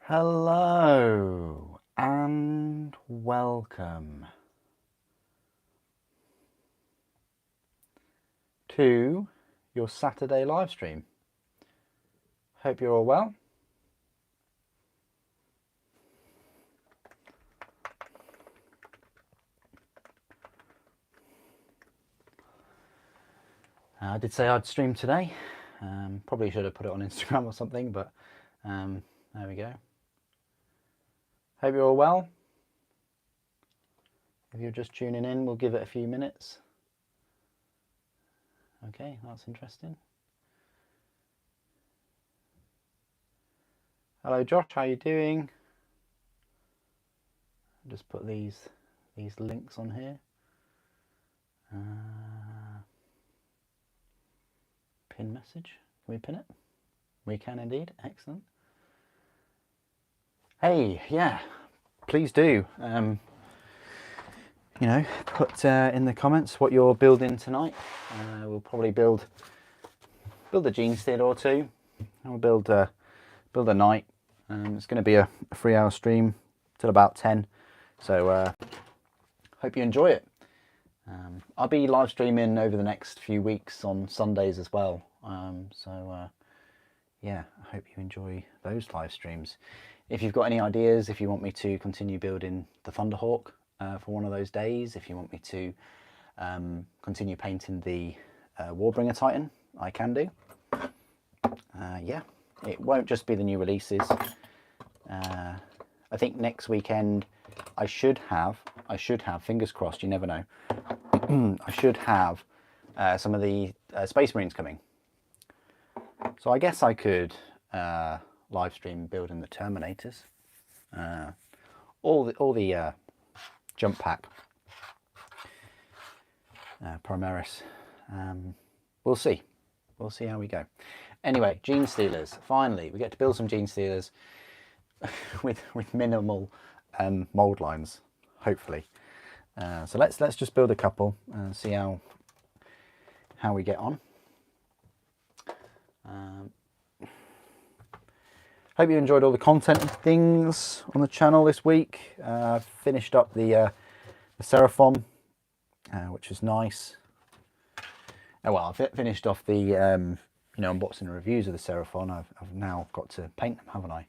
Hello and welcome to your Saturday live stream. Hope you're all well. I did say I'd stream today. Probably should have put it on Instagram or something, but there we go. Hope you're all well. If you're just tuning in, we'll give it a few minutes. Okay, that's interesting. Hello Josh, how you doing? I'll just put these links on here. Pin message. Can we pin it? We can indeed. Excellent. Hey, yeah, please do. You know, put in the comments what you're building tonight. We'll probably build a Genestealer or two. And we'll build a night. It's going to be a 3-hour stream till about 10. So hope you enjoy it. I'll be live streaming over the next few weeks on Sundays as well. Yeah, I hope you enjoy those live streams. If you've got any ideas, if you want me to continue building the Thunderhawk for one of those days, if you want me to continue painting the Warbringer Titan, I can do. Yeah, it won't just be the new releases. I think next weekend I should have, fingers crossed, you never know, I should have some of the Space Marines coming. So I guess I could live stream building the Terminators, all the jump pack, Primaris. We'll see how we go. Anyway, Genestealers. Finally, we get to build some Genestealers with minimal mold lines, hopefully. So let's just build a couple and see how we get on. Hope you enjoyed all the content and things on the channel this week. Finished up the Seraphon, which is nice. Oh, well, I finished off the unboxing and reviews of the Seraphon. I've now got to paint them, haven't I?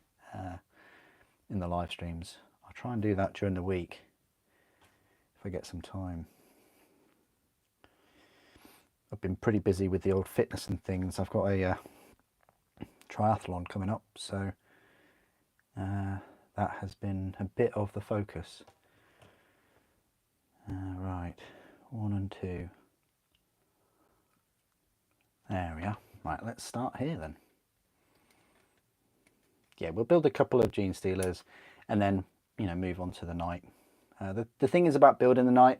In the live streams. I'll try and do that during the week if I get some time. I've been pretty busy with the old fitness and things. I've got a triathlon coming up, so that has been a bit of the focus. Right, 1 and 2. There we are. Right, let's start here then. Yeah, we'll build a couple of Genestealers and then, move on to the Knight. The thing is about building the Knight,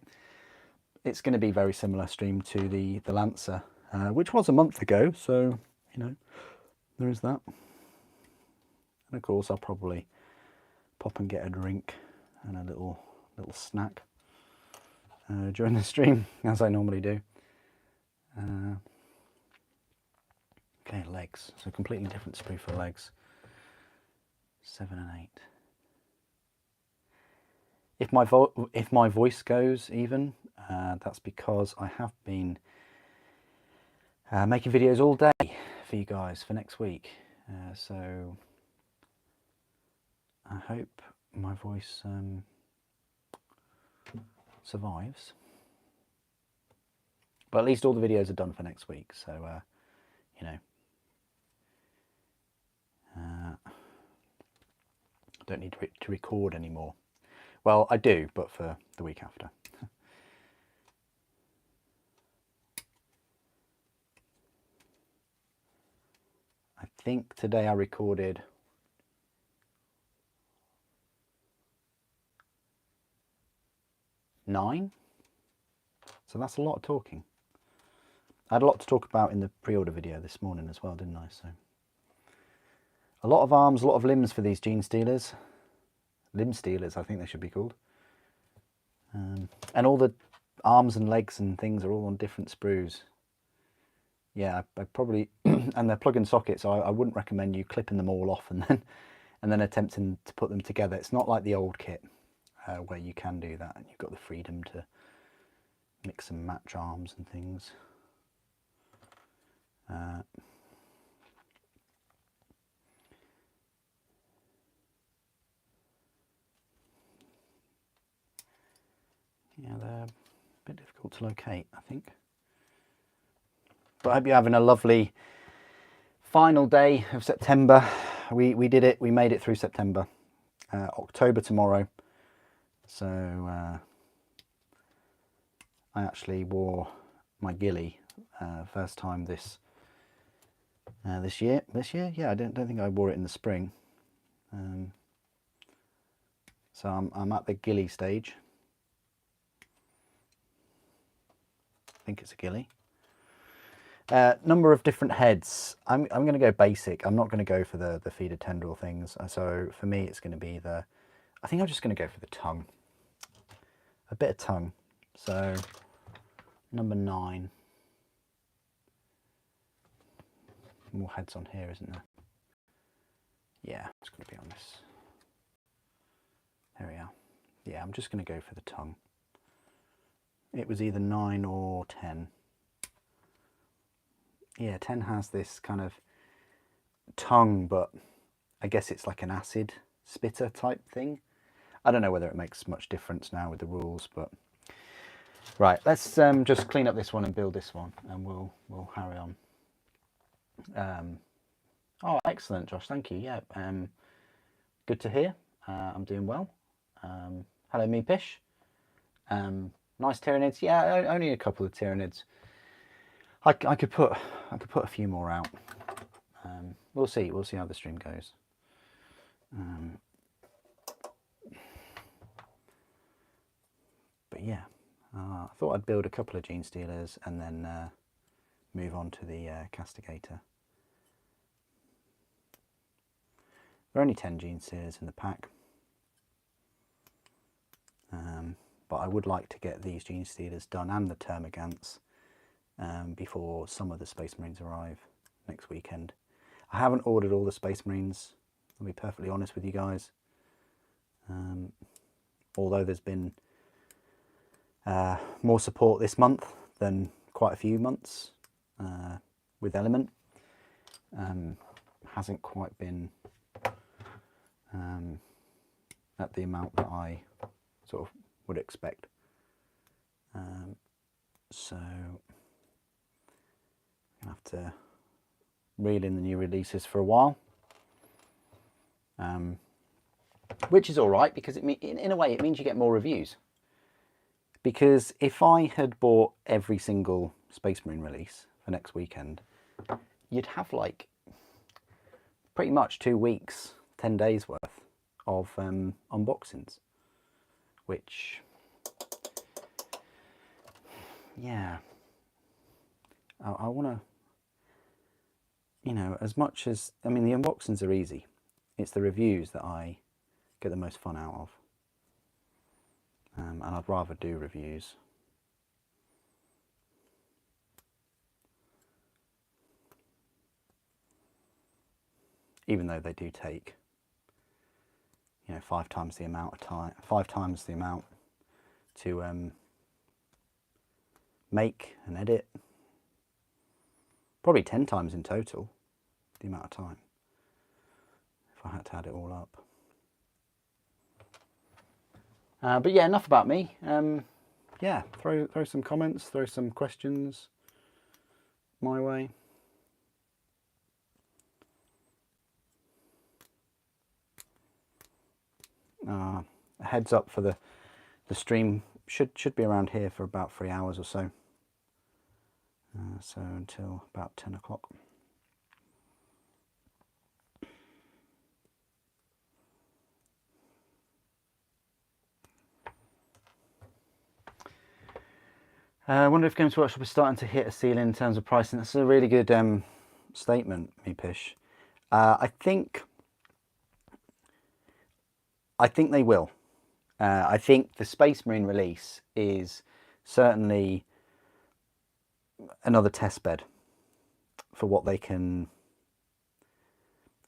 it's going to be very similar stream to the Lancer, which was a month ago, so, there is that. And of course, I'll probably pop and get a drink and a little snack during the stream, as I normally do. Okay, legs. So completely different sprue for legs. 7 and 8. If my voice goes even, that's because I have been making videos all day for you guys for next week. So I hope my voice survives. But at least all the videos are done for next week, so don't need to record anymore. Well, I do, but for the week after. I think today I recorded 9, so that's a lot of talking. I had a lot to talk about in the pre-order video this morning as well, didn't I? So a lot of arms, a lot of limbs for these Genestealers. Limb Stealers, I think they should be called. And all the arms and legs and things are all on different sprues. Yeah, I probably, and they're plug-in sockets, so I wouldn't recommend you clipping them all off and then and then attempting to put them together. It's not like the old kit where you can do that and you've got the freedom to mix and match arms and things. Yeah, they're a bit difficult to locate, I think. But I hope you're having a lovely final day of September. We did it. We made it through September. October tomorrow. So I actually wore my ghillie first time this year. This year, yeah. I don't think I wore it in the spring. So I'm at the ghillie stage. I think it's a ghillie. Number of different heads. I'm going to go basic. I'm not going to go for the feeder tendril things. So for me, it's going to be I think I'm just going to go for the tongue. A bit of tongue. So number 9. More heads on here, isn't there? Yeah, it's going to be on this. There we are. Yeah, I'm just going to go for the tongue. It was either 9 or 10. Yeah, 10 has this kind of tongue, but I guess it's like an acid spitter type thing. I don't know whether it makes much difference now with the rules, but right, let's just clean up this one and build this one, and we'll carry on. Oh, excellent, Josh. Thank you. Yeah, good to hear. I'm doing well. Hello, Meepish. Nice Tyranids. Yeah, only a couple of Tyranids. I could put a few more out. We'll see. We'll see how the stream goes. But yeah, I thought I'd build a couple of Genestealers and then move on to the Castigator. There are only 10 Genestealers in the pack. But I would like to get these Genestealers done and the Termagants before some of the Space Marines arrive next weekend. I haven't ordered all the Space Marines, I'll be perfectly honest with you guys. Although there's been more support this month than quite a few months with Element. Hasn't quite been at the amount that I sort of would expect. So I'm gonna have to reel in the new releases for a while, which is all right because in a way it means you get more reviews. Because if I had bought every single Space Marine release for next weekend, you'd have like pretty much 2 weeks, 10 days worth of unboxings, which, yeah, I want to, you know, as much as, I mean, the unboxings are easy. It's the reviews that I get the most fun out of. And I'd rather do reviews. Even though they do take, you know, 5 times the amount of time, 5 times the amount to make and edit. Probably 10 times in total, the amount of time, if I had to add it all up. But yeah, enough about me. Yeah, throw some comments, throw some questions my way. A heads up for the stream should be around here for about 3 hours or so. So until about 10 o'clock. I wonder if Games Workshop is starting to hit a ceiling in terms of pricing. That's a really good statement, Meepish. I think they will. I think the Space Marine release is certainly another test bed for what they can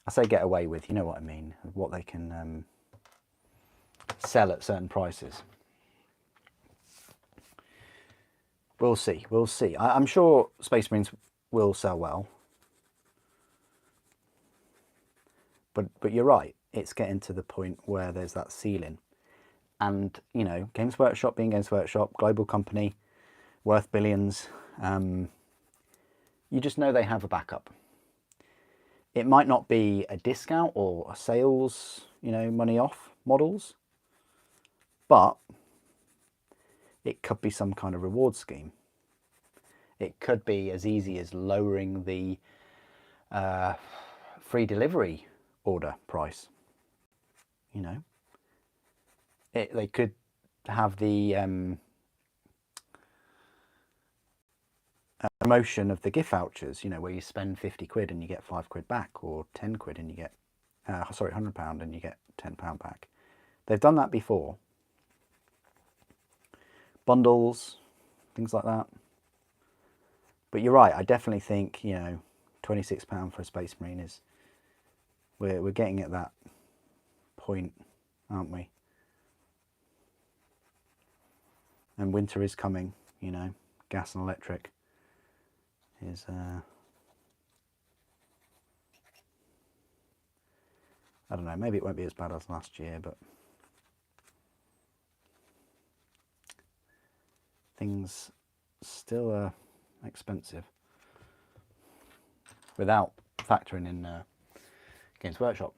I say get away with, you know what I mean, what they can sell at certain prices. We'll see, we'll see. I'm sure Space Marines will sell well. But you're right, it's getting to the point where there's that ceiling. And, you know, Games Workshop being Games Workshop, global company, worth billions, you just know they have a backup. It might not be a discount or a sales, you know, money off models, but it could be some kind of reward scheme. It could be as easy as lowering the free delivery order price. You know, they could have the promotion of the gift vouchers, you know, where you spend 50 quid and you get 5 quid back, or 10 quid and you get, sorry, £100 and you get £10 back. They've done that before. Bundles, things like that. But you're right, I definitely think, you know, £26 for a Space Marine is, we're getting at that point, aren't we? And winter is coming, you know, gas and electric is I don't know, maybe it won't be as bad as last year, but things still are expensive without factoring in Games Workshop.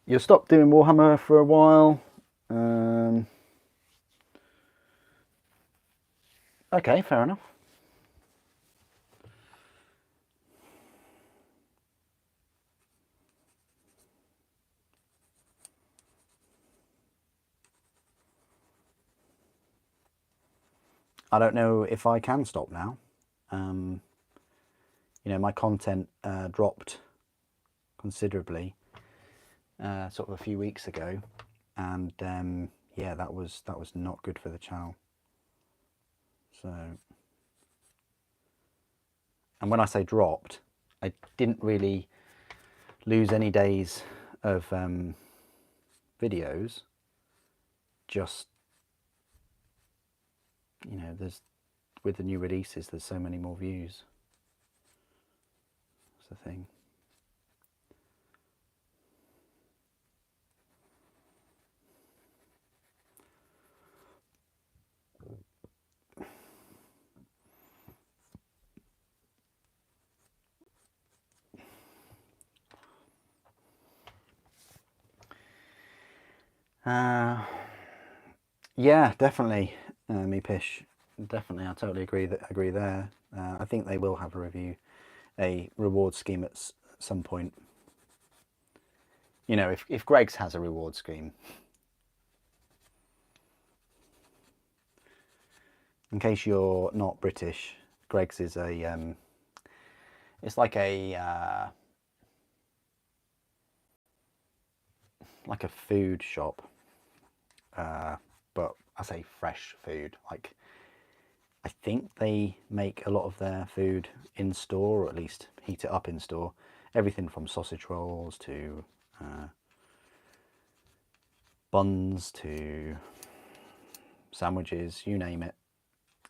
You'll stop doing Warhammer for a while. Okay, fair enough. I don't know if I can stop now. You know, my content dropped considerably sort of a few weeks ago, and yeah, that was not good for the channel. So, and when I say dropped, I didn't really lose any days of videos, just, you know, there's, with the new releases, there's so many more views. That's the thing. Yeah, definitely, me Pish. Definitely, I totally agree there. I think they will have a reward scheme at some point. You know, if Greg's has a reward scheme. In case you're not British, Greg's is a it's like a food shop, but I say fresh food. Like, I think they make a lot of their food in store, or at least heat it up in store. Everything from sausage rolls to buns to sandwiches, you name it.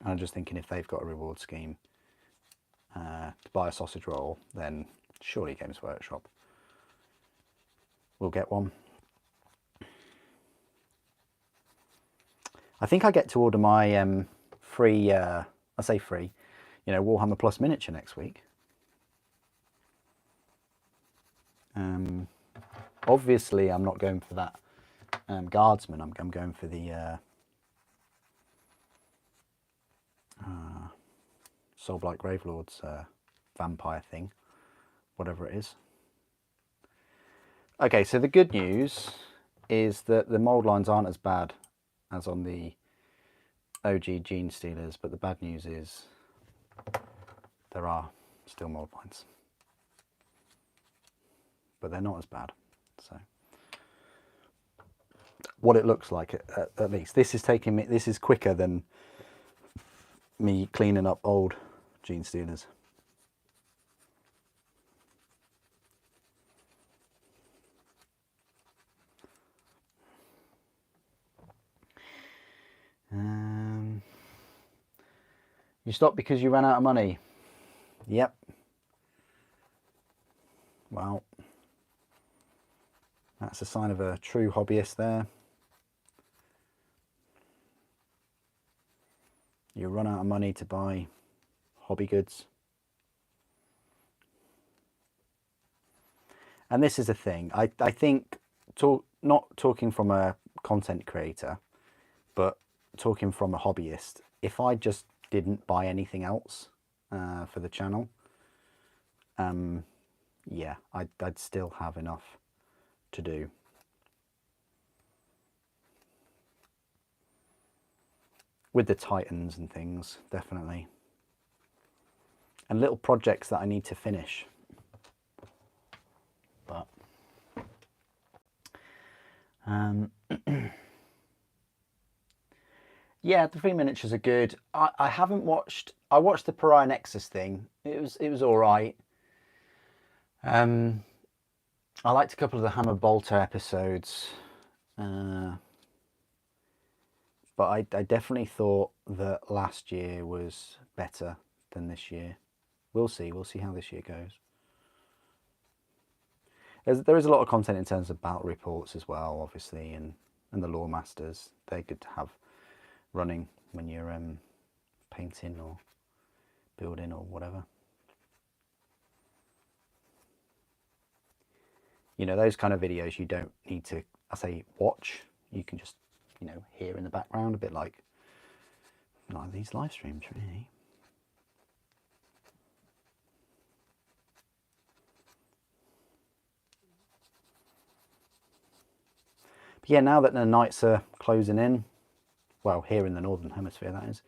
And I'm just thinking, if they've got a reward scheme to buy a sausage roll, then surely Games Workshop will get one. I think I get to order my free, I say free, you know, Warhammer Plus miniature next week. Obviously, I'm not going for that guardsman. I'm going for the Soulblight Gravelord's vampire thing, whatever it is. Okay, so the good news is that the mould lines aren't as bad as on the OG Genestealers, but the bad news is there are still mould lines, but they're not as bad. So what it looks like, at least, this is quicker than me cleaning up old Genestealers. You stopped because you ran out of money. Yep. Well, that's a sign of a true hobbyist there. You run out of money to buy hobby goods. And this is a thing. I think, not talking from a content creator, but talking from a hobbyist, if I just didn't buy anything else for the channel, yeah, I'd still have enough to do. With the Titans and things, definitely. And little projects that I need to finish. But yeah, the free miniatures are good. I haven't watched. I watched the Pariah Nexus thing. It was all right. I liked a couple of the Hammer Bolter episodes, but I definitely thought that last year was better than this year. We'll see. We'll see how this year goes. There is a lot of content in terms of battle reports as well, obviously, and the lore masters. They're good to have running when you're painting or building or whatever. You know, those kind of videos you don't need to, I say, watch. You can just, you know, hear in the background, a bit like these live streams, really. But yeah, now that the nights are closing in, well, here in the Northern Hemisphere, that is,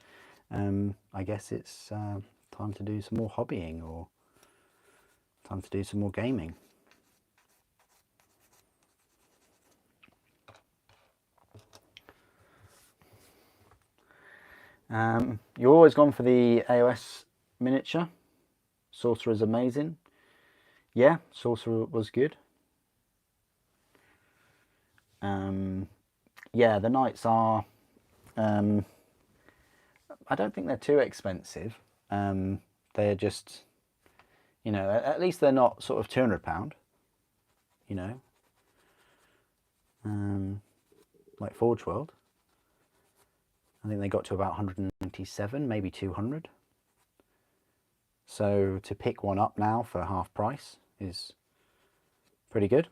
I guess it's time to do some more hobbying or time to do some more gaming. You're always gone for the AOS miniature. Sorcerer is amazing. Yeah, Sorcerer was good. Yeah, the knights are, I don't think they're too expensive. They're just, you know, at least they're not sort of £200, you know, like Forge World. I think they got to about 197, maybe 200. So to pick one up now for half price is pretty good.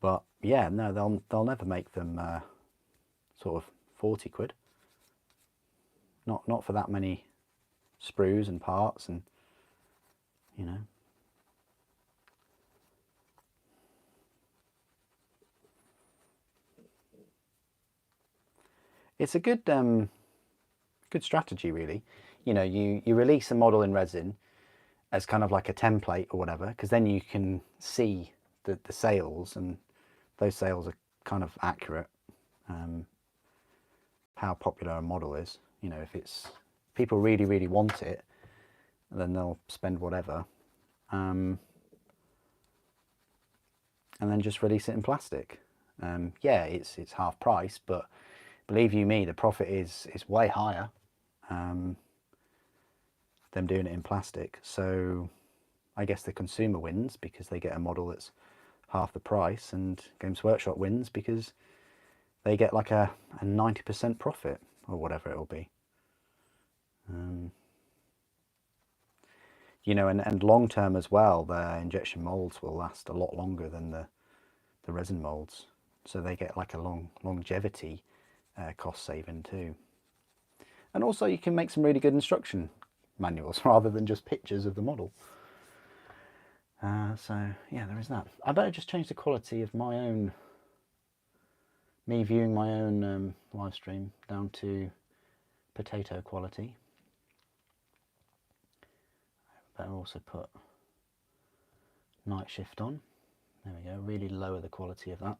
But yeah, no, they'll never make them sort of 40 quid. Not for that many sprues and parts, and you know. It's a good good strategy, really. You know, you release a model in resin as kind of like a template or whatever, because then you can see the sales, and those sales are kind of accurate. How popular a model is. You know, if it's people really want it, then they'll spend whatever, and then just release it in plastic. Yeah, it's half price, but believe you me, the profit is way higher than doing it in plastic. So I guess the consumer wins because they get a model that's half the price, and Games Workshop wins because they get like a 90% profit or whatever it'll be. You know, and long term as well, the injection molds will last a lot longer than the resin molds, so they get like a longevity cost saving too. And also you can make some really good instruction manuals rather than just pictures of the model. So yeah, there is that. I better just change the quality of my own, me viewing my own live stream down to potato quality. I better also put night shift on. There we go, really lower the quality of that.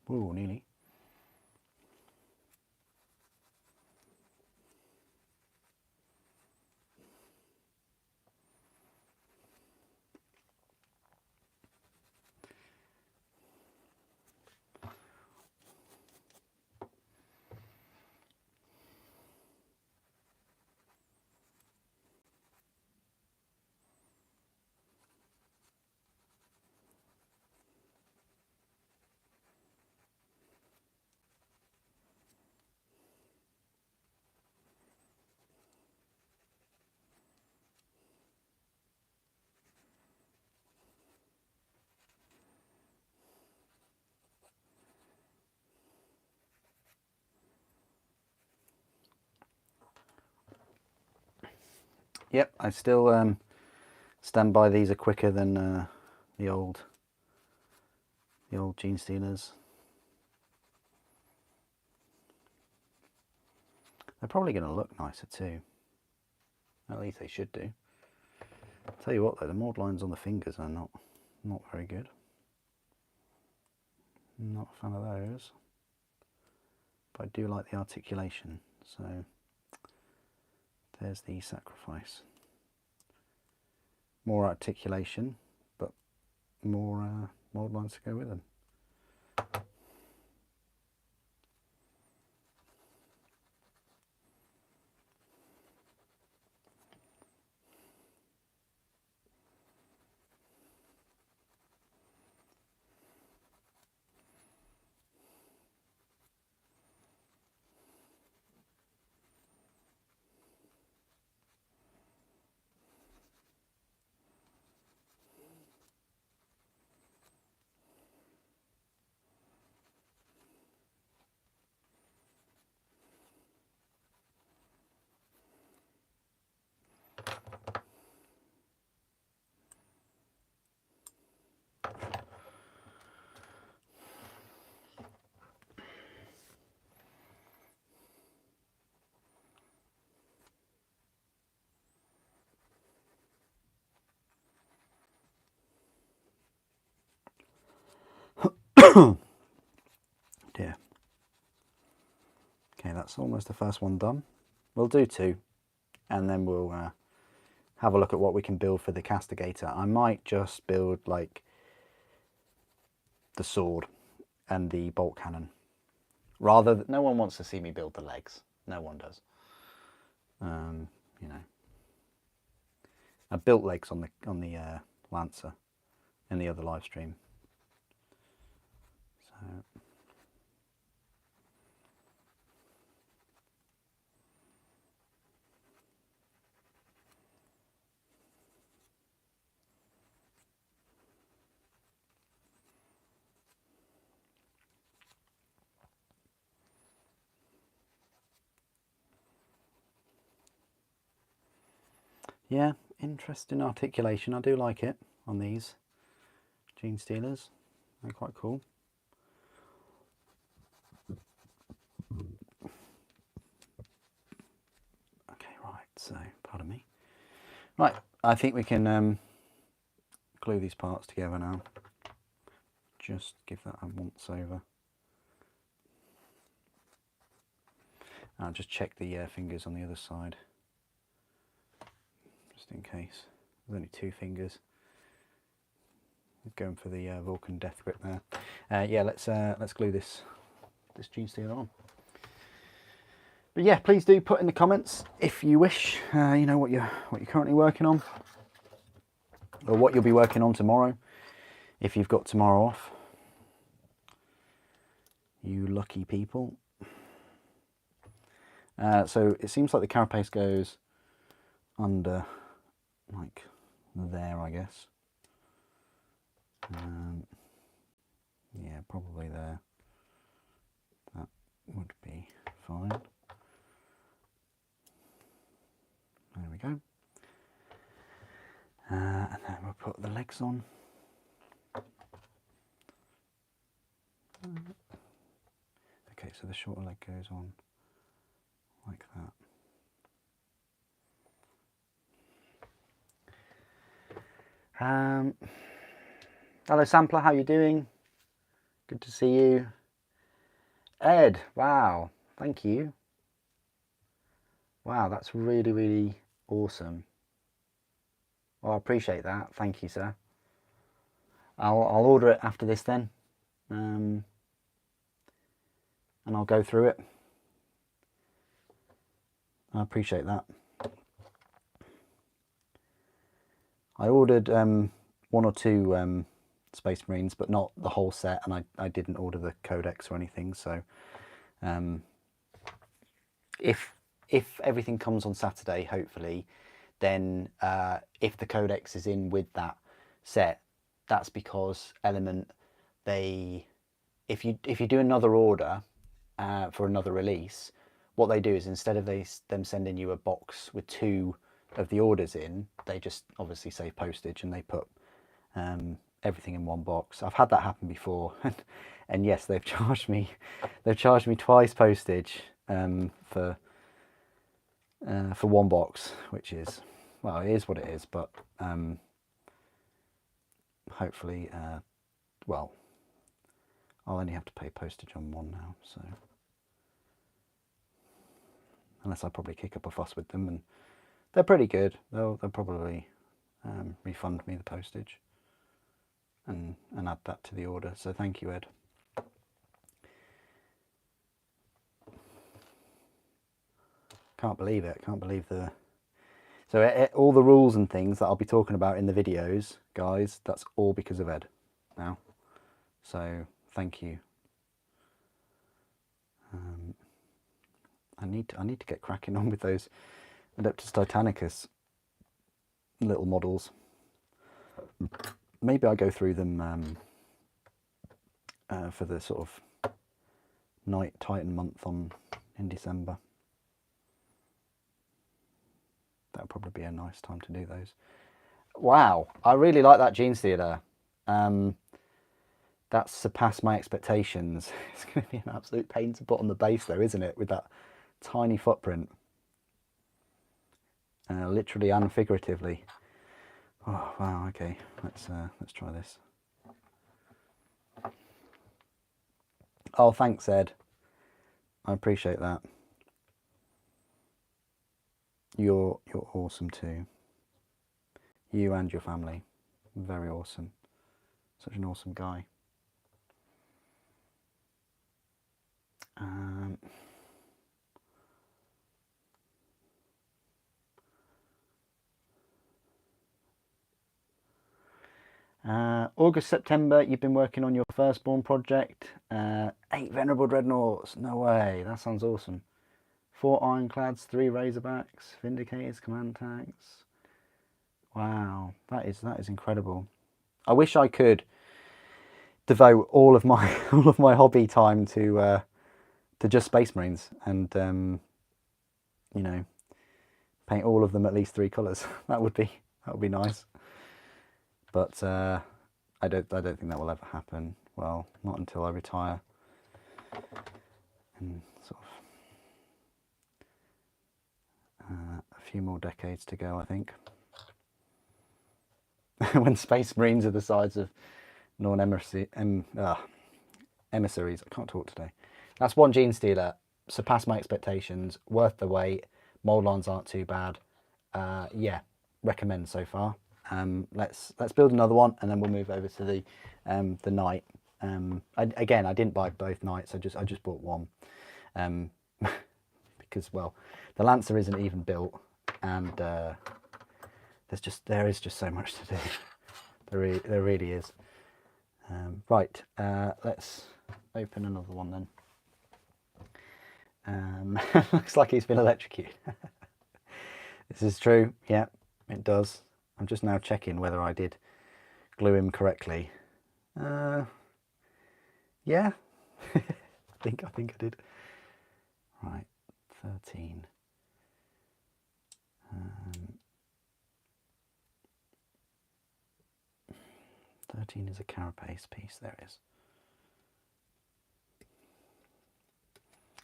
Ooh, nearly. Yep, I still stand by these are quicker than the old Genestealers. They're probably going to look nicer too. At least they should do. I'll tell you what though, the mould lines on the fingers are not very good. I'm not a fan of those. But I do like the articulation, so there's the sacrifice. More articulation, but more mould lines to go with them. Dear. Okay, that's almost the first one done. We'll do two, and then we'll have a look at what we can build for the Castigator. I might just build like the sword and the bolt cannon. No one wants to see me build the legs. No one does. You know, I built legs on the Lancer in the other live stream. So. Yeah, interesting articulation. I do like it on these Genestealers. They're quite cool. Okay, right, so, pardon me. Right, I think we can glue these parts together now. Just give that a once over. I'll just check the fingers on the other side, just in case. There's only two fingers. Going for the Vulcan death grip there. Yeah, let's glue this Genestealer on. But yeah, please do put in the comments if you wish. You know what you're currently working on, or what you'll be working on tomorrow, if you've got tomorrow off. You lucky people. So it seems like the carapace goes under, like there, I guess. Yeah, probably there. That would be fine. There we go. And then we'll put the legs on. Okay, so the shorter leg goes on like that. Hello Sampler, how you doing? Good to see you. Ed, wow, thank you. Wow, that's really, really awesome. Well, I appreciate that. Thank you, sir. I'll order it after this then, and I'll go through it. I appreciate that. I ordered one or two Space Marines, but not the whole set, and I didn't order the codex or anything. So if everything comes on Saturday, hopefully, then if the codex is in with that set, that's because Element, if you do another order for another release, what they do is instead of them sending you a box with two of the orders in, they just obviously save postage and they put everything in one box. I've had that happen before, and yes, they've charged me twice postage for one box, which is, well, it is what it is, but hopefully, well, I'll only have to pay postage on one now, so unless I probably kick up a fuss with them, and they're pretty good. They'll probably refund me the postage and add that to the order. So thank you, Ed. Can't believe it. Can't believe the... So all the rules and things that I'll be talking about in the videos, guys, that's all because of Ed now. So thank you. I need to get cracking on with those Adeptus Titanicus little models. Maybe I'll go through them for the sort of Night Titan month in December. That'll probably be a nice time to do those. Wow, I really like that Genestealer. That's surpassed my expectations. It's going to be an absolute pain to put on the base though, isn't it? With that tiny footprint. Literally and figuratively. Oh, wow, okay. Let's try this. Oh, thanks, Ed. I appreciate that. You're awesome too. You and your family. Very awesome. Such an awesome guy. August, September, you've been working on your firstborn project. 8 Venerable Dreadnoughts. No way. That sounds awesome. 4 Ironclads, 3 Razorbacks, Vindicators, Command Tanks. Wow, that is incredible. I wish I could devote all of my hobby time to just Space Marines and you know, paint all of them at least 3 colours. that would be nice. But I don't think that will ever happen. Well, not until I retire. And sort of a few more decades to go, I think. When Space Marines are the size of emissaries. I can't talk today. That's one Genestealer. Surpassed my expectations. Worth the wait. Mold lines aren't too bad. Yeah, recommend so far. Let's build another one, and then we'll move over to the Knight. Again, I didn't buy both Knights. I just bought one, because, well, the Lancer isn't even built, and there is just so much to do. There really is. Right, let's open another one then. Looks like he's been electrocuted. This is true. Yeah, it does. I'm just now checking whether I did glue him correctly. Yeah, I think I did. Right, 13. 13 is a carapace piece. There it is.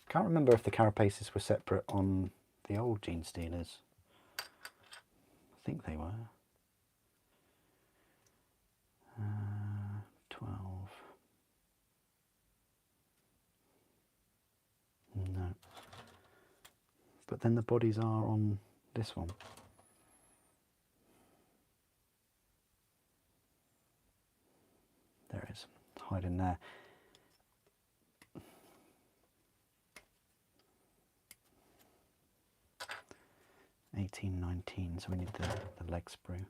Can't remember if the carapaces were separate on the old Genestealers. I think they were. 12. but then the bodies are on this one. There it is, hide in there. $18.19, so we need the leg sprue.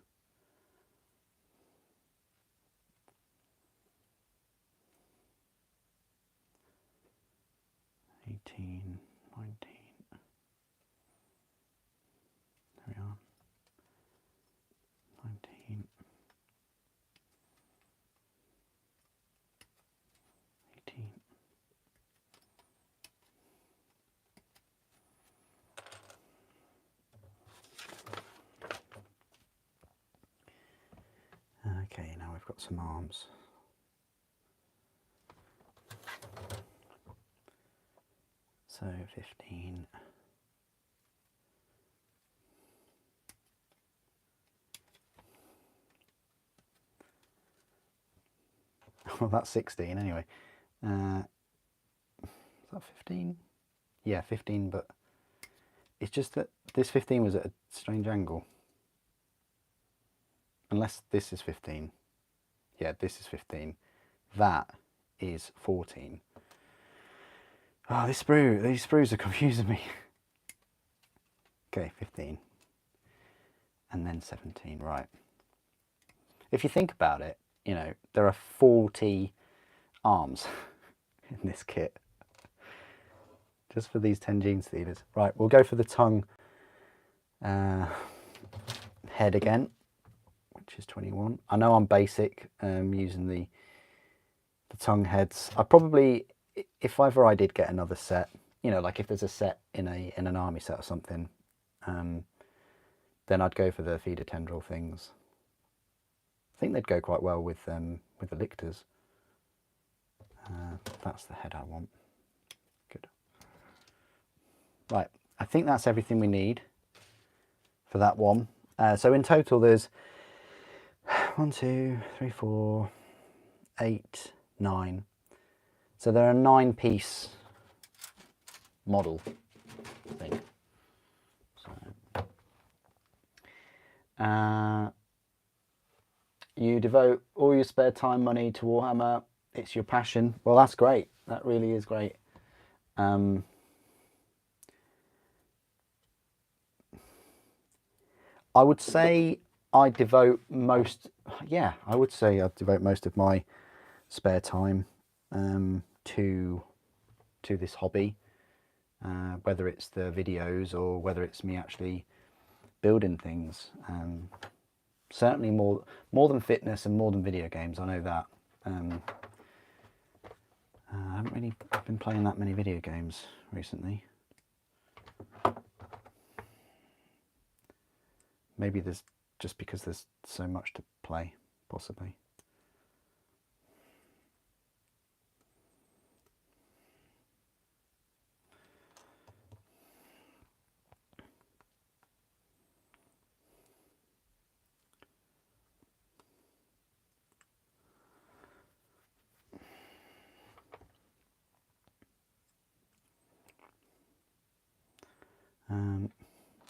$18.19. There we are. 19. 18. Okay, now we've got some arms. So 15. Well, that's 16 anyway. Is that 15? Yeah, 15, but it's just that this 15 was at a strange angle. Unless this is 15. Yeah, this is 15. That is 14. Oh, these sprues are confusing me. Okay, 15. And then 17, right. If you think about it, you know, there are 40 arms in this kit. Just for these 10 Genestealers. Right, we'll go for the tongue head again, which is 21. I know I'm basic using the tongue heads. I probably, if ever I did get another set, you know, like if there's a set in an army set or something, then I'd go for the feeder tendril things. I think they'd go quite well with the lictors. That's the head I want. Good. Right, I think that's everything we need for that one. So in total there's 1, 2, 3, 4, 8, 9. So they're a 9-piece model, I think. So, you devote all your spare time, money to Warhammer. It's your passion. Well, that's great. That really is great. I would say I devote most. Yeah, I would say I devote most of my spare time to this hobby. Whether it's the videos or whether it's me actually building things. Certainly more than fitness and more than video games, I know that. I haven't really been playing that many video games recently. Maybe there's just because there's so much to play, possibly.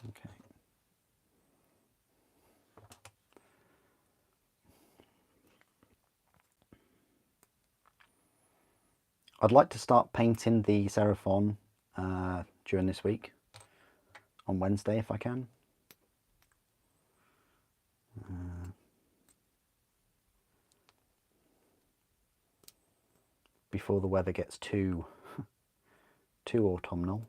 Okay. I'd like to start painting the Seraphon during this week, on Wednesday if I can. Before the weather gets too autumnal.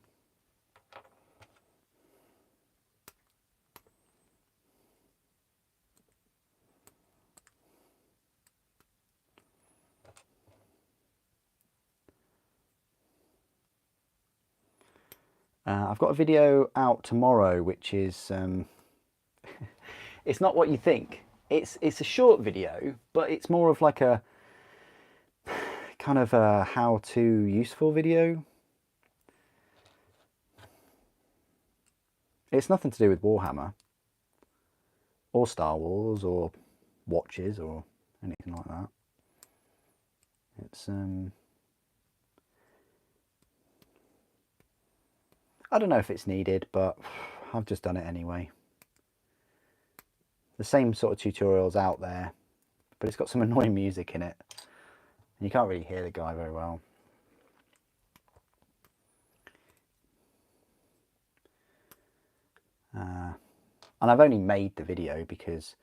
I've got a video out tomorrow, which is it's not what you think. It's a short video, but it's more of like a kind of a how-to useful video. It's nothing to do with Warhammer or Star Wars or watches or anything like that. It's I don't know if it's needed, but I've just done it anyway. The same sort of tutorials out there, but it's got some annoying music in it. And you can't really hear the guy very well. And I've only made the video because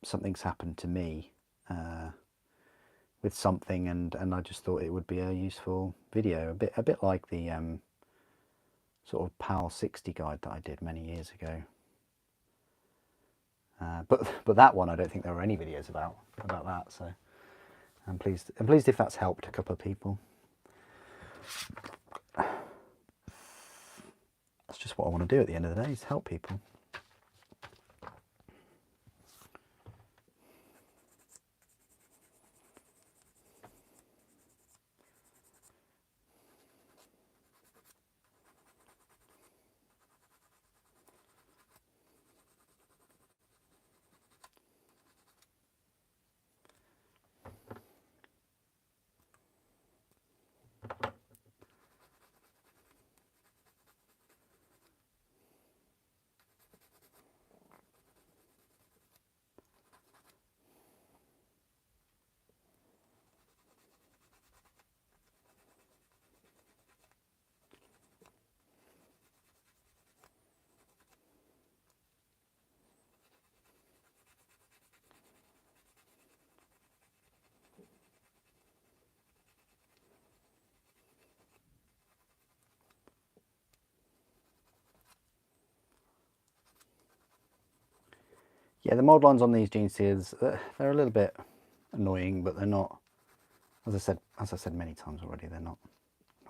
something's happened to me with something, and I just thought it would be a useful video, a bit like the sort of PAL 60 guide that I did many years ago. But that one, I don't think there were any videos about that. So I'm pleased if that's helped a couple of people. That's just what I want to do at the end of the day, is help people. Yeah, the mold lines on these Genestealers, they're a little bit annoying, but they're not, as I said many times already, they're not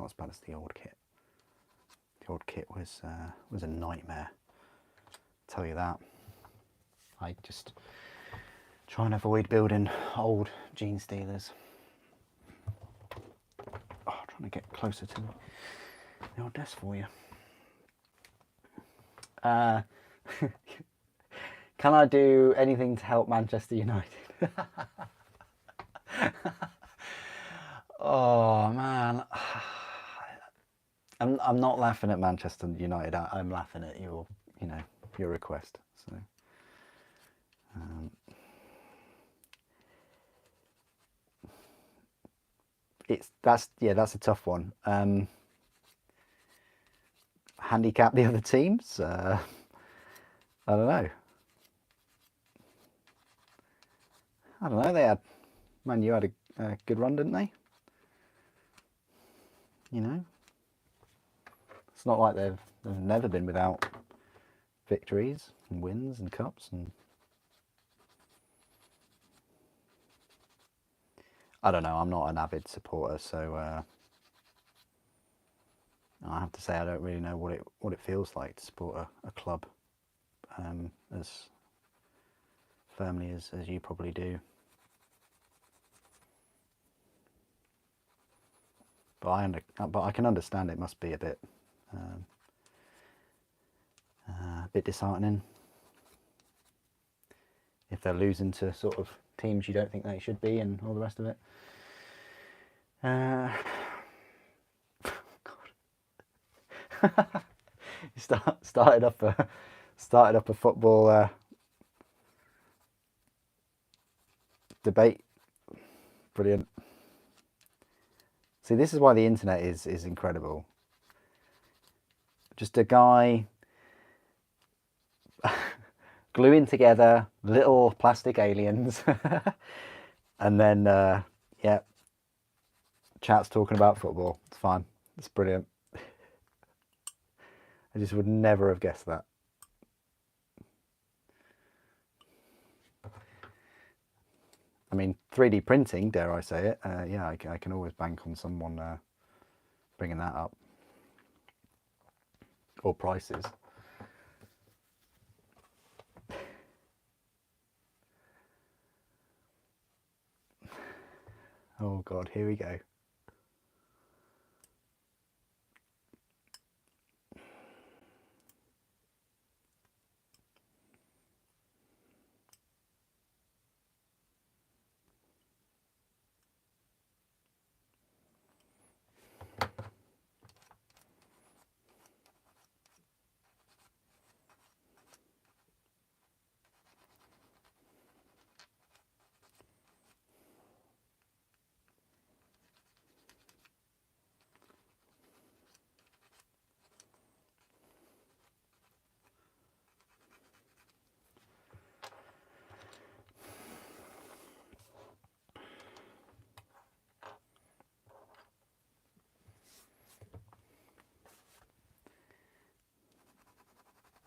as bad as the old kit. The old kit was a nightmare, I'll tell you that. I just try and avoid building old Genestealers. Oh, trying to get closer to the old desk for you. Can I do anything to help Manchester United? Oh man, I'm not laughing at Manchester United. I'm laughing at your request. So that's a tough one. Handicap the other teams? I don't know. Man U had a good run, didn't they? You know, it's not like they've never been without victories and wins and cups, and I don't know. I'm not an avid supporter, so I have to say I don't really know what it feels like to support a club as firmly as you probably do. But I can understand it must be a bit disheartening if they're losing to sort of teams you don't think they should be and all the rest of it. God. You started up a football debate. Brilliant. See, this is why the internet is incredible. Just a guy gluing together little plastic aliens and then yeah, chat's talking about football. It's fine. It's brilliant. I just would never have guessed that. I mean, 3D printing, dare I say it, yeah, I can always bank on someone bringing that up. Or prices. Oh God, here we go.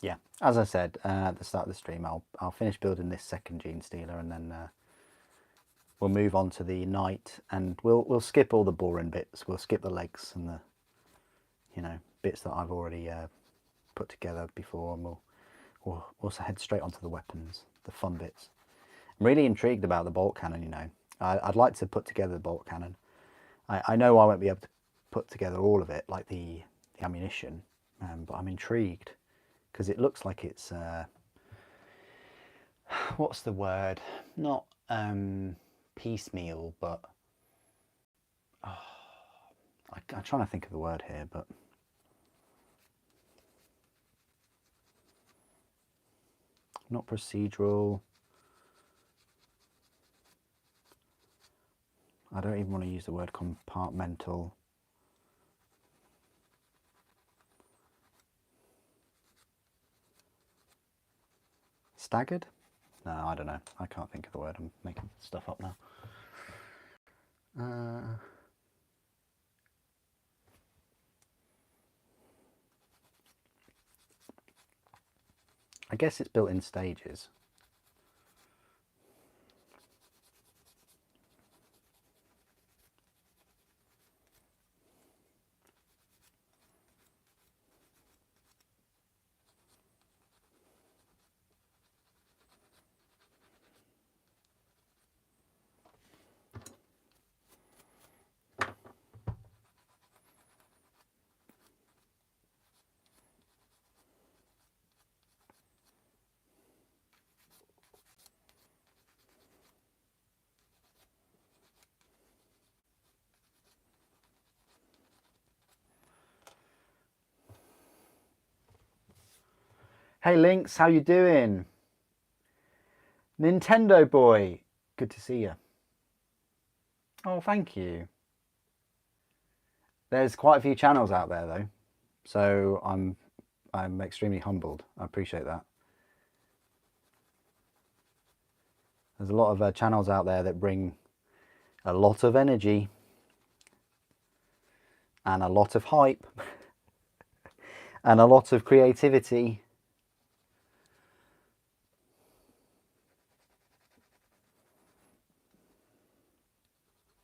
yeah, as I said at the start of the stream, I'll finish building this second Genestealer, and then we'll move on to the knight, and we'll skip all the boring bits. We'll skip the legs and the, you know, bits that I've already put together before, and we'll also head straight onto the weapons, the fun bits. I'm really intrigued about the bolt cannon. You know, I'd like to put together the bolt cannon. I know I won't be able to put together all of it, like the ammunition, but I'm intrigued because it looks like it's what's the word? Not piecemeal, but I'm trying to think of the word here, but not procedural. I don't even want to use the word compartmental. Staggered? No, I don't know. I can't think of the word. I'm making stuff up now. I guess it's built in stages. Hey Lynx, how you doing? Nintendo boy, good to see you. Oh, thank you. There's quite a few channels out there though, so I'm extremely humbled. I appreciate that. There's a lot of channels out there that bring a lot of energy and a lot of hype and a lot of creativity.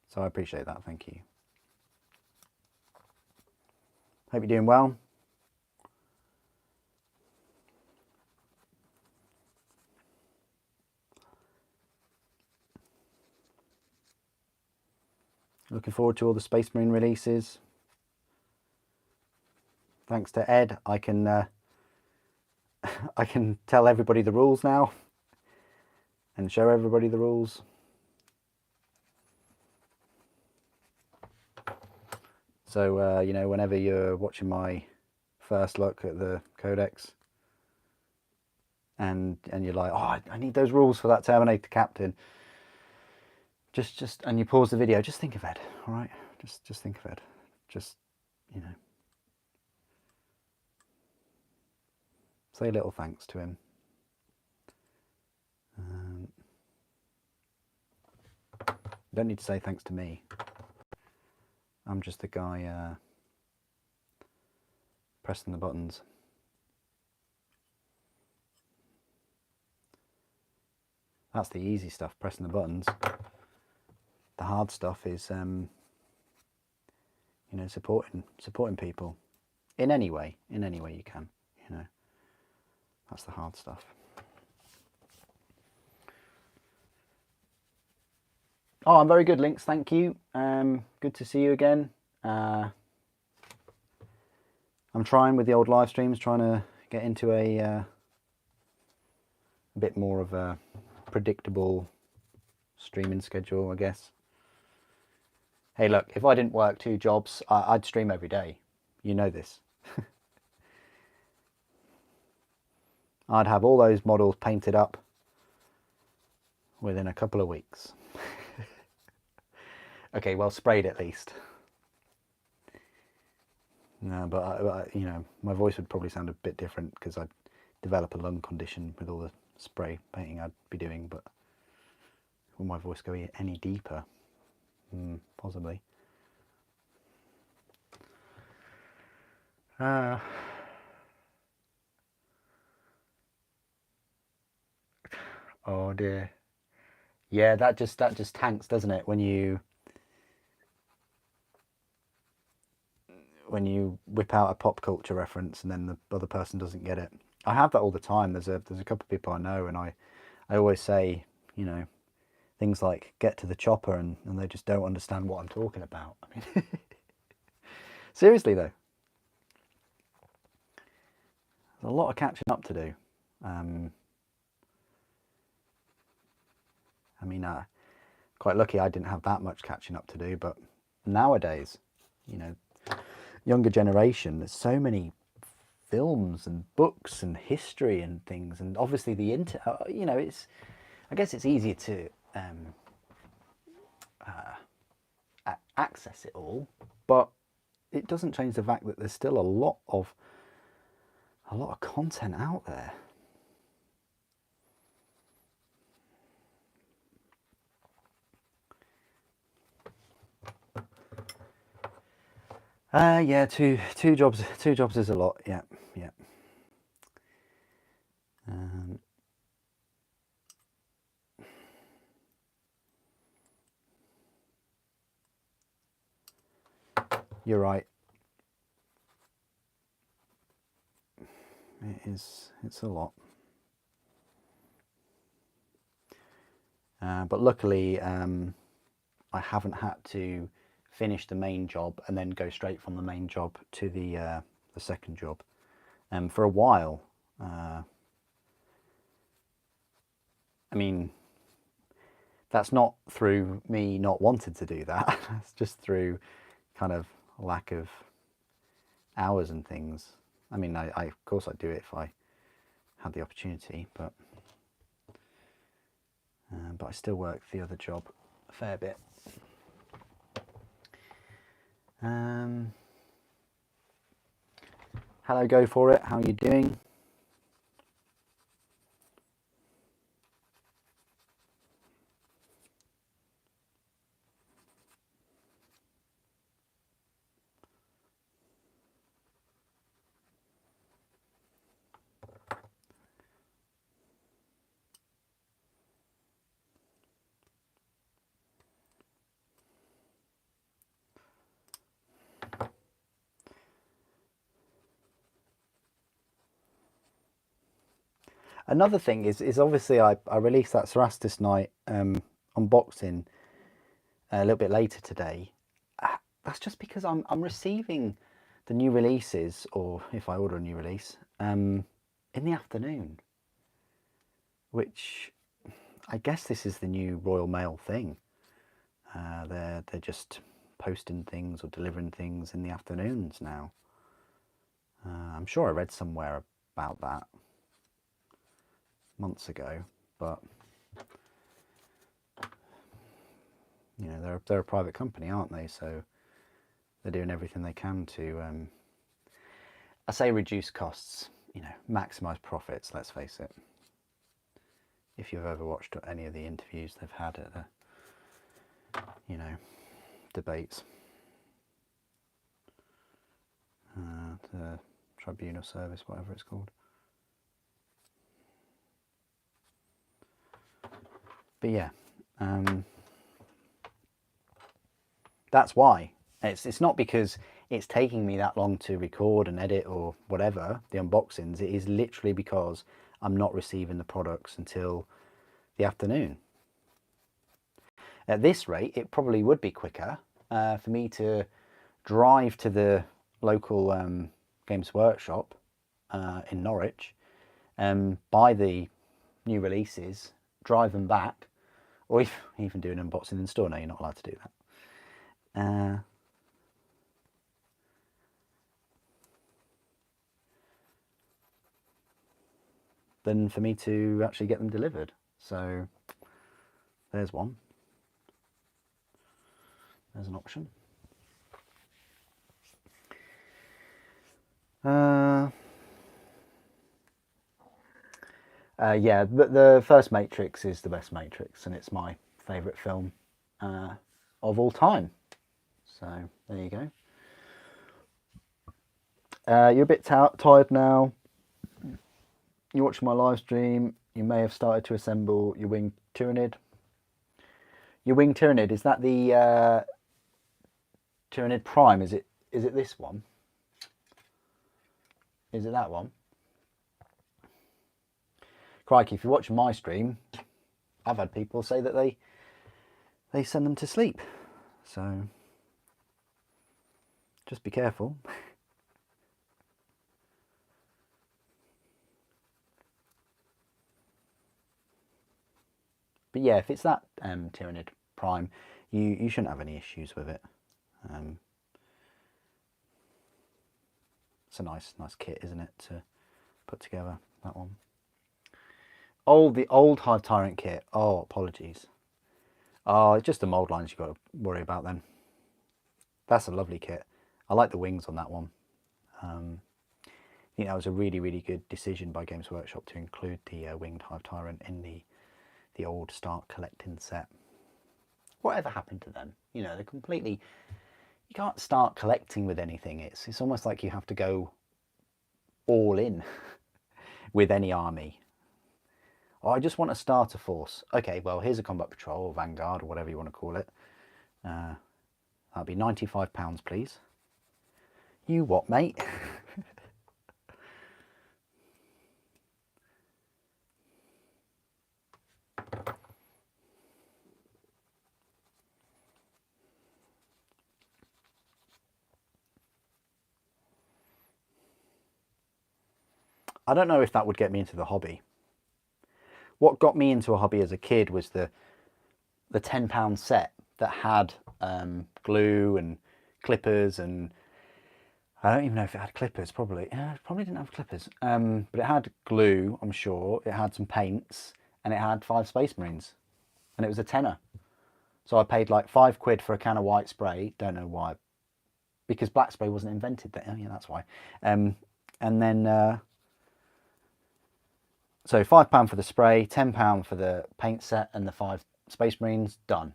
So I appreciate that, thank you. Hope you're doing well. Looking forward to all the Space Marine releases. Thanks to Ed, I can I can tell everybody the rules now and show everybody the rules. So you know, whenever you're watching my first look at the codex and you're like, oh, I need those rules for that Terminator captain, just and you pause the video, just think of Ed, all right? Just think of Ed. Just, you know, say a little thanks to him. You don't need to say thanks to me. I'm just the guy pressing the buttons. That's the easy stuff, pressing the buttons. The hard stuff is, you know, supporting people in any way you can. You know, that's the hard stuff. Oh, I'm very good, Lynx. Thank you. Good to see you again. I'm trying with the old live streams, trying to get into a bit more of a predictable streaming schedule, I guess. Hey, look, if I didn't work 2 jobs, I'd stream every day. You know this. I'd have all those models painted up within a couple of weeks. Okay, well, sprayed at least. No, but you know, my voice would probably sound a bit different because I'd develop a lung condition with all the spray painting I'd be doing. But will my voice go any deeper? Possibly. Oh dear. Yeah, that just tanks, doesn't it? When you whip out a pop culture reference and then the other person doesn't get it. I have that all the time. There's a couple of people I know, and I always say, you know, things like "get to the chopper," and they just don't understand what I'm talking about. I mean, seriously though, there's a lot of catching up to do. Um, I mean, quite lucky I didn't have that much catching up to do, but nowadays, you know, younger generation, there's so many films and books and history and things, and obviously the you know, I guess it's easier to access it all, but it doesn't change the fact that there's still a lot of content out there. Yeah, two jobs is a lot. Yeah, yeah. Um, you're right. It is. It's a lot. But luckily, I haven't had to finish the main job and then go straight from the main job to the second job. For a while, I mean, that's not through me not wanting to do that. It's just through kind of lack of hours and things. I mean, I of course I'd do it if I had the opportunity, but I still work the other job a fair bit. Hello, go for it. How are you doing? Another thing is obviously I released that Cerastus Night unboxing a little bit later today. That's just because I'm receiving the new releases, or if I order a new release, in the afternoon, which I guess this is the new Royal Mail thing. They're just posting things or delivering things in the afternoons now. I'm sure I read somewhere about that months ago, but you know, they're a private company, aren't they? So they're doing everything they can to, I say reduce costs, you know, maximize profits. Let's face it. If you've ever watched any of the interviews they've had at the, you know, debates, the tribunal service, whatever it's called. But yeah, that's why. It's not because it's taking me that long to record and edit or whatever, the unboxings. It is literally because I'm not receiving the products until the afternoon. At this rate, it probably would be quicker for me to drive to the local Games Workshop in Norwich, buy the new releases, drive them back, or even do an unboxing in store. No, you're not allowed to do that. Than for me to actually get them delivered. So there's one. There's an option. Yeah, the first Matrix is the best Matrix, and it's my favourite film of all time. So there you go. You're a bit tired now. You're watching my live stream. You may have started to assemble your winged Tyranid. Your winged Tyranid, is that the Tyranid Prime? Is it this one? Is it that one? Crikey, if you're watching my stream, I've had people say that they send them to sleep. So just be careful. But yeah, if it's that Tyranid Prime, you shouldn't have any issues with it. It's a nice kit, isn't it, to put together, that one. The old Hive Tyrant kit. Oh, apologies. Oh, it's just the mould lines you've got to worry about then. That's a lovely kit. I like the wings on that one. I think that was a really, really good decision by Games Workshop to include the winged Hive Tyrant in the old Start Collecting set. Whatever happened to them? You know, they're completely... You can't start collecting with anything. It's almost like you have to go all in with any army. Oh, I just want a starter force. Okay, well, here's a combat patrol or vanguard or whatever you want to call it. That'll be £95, please. You what, mate? I don't know if that would get me into the hobby. What got me into a hobby as a kid was the £10 set that had glue and clippers, and I don't even know if it had clippers. Probably didn't have clippers, but it had glue, I'm sure. It had some paints, and it had 5 Space Marines, and it was a tenner. So I paid like £5 for a can of white spray. Don't know why, because black spray wasn't invented then. Oh yeah, that's why. And then so £5 for the spray, £10 for the paint set, and the 5 Space Marines. Done.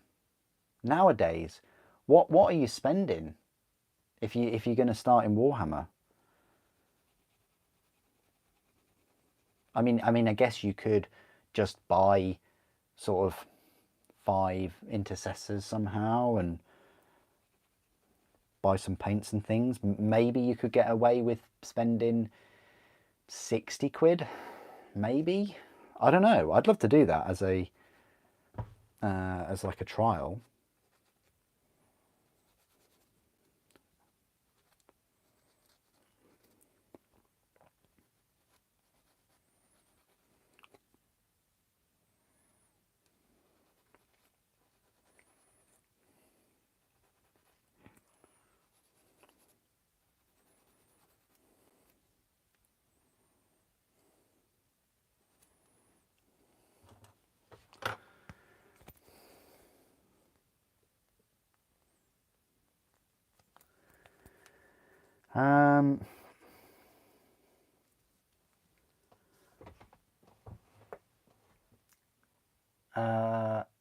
Nowadays, what are you spending if you're going to start in Warhammer? I mean, I guess you could just buy sort of 5 intercessors somehow and buy some paints and things. Maybe you could get away with spending £60, maybe. I don't know. I'd love to do that as a as like a trial.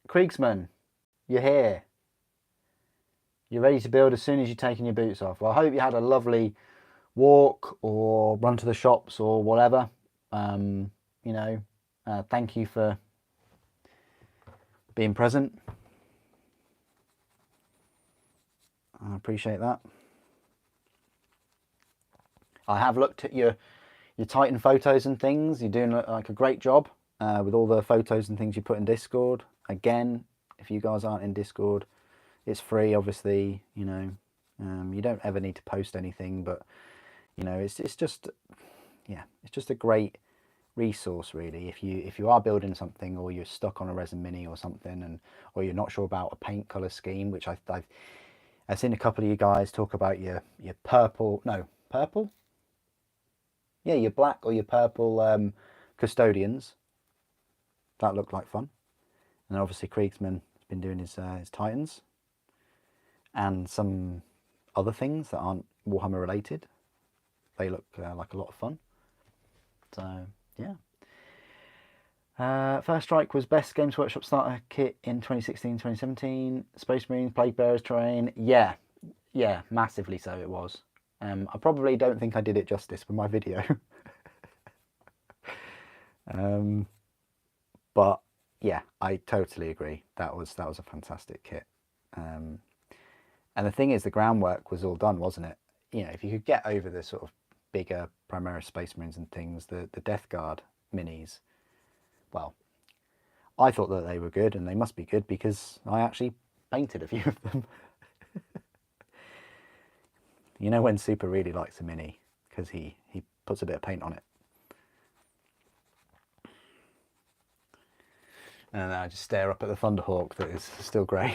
Kriegsman, you're here. You're ready to build as soon as you're taking your boots off. Well, I hope you had a lovely walk or run to the shops or whatever. You know, thank you for being present. I appreciate that. I have looked at your Titan photos and things. You're doing like a great job with all the photos and things you put in Discord. Again, if you guys aren't in Discord, it's free, obviously. You know, you don't ever need to post anything, but you know, it's just, yeah, it's just a great resource really. If you are building something, or you're stuck on a resin mini or something, or you're not sure about a paint color scheme, which I've seen a couple of you guys talk about your purple, yeah, your black or your purple custodians. That looked like fun. And then obviously Kriegsman has been doing his Titans and some other things that aren't Warhammer related. They look like a lot of fun. So yeah. First Strike was best Games Workshop starter kit in 2016-2017. Space Marines, Plague Bearers, Terrain. Yeah, massively so it was. I probably don't think I did it justice with my video. But yeah, I totally agree. That was a fantastic kit. And the thing is, the groundwork was all done, wasn't it? You know, if you could get over the sort of bigger Primaris Space Marines and things, the Death Guard minis, well, I thought that they were good, and they must be good because I actually painted a few of them. You know when Super really likes a mini because he puts a bit of paint on it. And then I just stare up at the Thunderhawk that is still grey.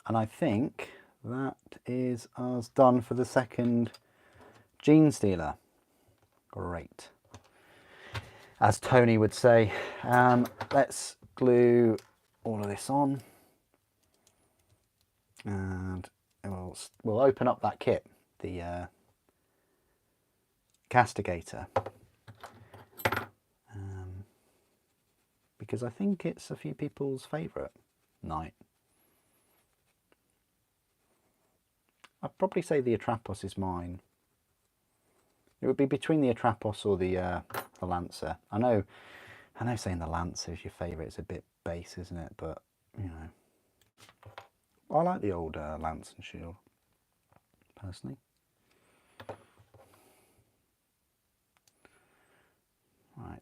And I think that is us done for the second Genestealer. Great. As Tony would say. Let's glue all of this on. And we'll open up that kit, the Castigator. Because I think it's a few people's favourite knight. I'd probably say the Atrapos is mine. It would be between the Atrapos or the Lancer. I know saying the Lancer is your favourite is a bit base, isn't it? But, you know, I like the old Lance and Shield, personally. Right.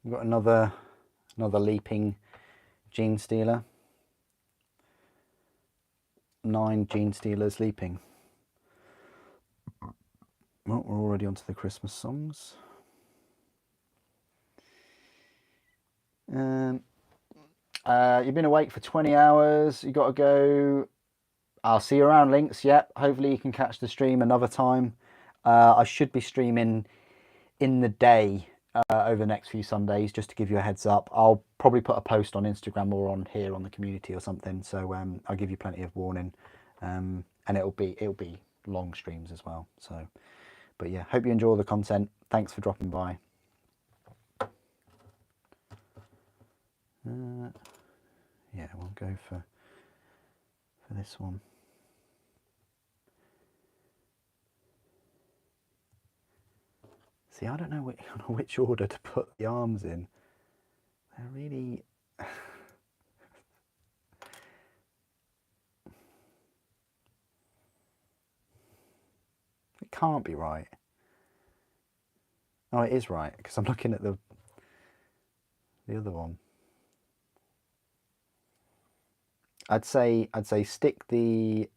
We've got another leaping Genestealer. 9 Genestealers leaping. Well, we're already onto the Christmas songs. You've been awake for 20 hours. You got to go. I'll see you around, Links. Yep. Hopefully you can catch the stream another time. I should be streaming in the day over the next few Sundays, just to give you a heads up. I'll probably put a post on Instagram or on here on the community or something. So I'll give you plenty of warning. And it'll be long streams as well. So, but yeah, hope you enjoy the content. Thanks for dropping by. Yeah, we'll go for this one. See, I don't know which order to put the arms in. They're really... It can't be right. Oh, it is right, because I'm looking at the other one. I'd say stick the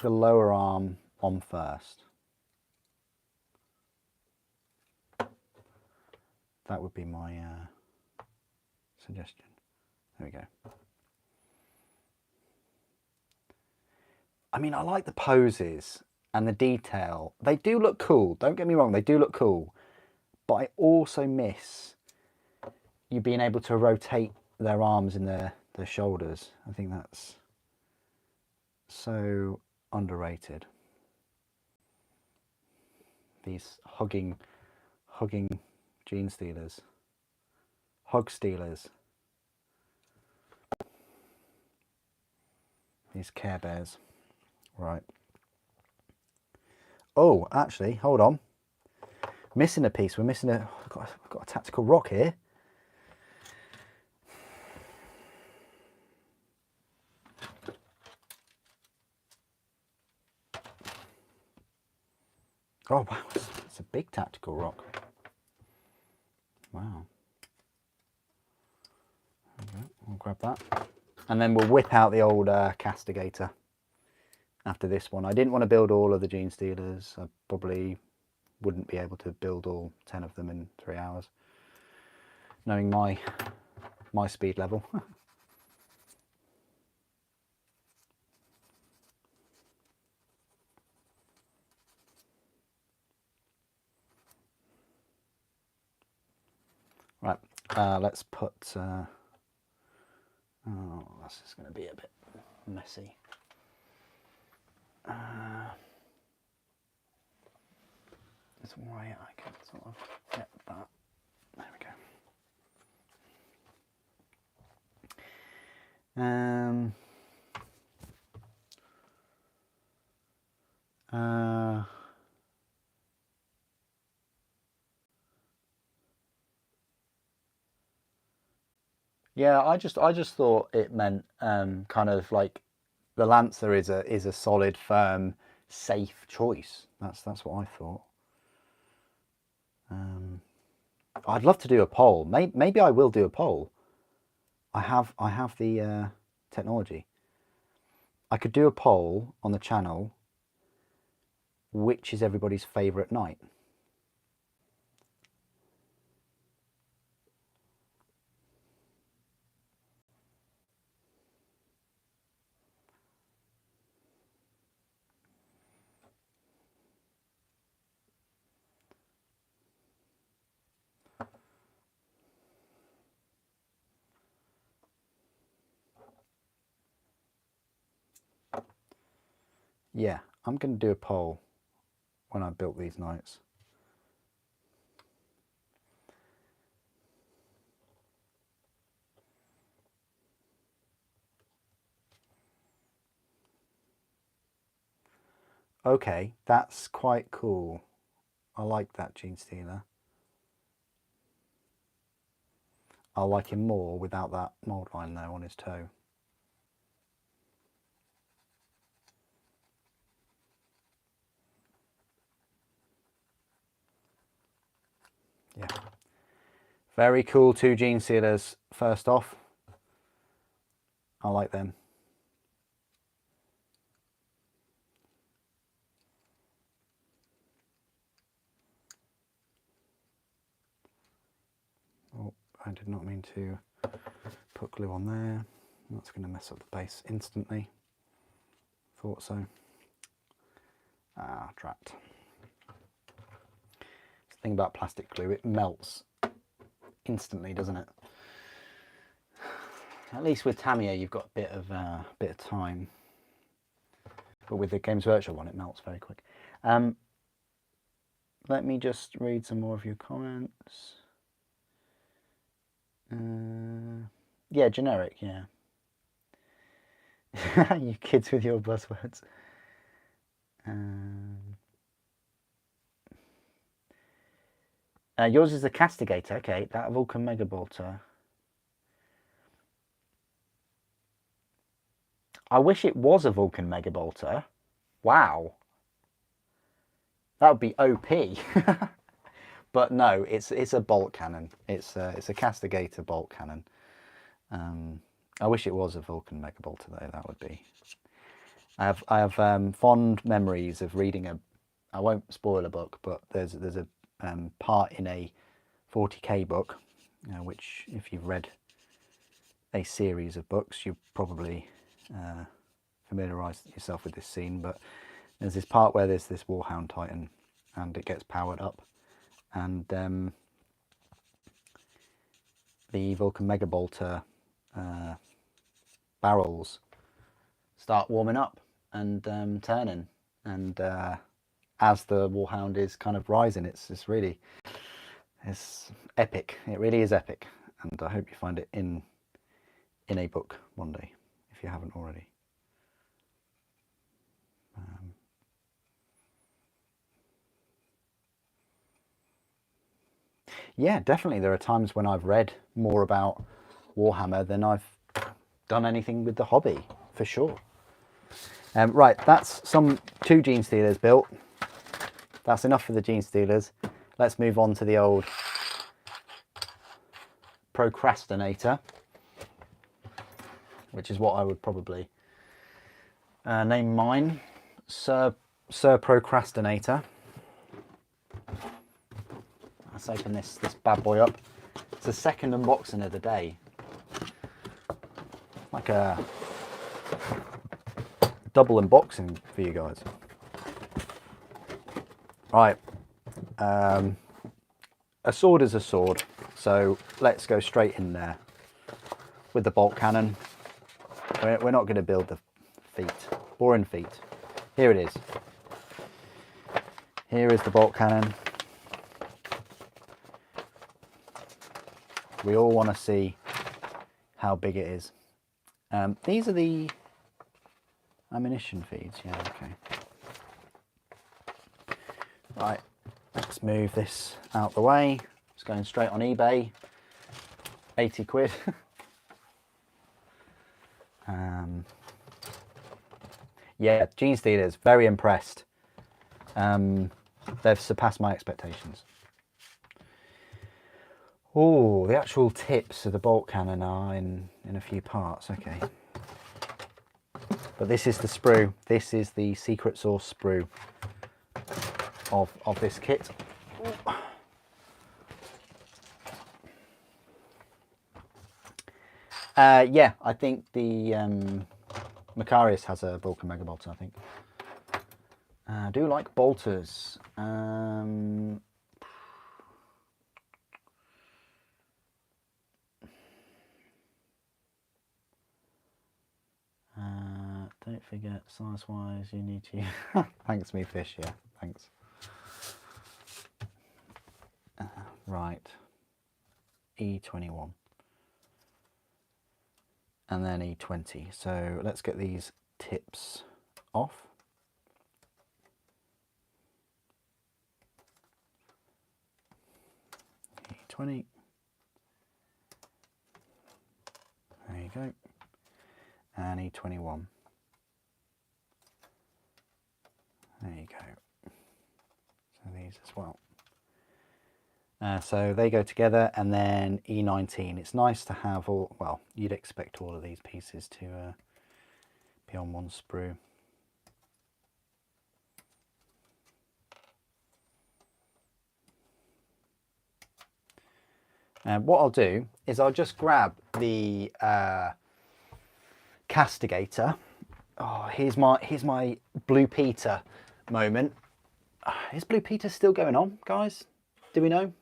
lower arm on first. That would be my suggestion. There we go. I mean, I like the poses and the detail. They do look cool. Don't get me wrong, they do look cool. But I also miss you being able to rotate their arms and their shoulders. I think that's so underrated. These hugging Genestealers. Hug Stealers. These Care Bears. Right. Oh, actually, hold on. Missing a piece. We're missing I've got a tactical rock here. Oh, wow. It's a big tactical rock. Wow. Okay, I'll grab that. And then we'll whip out the old Castigator after this one. I didn't want to build all of the Genestealers. I probably wouldn't be able to build all 10 of them in 3 hours, knowing my speed level. Right, let's put, oh, this is going to be a bit messy. There's a way I can sort of get that. There we go. Yeah, I just thought it meant kind of like the Lancer is a solid, firm, safe choice. That's what I thought. I'd love to do a poll. Maybe I will do a poll. I have the technology. I could do a poll on the channel. Which is everybody's favourite knight? Yeah, I'm going to do a poll when I built these knights. Okay, that's quite cool. I like that Genestealer. I like him more without that mould line though on his toe. Yeah. Very cool 2 Genestealers first off. I like them. Oh, I did not mean to put glue on there. That's going to mess up the base instantly. Thought so. Ah, drat. The thing about plastic glue, it melts instantly, doesn't it? At least with Tamiya, you've got a bit of time. But with the Games Workshop one, it melts very quick. Let me just read some more of your comments. Yeah, generic, yeah. You kids with your buzzwords. Yours is a Castigator, okay. That Vulcan Mega Bolter. I wish it was a Vulcan Mega Bolter. Wow. That would be OP. But no, it's a bolt cannon. It's a Castigator bolt cannon. I wish it was a Vulcan Mega Bolter though. That would be. I have fond memories of reading I won't spoil a book, but there's a part in a 40k book, which if you've read a series of books, you've probably familiarised yourself with this scene. But there's this part where there's this Warhound Titan, and it gets powered up, and the Vulcan Mega Bolter barrels start warming up and turning, and as the Warhound is kind of rising, it's epic. It really is epic, and I hope you find it in a book one day if you haven't already. Yeah, definitely. There are times when I've read more about Warhammer than I've done anything with the hobby, for sure. Right, that's some 2 Genestealers built. That's enough for the Genestealers. Let's move on to the old Procrastinator, which is what I would probably name mine, Sir Procrastinator. Let's open this bad boy up. It's the second unboxing of the day. Like a double unboxing for you guys. Right, a sword is a sword, so let's go straight in there with the bolt cannon. We're not going to build the feet, boring feet. Here it is. Here is the bolt cannon. We all want to see how big it is. These are the ammunition feeds, yeah, okay. Right, let's move this out the way. It's going straight on eBay, 80 quid. Yeah, Genestealers, very impressed. They've surpassed my expectations. Oh, the actual tips of the bolt cannon are in a few parts, okay. But this is the sprue. This is the secret sauce sprue of this kit. Yeah, I think the Macarius has a Vulcan Mega Bolter, I think. I do like bolters. Don't forget, size-wise, you need to... Thanks, me fish, yeah, thanks. Right, E21. And then E20. So let's get these tips off. E20. There you go. And E21. There you go. So these as well. So they go together, and then E19. It's nice to have all, well, you'd expect all of these pieces to be on one sprue. And what I'll do is I'll just grab the Castigator. Oh, here's my Blue Peter moment. Is Blue Peter still going on, guys? Do we know?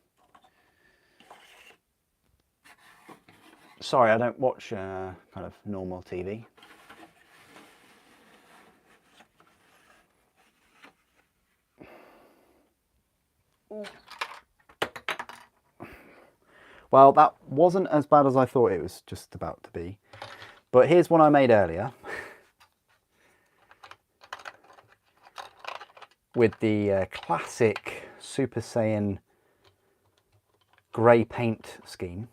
Sorry, I don't watch kind of normal TV. Well, that wasn't as bad as I thought it was just about to be. But here's one I made earlier. With the classic Super Saiyan grey paint scheme.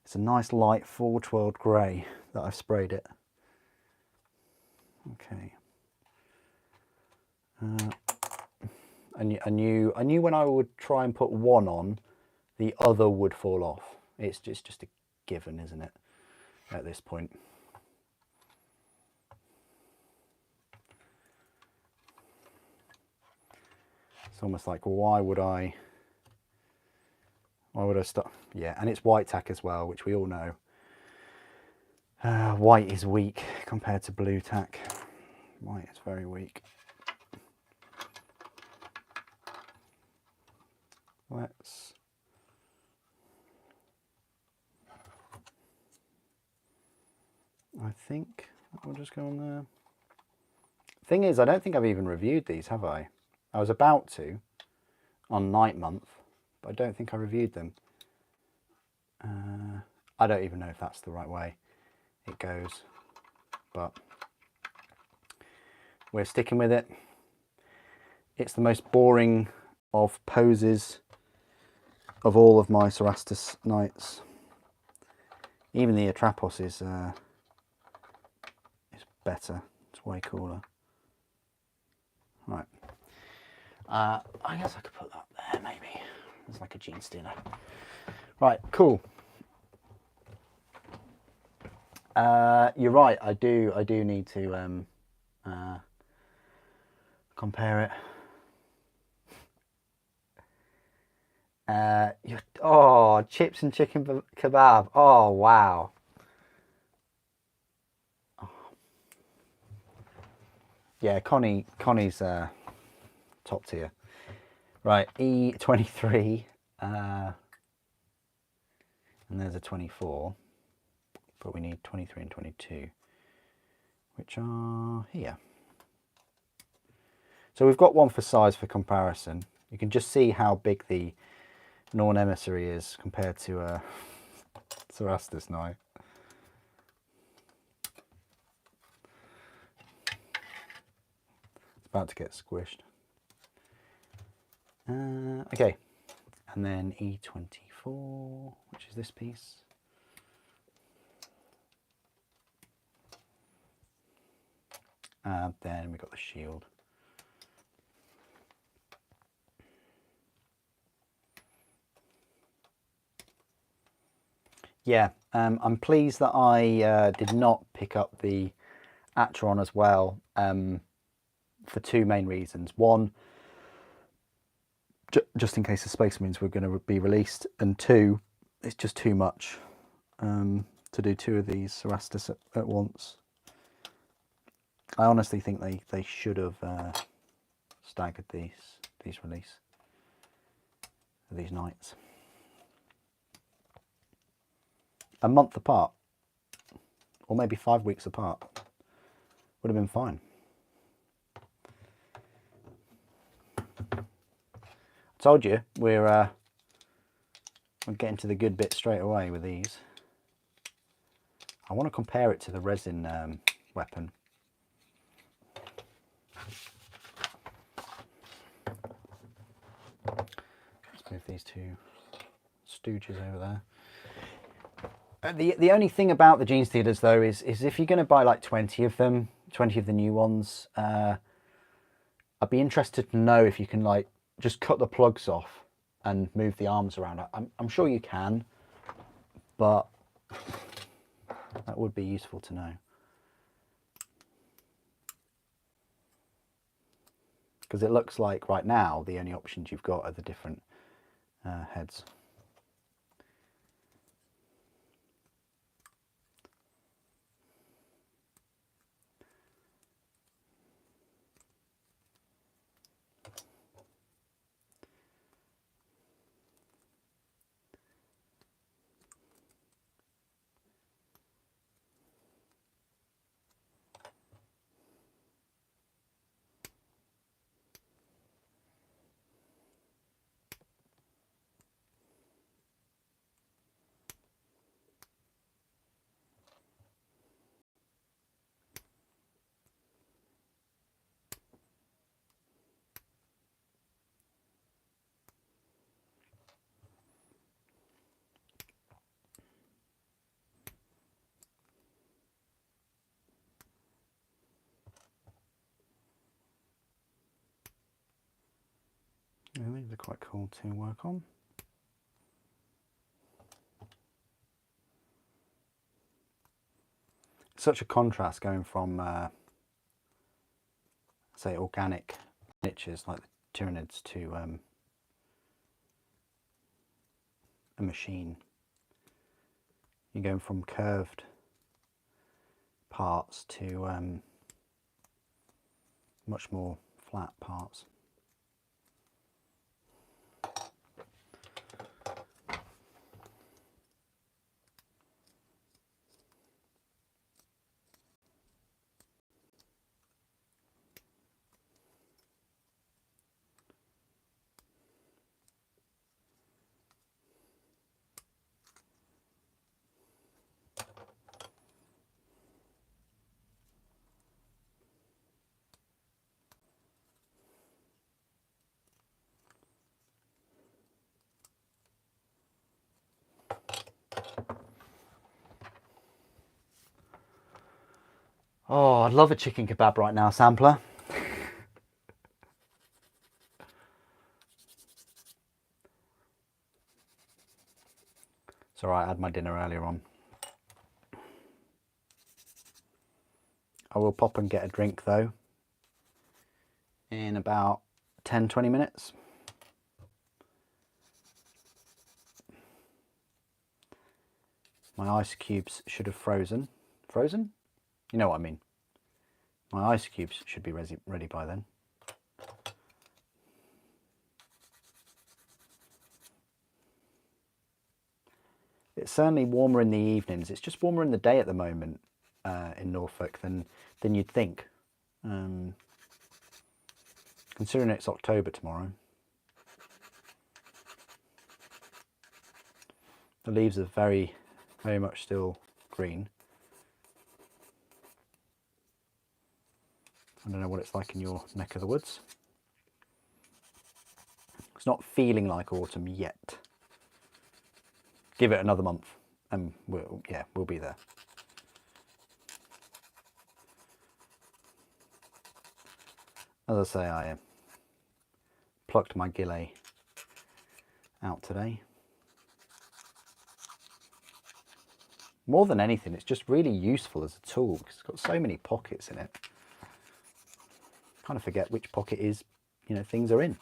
It's a nice light Forge World grey that I've sprayed it. Okay. I knew when I would try and put one on, the other would fall off. It's just a given, isn't it, at this point? It's almost like, why would I start? Yeah, and it's white tack as well, which we all know. White is weak compared to blue tack. White is very weak. I think we'll just go on there. Thing is, I don't think I've even reviewed these, have I? I was about to on Night Month, but I don't think I reviewed them. I don't even know if that's the right way it goes, but we're sticking with it. It's the most boring of poses of all of my Cerastus Knights. Even the Atrapos is better. It's way cooler. Right. I guess I could put that maybe. It's like a Genestealer. Right, cool. You're right. I do need to compare it. Oh, chips and chicken kebab. Oh wow. Yeah, Connie's top tier. Right, E23, and there's a 24, but we need 23 and 22, which are here. So we've got one for size for comparison. You can just see how big the Norn Emissary is compared to Cerastus now. It's about to get squished. Okay, and then E24, which is this piece. And then we've got the shield. Yeah, I'm pleased that I did not pick up the Atron as well, for two main reasons. One, just in case the Space Marines were going to be released, and two, it's just too much to do two of these Cerastus at once. I honestly think they should have staggered these release these knights a month apart, or maybe 5 weeks apart. Would have been fine. Told you we're getting to the good bit straight away with these. I want to compare it to the resin weapon. Let's move these two stooges over there. The only thing about the Genestealers though is if you're going to buy like 20 of them, 20 of the new ones, I'd be interested to know if you can like just cut the plugs off and move the arms around. I'm sure you can, but that would be useful to know. Because it looks like right now the only options you've got are the different heads. Yeah, these are quite cool to work on. Such a contrast going from, say, organic niches like the Tyranids to a machine. You're going from curved parts to much more flat parts. Oh, I'd love a chicken kebab right now, sampler. It's alright, I had my dinner earlier on. I will pop and get a drink though in about 10-20 minutes. My ice cubes should have frozen. Frozen? You know what I mean. My ice cubes should be ready by then. It's certainly warmer in the evenings. It's just warmer in the day at the moment in Norfolk than you'd think. Considering it's October tomorrow. The leaves are very much still green. I don't know what it's like in your neck of the woods. It's not feeling like autumn yet. Give it another month and we'll be there. As I say, I plucked my gillet out today. More than anything, it's just really useful as a tool because it's got so many pockets in it. Kind of forget which pocket is, things are in.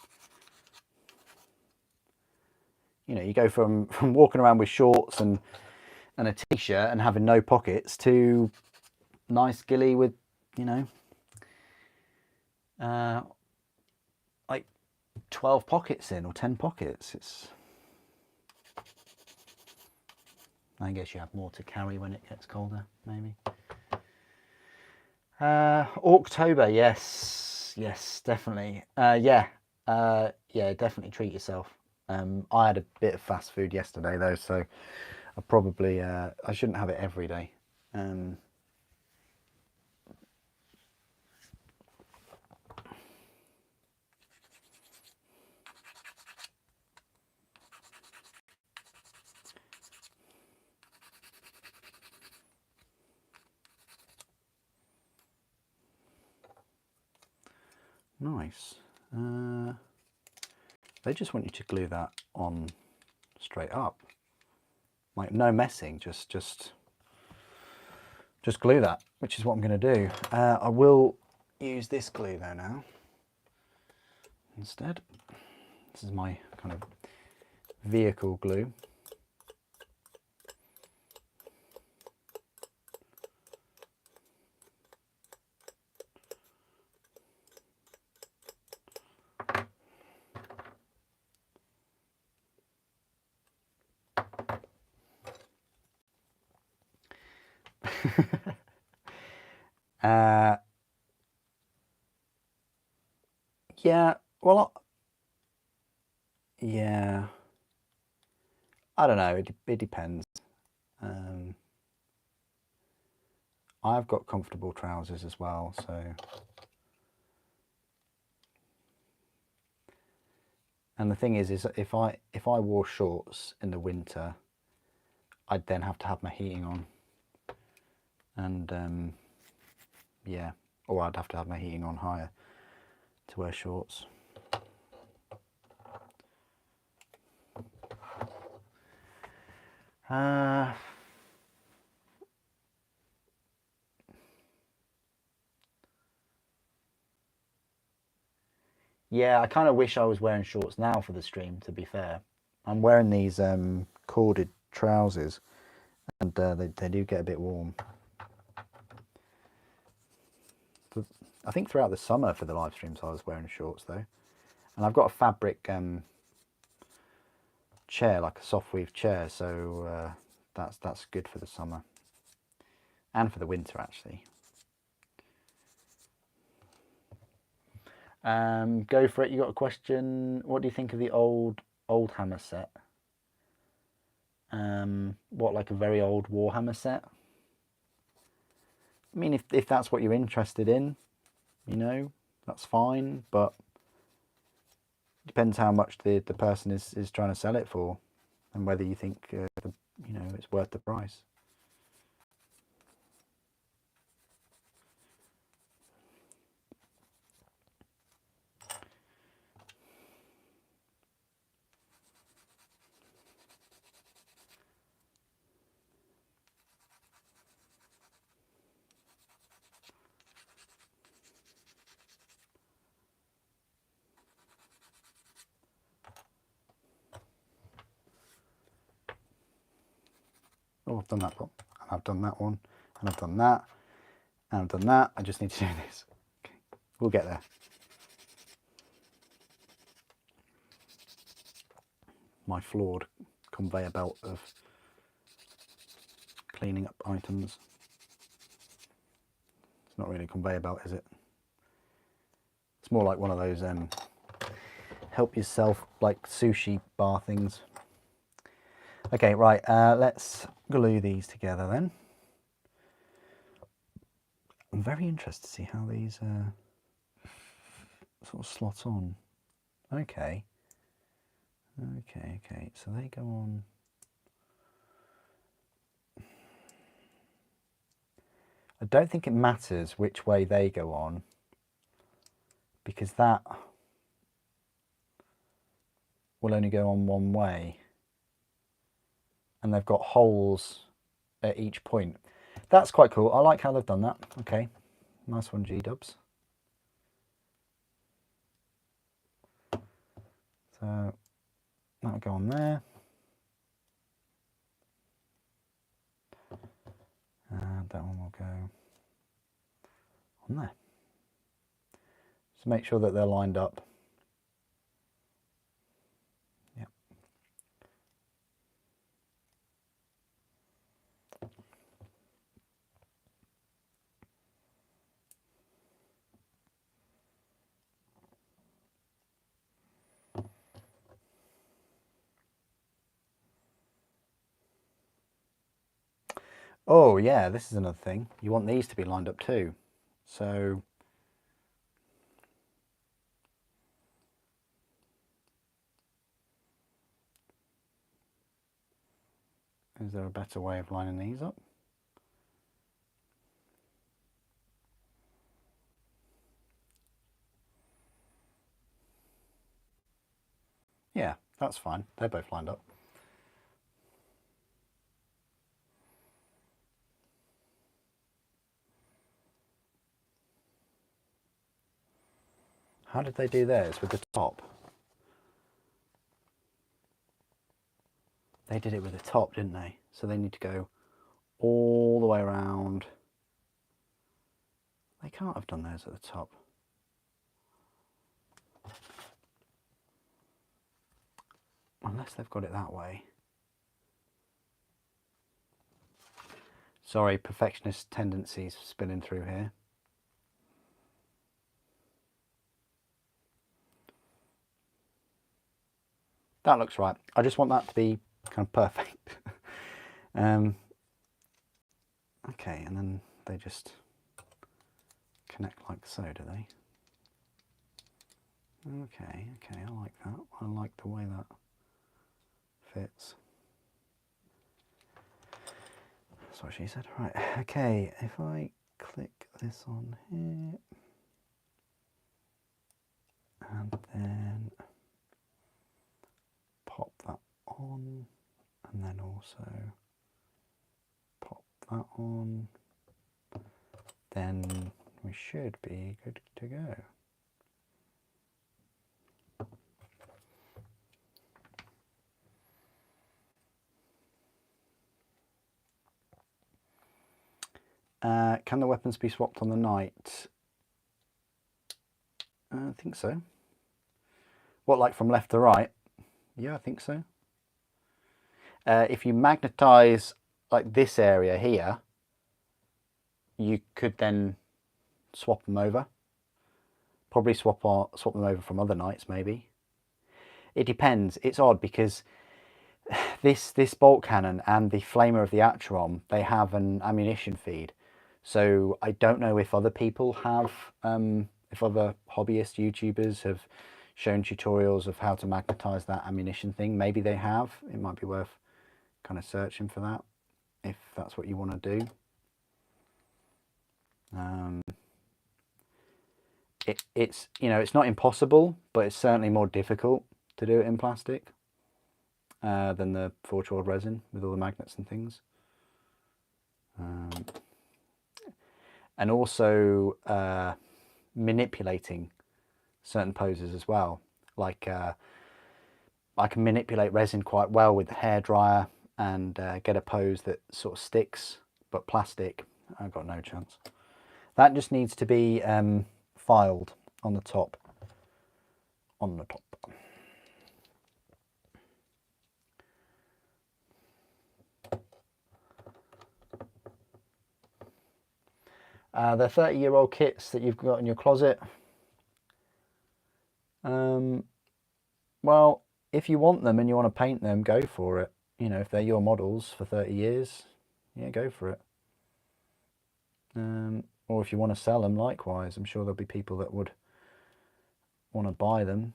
You go from walking around with shorts and a t-shirt and having no pockets to nice ghillie with, like 12 pockets in or 10 pockets. I guess you have more to carry when it gets colder, maybe. October, yes, definitely. Definitely treat yourself. I had a bit of fast food yesterday though, so I probably I shouldn't have it every day. Nice. They just want you to glue that on straight up, like no messing, just glue that, which is what I'm going to do. I will use this glue though now instead. This is my kind of vehicle glue. Yeah, well, yeah, I don't know, it depends. I've got comfortable trousers as well, so. And the thing is if I wore shorts in the winter, I'd then have to have my heating on. And yeah, or I'd have to have my heating on higher to wear shorts. Yeah, I kind of wish I was wearing shorts now for the stream, to be fair. I'm wearing these corded trousers and they do get a bit warm. But I think throughout the summer for the live streams I was wearing shorts though. And I've got a fabric chair, like a soft weave chair, so that's good for the summer. And for the winter actually. Go for it. You got a question? What do you think of the old Hammer set? What, like a very old Warhammer set? I mean, if that's what you're interested in, that's fine. But it depends how much the person is trying to sell it for, and whether you think it's worth the price. I've done that one, and I've done that one, and I've done that, and I've done that. I just need to do this. Okay. We'll get there. My flawed conveyor belt of cleaning up items. It's not really a conveyor belt, is it? It's more like one of those help yourself like sushi bar things. Okay, right, let's glue these together then. I'm very interested to see how these sort of slot on. Okay. Okay, so they go on. I don't think it matters which way they go on, because that will only go on one way. And they've got holes at each point. That's quite cool. I like how they've done that. Okay, nice one, G-dubs. So that'll go on there. And that one will go on there. So make sure that they're lined up. Yep. Oh yeah, this is another thing. You want these to be lined up too. So is there a better way of lining these up? Yeah, that's fine. They're both lined up. How did they do theirs with the top? They did it with the top, didn't they? So they need to go all the way around. They can't have done theirs at the top. Unless they've got it that way. Sorry, perfectionist tendencies spilling through here. That looks right. I just want that to be kind of perfect. Okay, and then they just connect like so, do they? Okay, I like that. I like the way that fits. That's what she said. Right, okay, if I click this on here, and then pop that on, and then also pop that on, then we should be good to go. Can the weapons be swapped on the night? I think so. What, like from left to right? Yeah, I think so. If you magnetize like this area here, you could then swap them over. Probably swap them over from other nights, maybe. It depends. It's odd because this bolt cannon and the flamer of the Acheron, they have an ammunition feed. So I don't know if other people have, if other hobbyist YouTubers have shown tutorials of how to magnetize that ammunition thing. Maybe they have. It might be worth kind of searching for that if that's what you want to do. It's, you know, it's not impossible, but it's certainly more difficult to do it in plastic than the forge weld resin with all the magnets and things. And also manipulating certain poses as well. Like I can manipulate resin quite well with the hairdryer and get a pose that sort of sticks, but plastic, I've got no chance. That just needs to be filed on the top. On the top. They're 30-year-old kits that you've got in your closet. Well, if you want them and you want to paint them, go for it. You know, if they're your models for 30 years, yeah, go for it. Or if you want to sell them, likewise, I'm sure there'll be people that would want to buy them.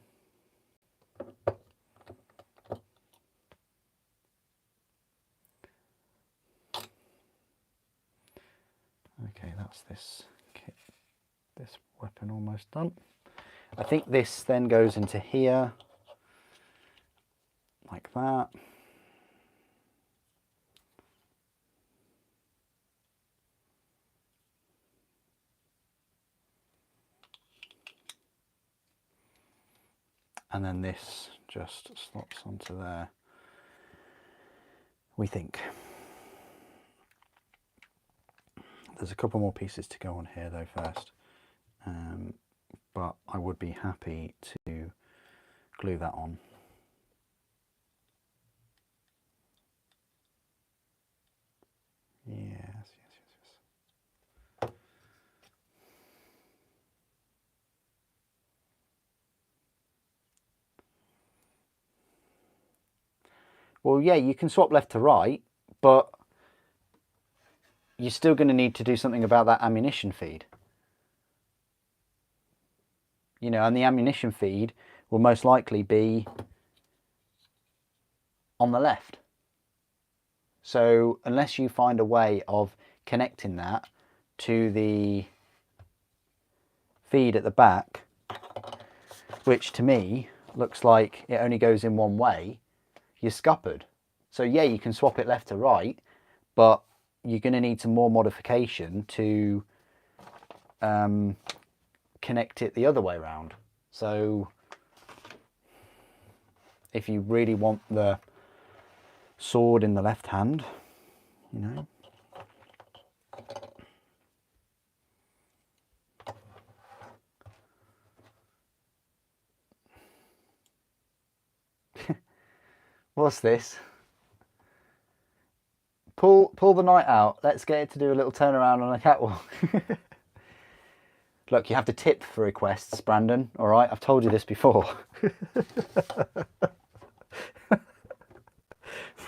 Okay, that's this kit, this weapon almost done. I think this then goes into here, like that. And then this just slots onto there, we think. There's a couple more pieces to go on here though first, but I would be happy to glue that on. Yes. Well, yeah, you can swap left to right, but you're still going to need to do something about that ammunition feed. You know, and the ammunition feed will most likely be on the left. So unless you find a way of connecting that to the feed at the back, which to me looks like it only goes in one way, you're scuppered. So yeah, you can swap it left to right, but you're going to need some more modification to connect it the other way around. So if you really want the sword in the left hand, you know, what's this? Pull the knight out. Let's get it to do a little turnaround on a catwalk. Look, you have to tip for requests, Brandon. All right, I've told you this before.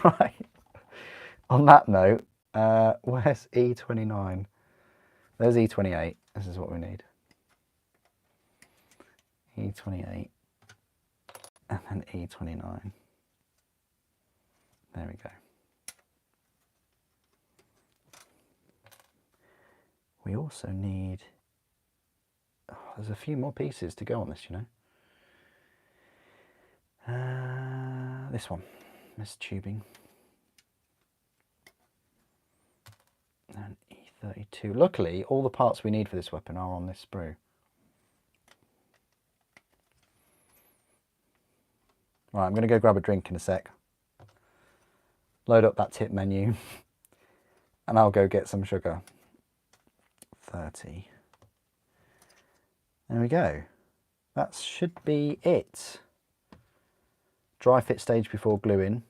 Right. On that note, where's E29? There's E28. This is what we need. E28 and then E29. There we go. We also need, there's a few more pieces to go on this, you know. This one, this tubing. And E32. Luckily, all the parts we need for this weapon are on this sprue. Right, I'm going to go grab a drink in a sec. Load up that tip menu. And I'll go get some sugar. 30. There we go. That should be it. Dry fit stage before gluing.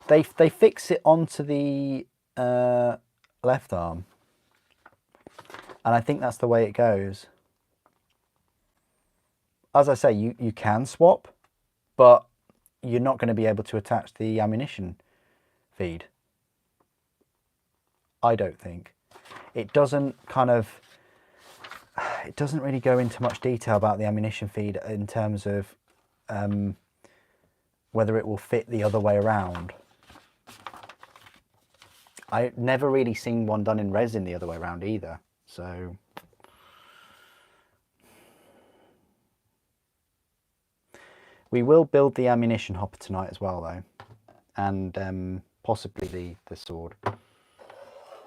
They fix it onto the left arm. And I think that's the way it goes. As I say, you can swap, but you're not going to be able to attach the ammunition feed. I don't think. It doesn't really go into much detail about the ammunition feed in terms of whether it will fit the other way around. I've never really seen one done in resin the other way around either, so we will build the ammunition hopper tonight as well though, and possibly the sword.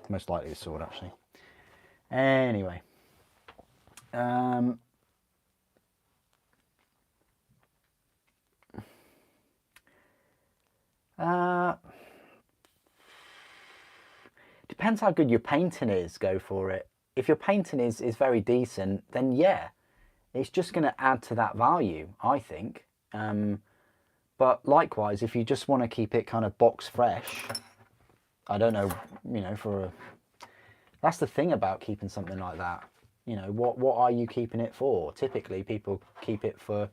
Most likely the sword, actually. Anyway. Depends how good your painting is, go for it. If your painting is very decent, then yeah, it's just going to add to that value, I think. But likewise, if you just want to keep it kind of box fresh, I don't know, you know, that's the thing about keeping something like that. You know, what are you keeping it for? Typically, people keep it for,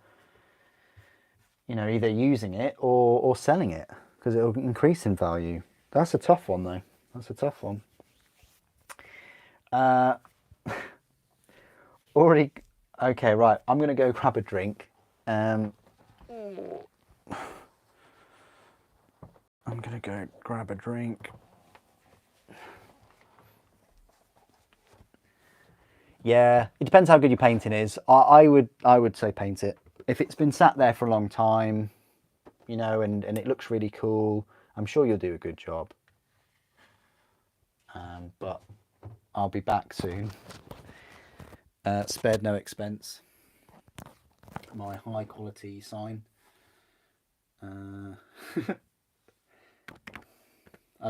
you know, either using it or selling it because it'll increase in value. That's a tough one, though. That's a tough one. Already, okay, right. I'm gonna go grab a drink. I'm gonna go grab a drink. Yeah, it depends how good your painting is. I would say paint it. If it's been sat there for a long time, you know, and it looks really cool, I'm sure you'll do a good job. But I'll be back soon. Spared no expense. My high quality sign. I'm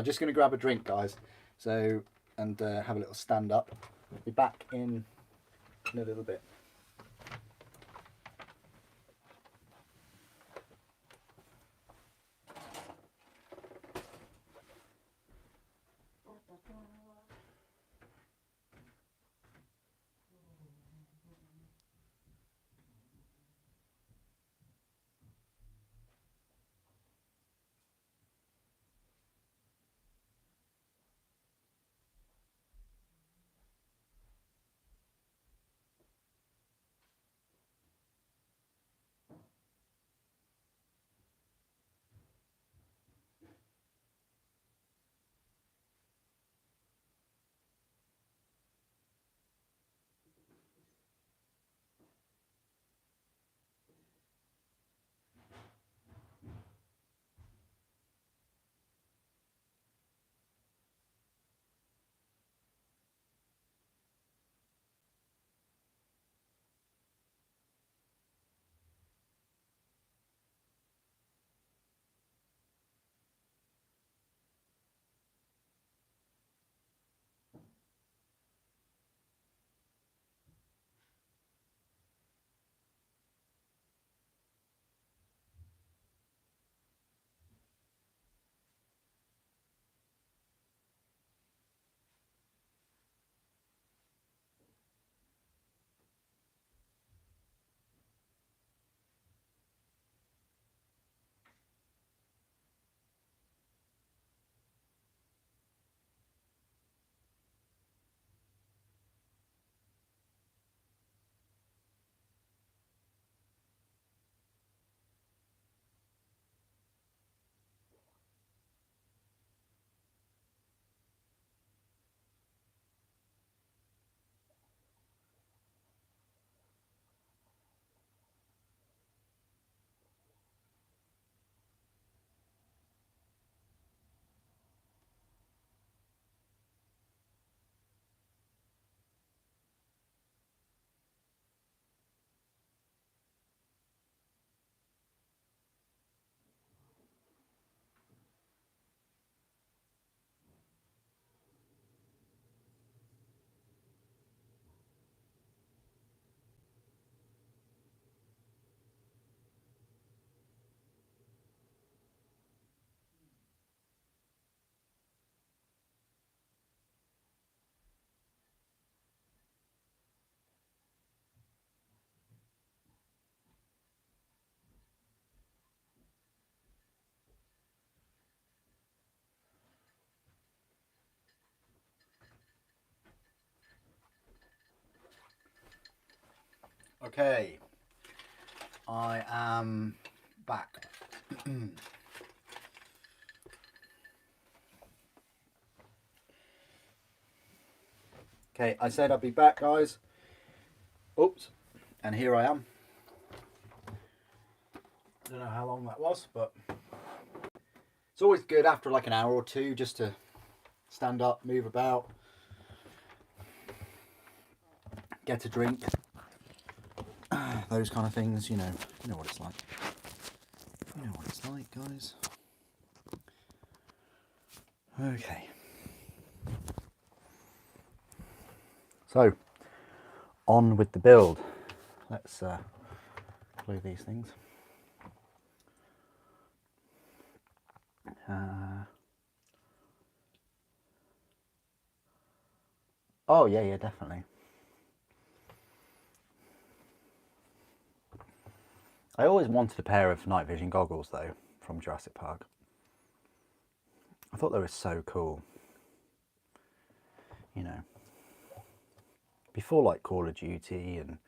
just going to grab a drink, guys. So, and have a little stand up. Be back in a little bit. Okay, I am back. Okay, I said I'd be back, guys. Oops, and here I am. I don't know how long that was, but it's always good after like an hour or two just to stand up, move about, get a drink, those kind of things. You know what it's like. You know what it's like, guys. Okay. So, on with the build. Let's glue these things. Oh yeah, definitely. I always wanted a pair of night vision goggles though, from Jurassic Park. I thought they were so cool. You know, before like Call of Duty and,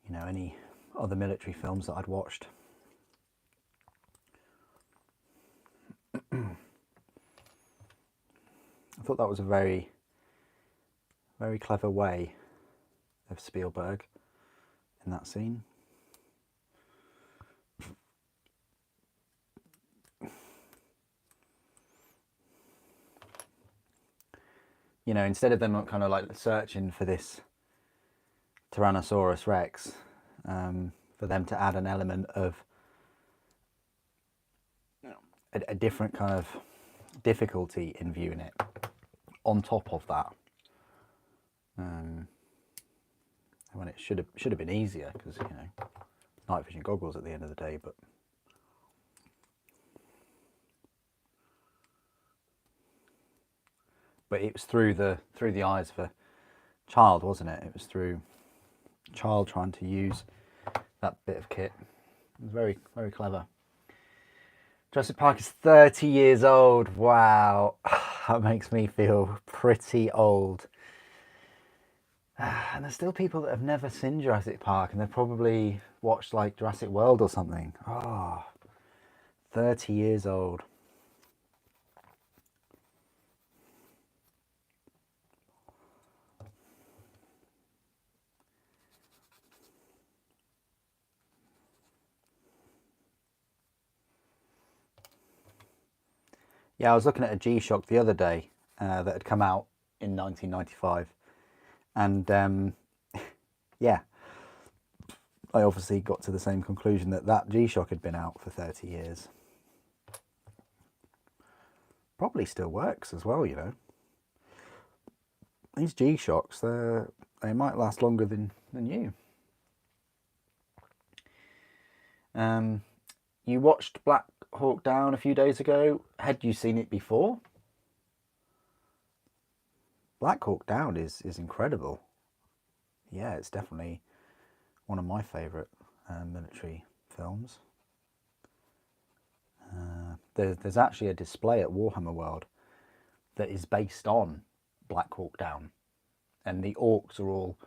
you know, any other military films that I'd watched. I thought that was a very, very clever way of Spielberg in that scene. You know, instead of them kind of like searching for this Tyrannosaurus Rex, for them to add an element of a different kind of difficulty in viewing it on top of that, when it should have been easier, because, you know, night vision goggles at the end of the day. But it was through the eyes of a child, wasn't it? It was through a child trying to use that bit of kit. It was very, very clever. Jurassic Park is 30 years old. Wow, that makes me feel pretty old. And there's still people that have never seen Jurassic Park, and they've probably watched like Jurassic World or something. Oh, 30 years old. Yeah, I was looking at a G-Shock the other day that had come out in 1995. And yeah, I obviously got to the same conclusion that G-Shock had been out for 30 years. Probably still works as well, you know. These G-Shocks, they might last longer than you. You watched Black Hawk Down a few days ago. Had you seen it before? Black Hawk Down is incredible. Yeah, it's definitely one of my favourite military films. There's actually a display at Warhammer World that is based on Black Hawk Down, and the orcs are all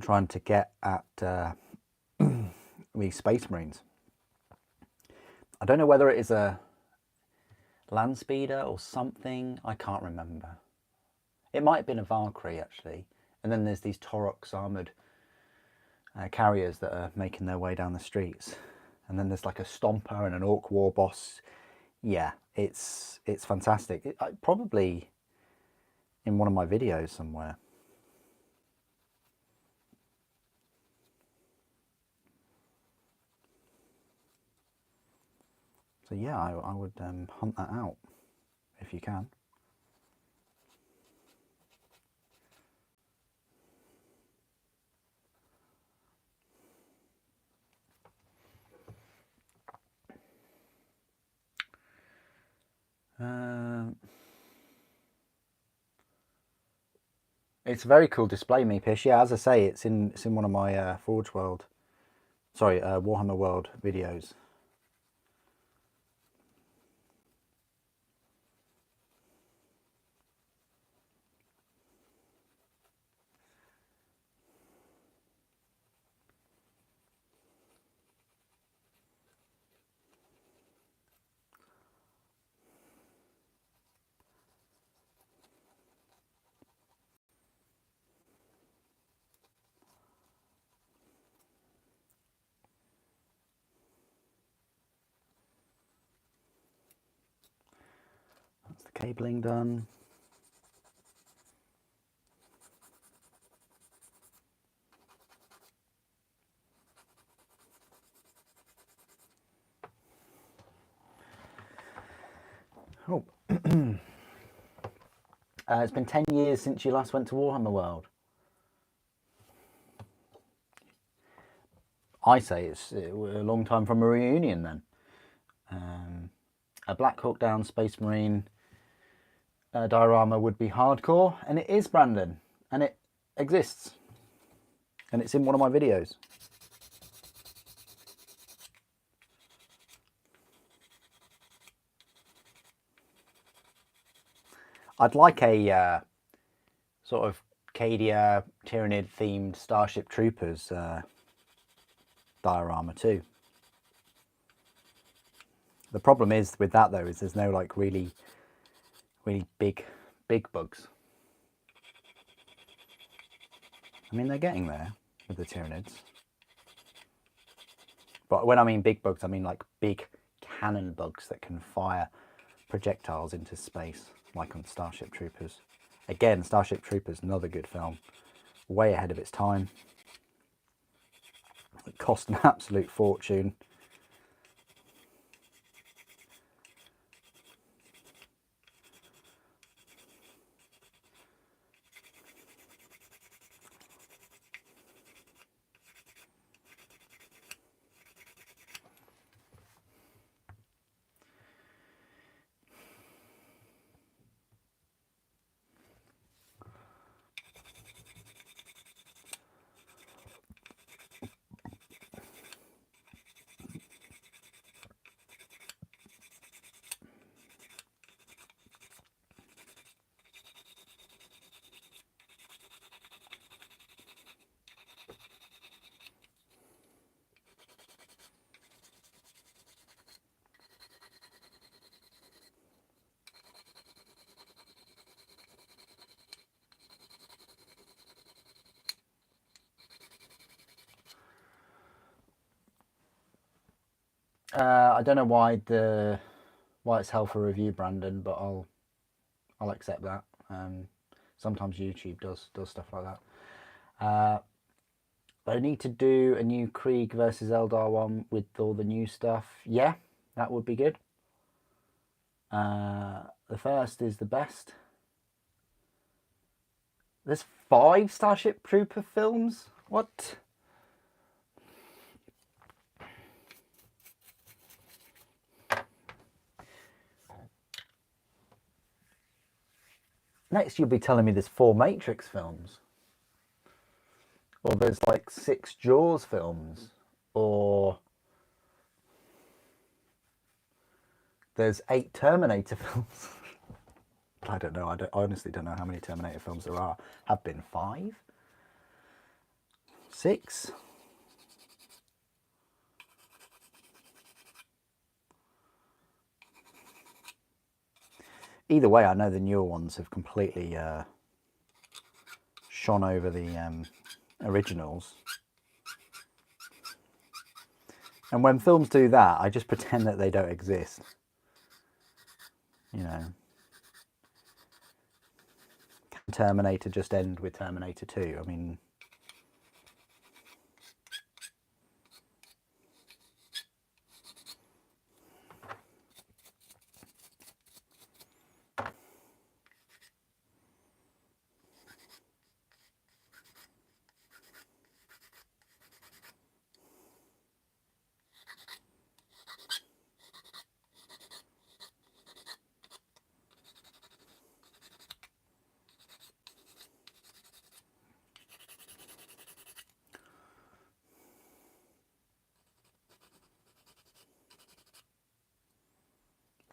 trying to get at the Space Marines. I don't know whether it is a land speeder or something, I can't remember. It might have been a Valkyrie actually, and then there's these Taurox armoured carriers that are making their way down the streets, and then there's like a Stomper and an Orc war boss. Yeah, it's fantastic. Probably in one of my videos somewhere. So yeah, I would hunt that out if you can. It's a very cool display, Meepish. Yeah, as I say, it's in one of my Forge World, sorry, Warhammer World videos. That's the cabling done. Oh, It's been 10 years since you last went to Warhammer World. I say it's a long time from a reunion then. A Black Hawk Down Space Marine diorama would be hardcore, and it is, Brandon, and it exists, and it's in one of my videos. I'd like a sort of Cadia Tyranid themed Starship Troopers diorama too. The problem is with that though is there's no like really big bugs. I mean, they're getting there with the Tyranids, but when I mean big bugs, I mean like big cannon bugs that can fire projectiles into space, like on Starship Troopers. Again, Starship Troopers, another good film, way ahead of its time. It cost an absolute fortune. I don't know why it's hell for review, Brandon, but I'll accept that. Sometimes YouTube does stuff like that. I need to do a new Krieg versus Eldar one with all the new stuff. Yeah, that would be good. The first is the best. There's 5 Starship Trooper films? What? Next you'll be telling me there's 4 Matrix films. Or there's like 6 Jaws films. Or there's 8 Terminator films. I don't know. I honestly don't know how many Terminator films there are. Have been 5? 6? Either way, I know the newer ones have completely shone over the originals. And when films do that, I just pretend that they don't exist. You know. Can Terminator just end with Terminator 2? I mean...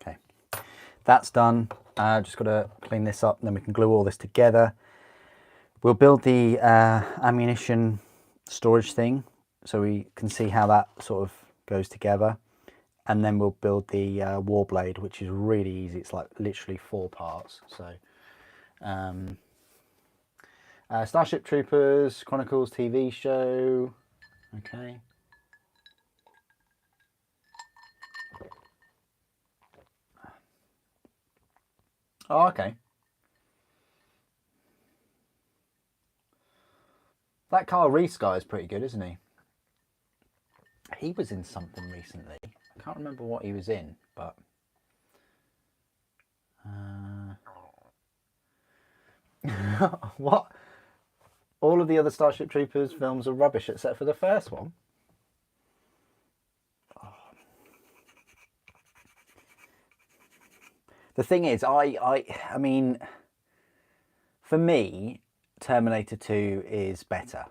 Okay, that's done. Just got to clean this up and then we can glue all this together. We'll build the ammunition storage thing so we can see how that sort of goes together. And then we'll build the Warblade, which is really easy. It's like literally 4 parts. So, Starship Troopers Chronicles TV show. Okay. Oh, okay. That Carl Reese guy is pretty good, isn't he? He was in something recently. I can't remember what he was in, but... What? All of the other Starship Troopers films are rubbish except for the first one. The thing is, I mean, for me, Terminator 2 is better.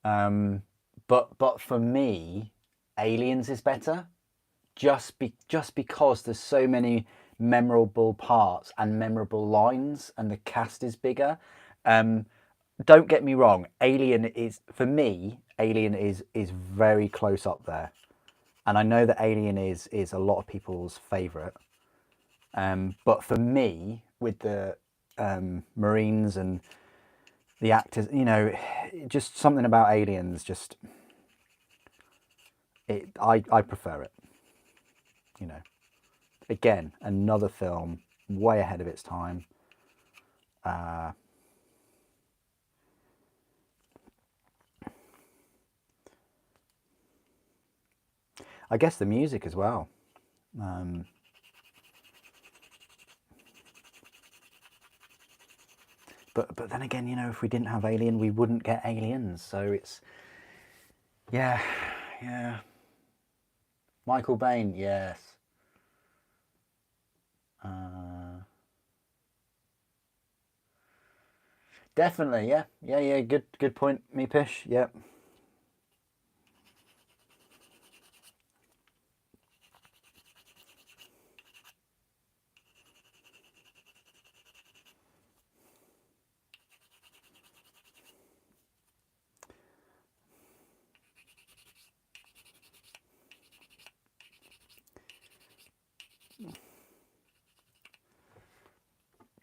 But for me, Aliens is better. Just because there's so many memorable parts and memorable lines, and the cast is bigger. Don't get me wrong, Alien is, for me, Alien is very close up there, and I know that Alien is a lot of people's favourite. But for me, with the Marines and the actors, you know, just something about Aliens, just I prefer it. You know, again, another film way ahead of its time. I guess the music as well. But then again, you know, if we didn't have Alien, we wouldn't get Aliens. So it's, yeah, yeah. Michael Bain, yes. Definitely, yeah, yeah. Good point, Meepish. Yep.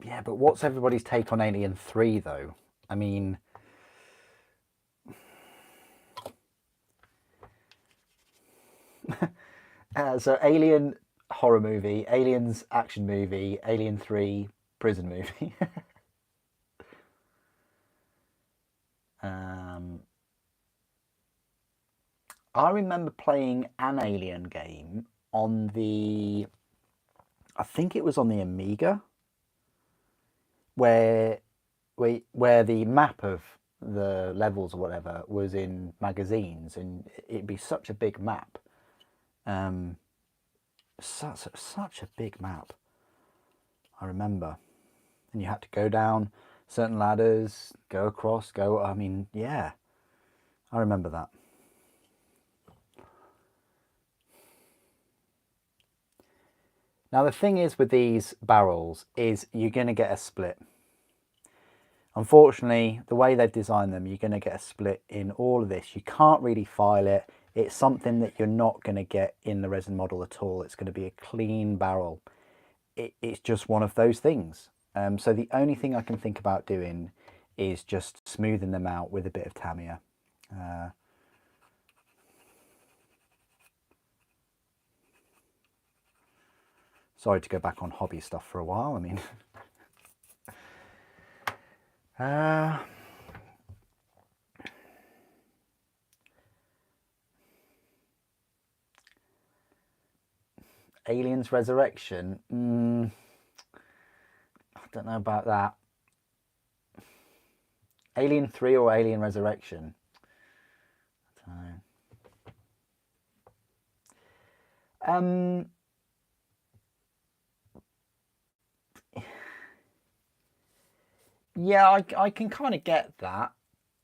Yeah, but what's everybody's take on Alien 3 though? I mean, so Alien horror movie, Aliens action movie, Alien 3 prison movie. I remember playing an Alien game on the, I think it was on the Amiga, where where the map of the levels or whatever was in magazines, and it'd be such a big map. Such a big map. I remember, and you had to go down certain ladders, go across, go. I mean, yeah, I remember that. Now the thing is with these barrels is you're going to get a split. Unfortunately, the way they've designed them, you're going to get a split in all of this. You can't really file it. It's something that you're not going to get in the resin model at all. It's going to be a clean barrel. It's just one of those things. So the only thing I can think about doing is just smoothing them out with a bit of Tamiya. Sorry to go back on hobby stuff for a while. I mean, Aliens Resurrection. I don't know about that. Alien 3 or Alien Resurrection? I don't know. Yeah, I can kind of get that,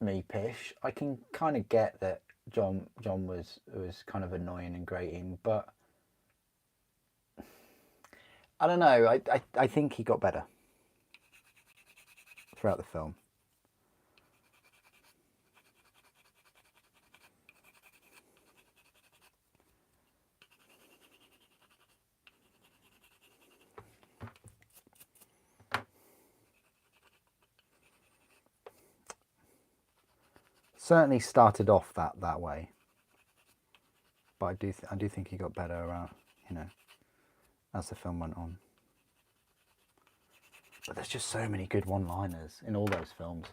Meepish. I can kind of get that John was kind of annoying and grating, but I don't know. I think he got better throughout the film. Certainly started off that way, but I do think he got better around, you know, as the film went on. But there's just so many good one-liners in all those films.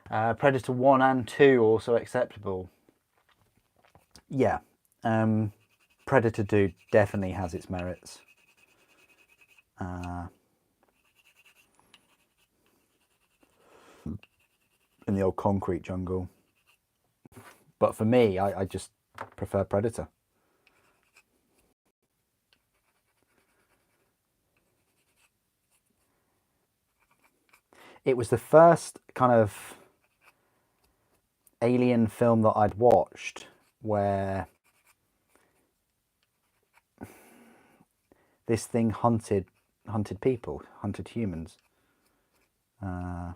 Predator 1 and 2 also acceptable. Yeah, Predator 2 definitely has its merits. in the old concrete jungle. But for me, I just prefer Predator. It was the first kind of alien film that I'd watched where this thing hunted people, hunted humans. I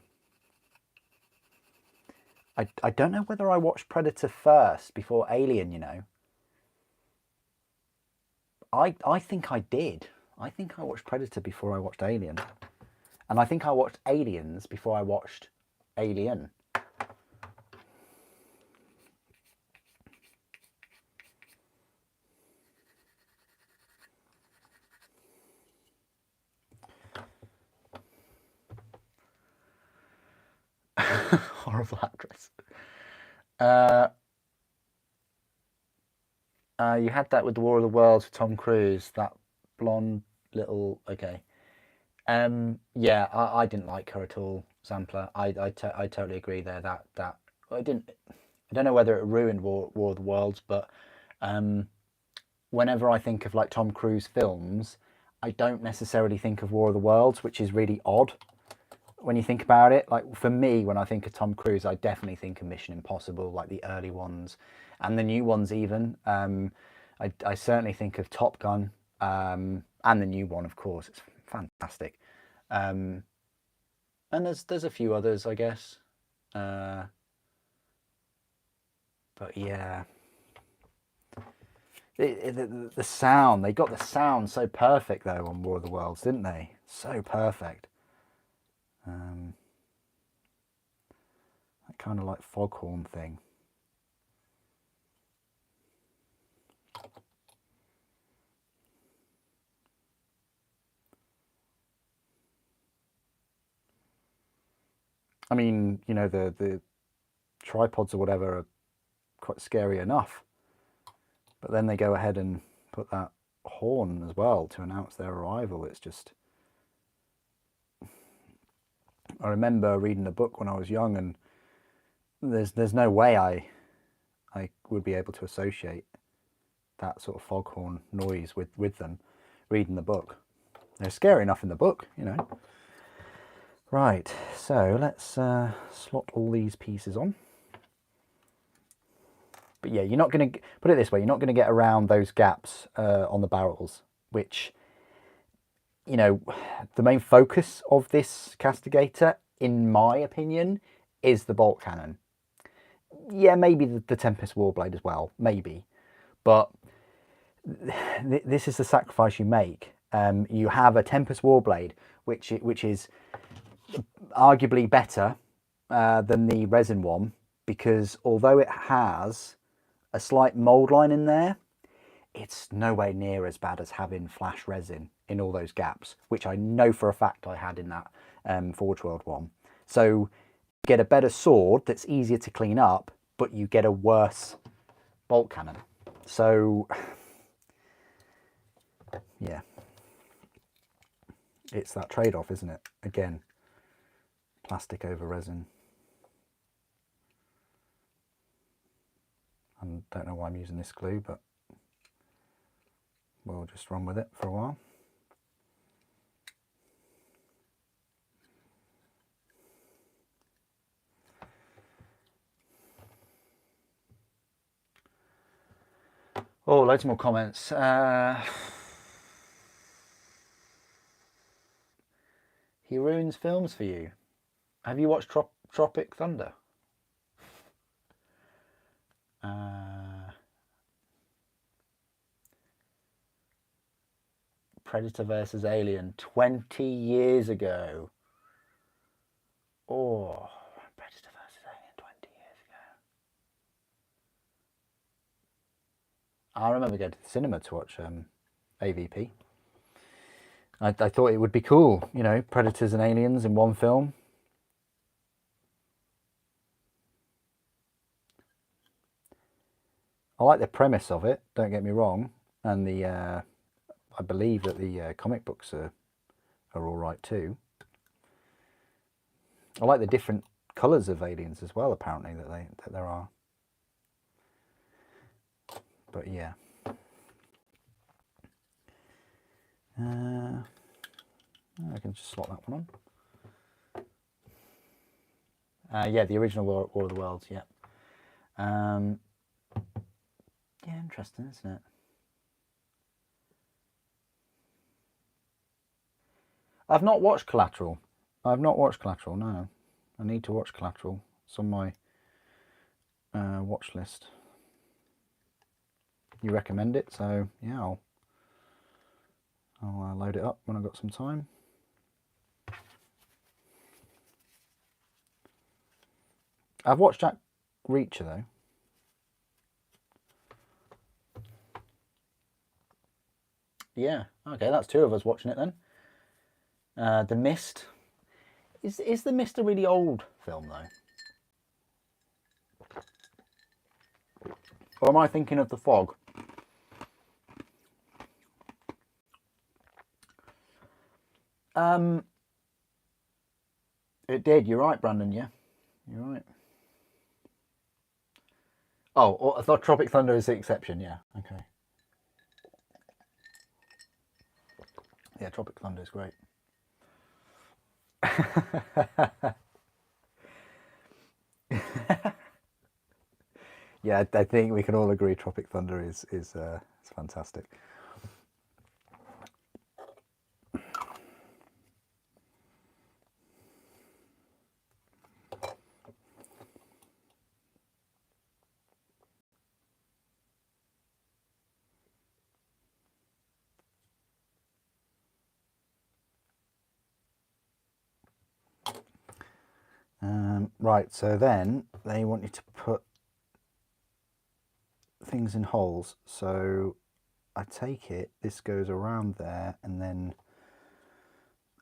don't know whether I watched Predator first before Alien, you know. I think I did. I think I watched Predator before I watched Alien. And I think I watched Aliens before I watched Alien. Horrible actress. You had that with the War of the Worlds with Tom Cruise, that blonde little. Okay. Yeah, I didn't like her at all, Sampler. I totally agree there. That I didn't. I don't know whether it ruined War of the Worlds, but whenever I think of like Tom Cruise films, I don't necessarily think of War of the Worlds, which is really odd when you think about it. Like for me, when I think of Tom Cruise, I definitely think of Mission Impossible, like the early ones and the new ones even. I certainly think of Top Gun, and the new one, of course. It's fantastic. And there's a few others, I guess. But yeah, the sound, they got the sound so perfect though on War of the Worlds, didn't they? So perfect. That kind of like foghorn thing. I mean, you know, the tripods or whatever are quite scary enough, but then they go ahead and put that horn as well to announce their arrival. It's just, I remember reading a book when I was young, and there's no way I would be able to associate that sort of foghorn noise with them reading the book. They're scary enough in the book, you know. Right, so let's slot all these pieces on. But yeah, you're not going to, put it this way, you're not going to get around those gaps on the barrels, which, you know, the main focus of this Castigator, in my opinion, is the bolt cannon. Yeah, maybe the Tempest Warblade as well, maybe. But this is the sacrifice you make. You have a Tempest Warblade, which is arguably better than the resin one, because although it has a slight mold line in there, it's nowhere near as bad as having flash resin in all those gaps, which I know for a fact I had in that Forge World one. So you get a better sword that's easier to clean up, but you get a worse bolt cannon. So yeah, it's that trade-off, isn't it? Again, plastic over resin. I don't know why I'm using this glue, but we'll just run with it for a while. Oh, loads more comments. He ruins films for you. Have you watched Tropic Thunder? Predator versus Alien 20 years ago. Oh, Predator versus Alien 20 years ago. I remember going to the cinema to watch AVP. I thought it would be cool, you know, Predators and Aliens in one film. I like the premise of it, don't get me wrong, and the I believe that the comic books are all right too. I like the different colours of aliens as well, apparently, that there are. But yeah. I can just slot that one on. Yeah, the original War of the Worlds, yeah. Yeah, interesting, isn't it? I've not watched Collateral. No. I need to watch Collateral. It's on my watch list. You recommend it, so yeah, I'll load it up when I've got some time. I've watched Jack Reacher though. Yeah, okay, that's two of us watching it then. The Mist. Is The Mist a really old film though? Or am I thinking of The Fog? It did, you're right, Brandon, yeah. You're right. Oh, I thought Tropic Thunder is the exception, yeah, okay. Yeah, Tropic Thunder is great. Yeah, I think we can all agree Tropic Thunder is fantastic. Right, so then they want you to put things in holes. So I take it this goes around there and then...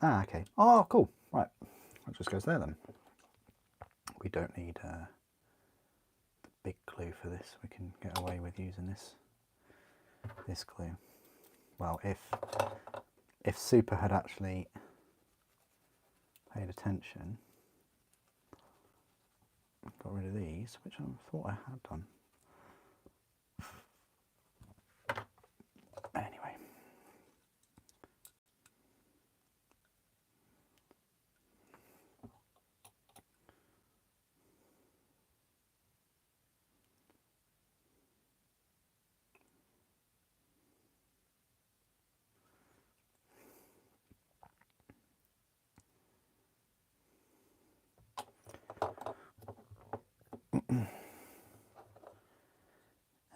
Ah, okay. Oh, cool. Right, that just goes there then. We don't need the big glue for this. We can get away with using this glue. Well, if Super had actually paid attention, got rid of these, which I thought I had done. Anyway.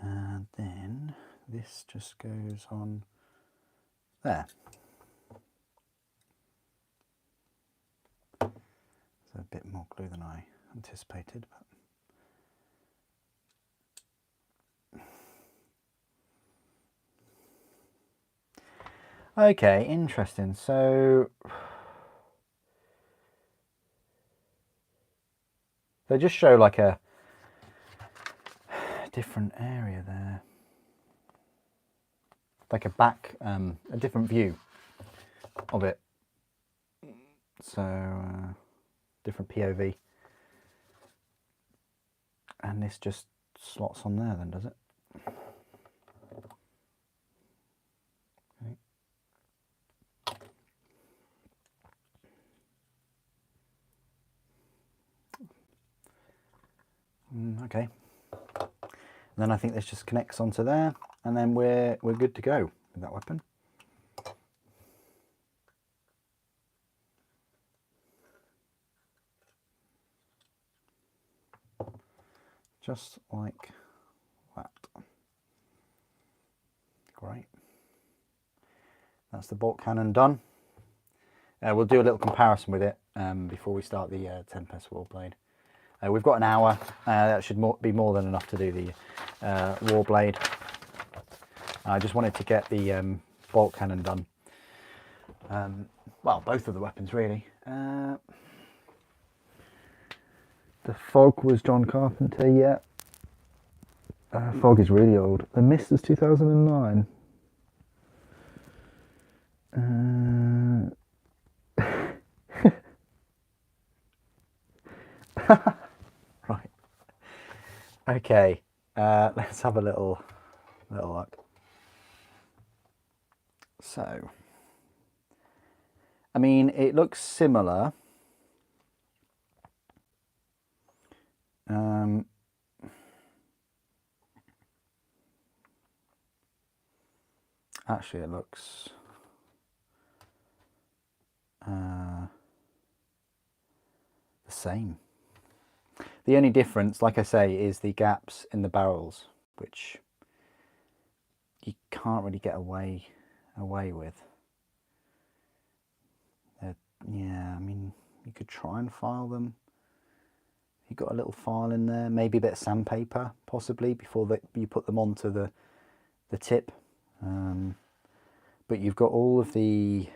And then this just goes on there. It's a bit more glue than I anticipated, but okay, interesting. So they just show like a different area there, like a different view of it. So different POV, and this just slots on there then, does it? Okay. And then I think this just connects onto there, and then we're good to go with that weapon. Just like that. Great. That's the bolt cannon done. We'll do a little comparison with it before we start the Tempest Warblade. We've got an hour. That should be more than enough to do the Warblade. I just wanted to get the bolt cannon done. Well, both of the weapons really. The Fog was John Carpenter, yeah. Fog is really old. The Mist was 2009. Right. Okay. Let's have a little look. So, I mean, it looks similar. Actually, it looks the same. The only difference, like I say, is the gaps in the barrels, which you can't really get away with. Yeah, I mean, you could try and file them. You've got a little file in there, maybe a bit of sandpaper, possibly, before you put them onto the tip. But you've got all of the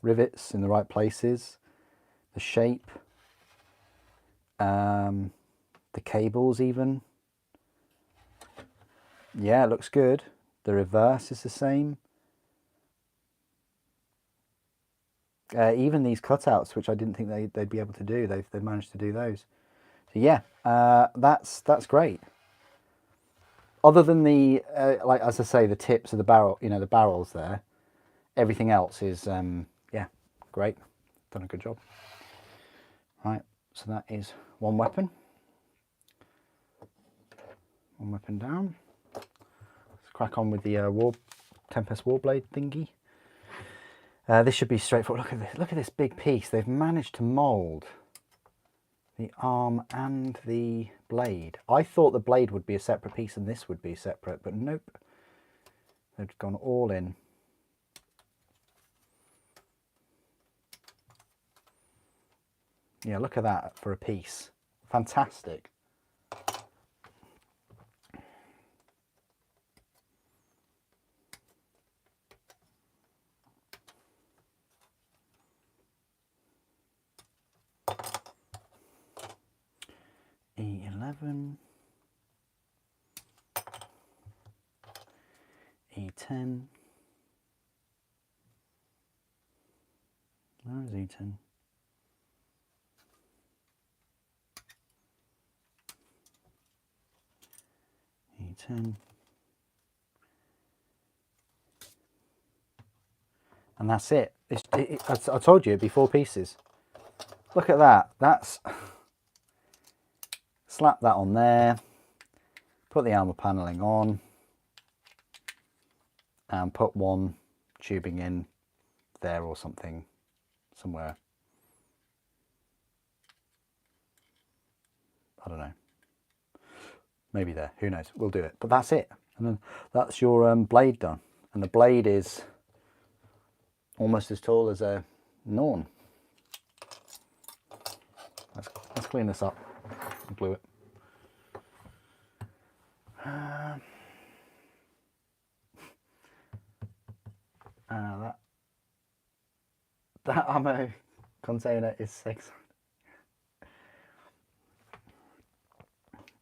rivets in the right places, the shape, the cables even. Yeah, it looks good. The reverse is the same. Even these cutouts, which I didn't think they'd be able to do, they've managed to do those. So yeah, that's great. Other than the like, as I say, the tips of the barrel, the barrels there, everything else is yeah, great. Done a good job. Right, so that is one weapon. One weapon down. Let's crack on with the Tempest Warblade thingy. This should be straightforward. Look at this. Look at this big piece. They've managed to mould the arm and the blade. I thought the blade would be a separate piece and this would be separate, but nope. They've gone all in. Yeah, look at that for a piece. Fantastic. E11, E10. Where is E10? E10. And that's it. I told you it'd be 4 pieces. Look at that. That's... Slap that on there. Put the armour panelling on. And put one tubing in there or something, somewhere. I don't know. Maybe there, who knows, we'll do it. But that's it. And then that's your blade done. And the blade is almost as tall as a Norn. Let's clean this up. I blew it. That ammo container is 6.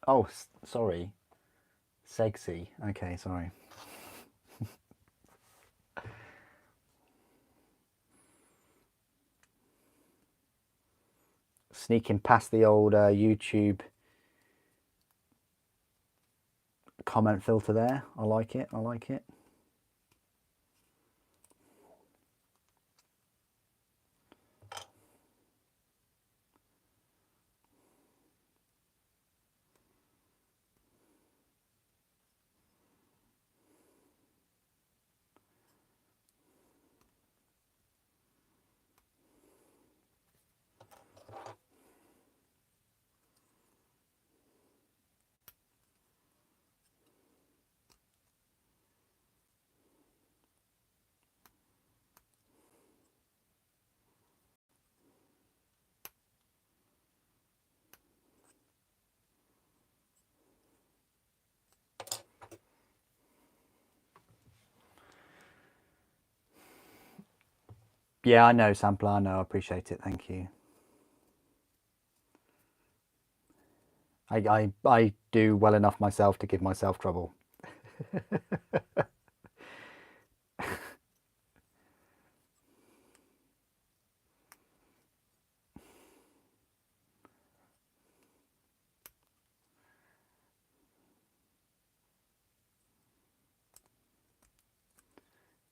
Oh, sorry. Sexy. Okay, sorry. Sneaking past the old YouTube comment filter there. I like it. I like it. Yeah, I know, Sampler. I know. I appreciate it. Thank you. I do well enough myself to give myself trouble.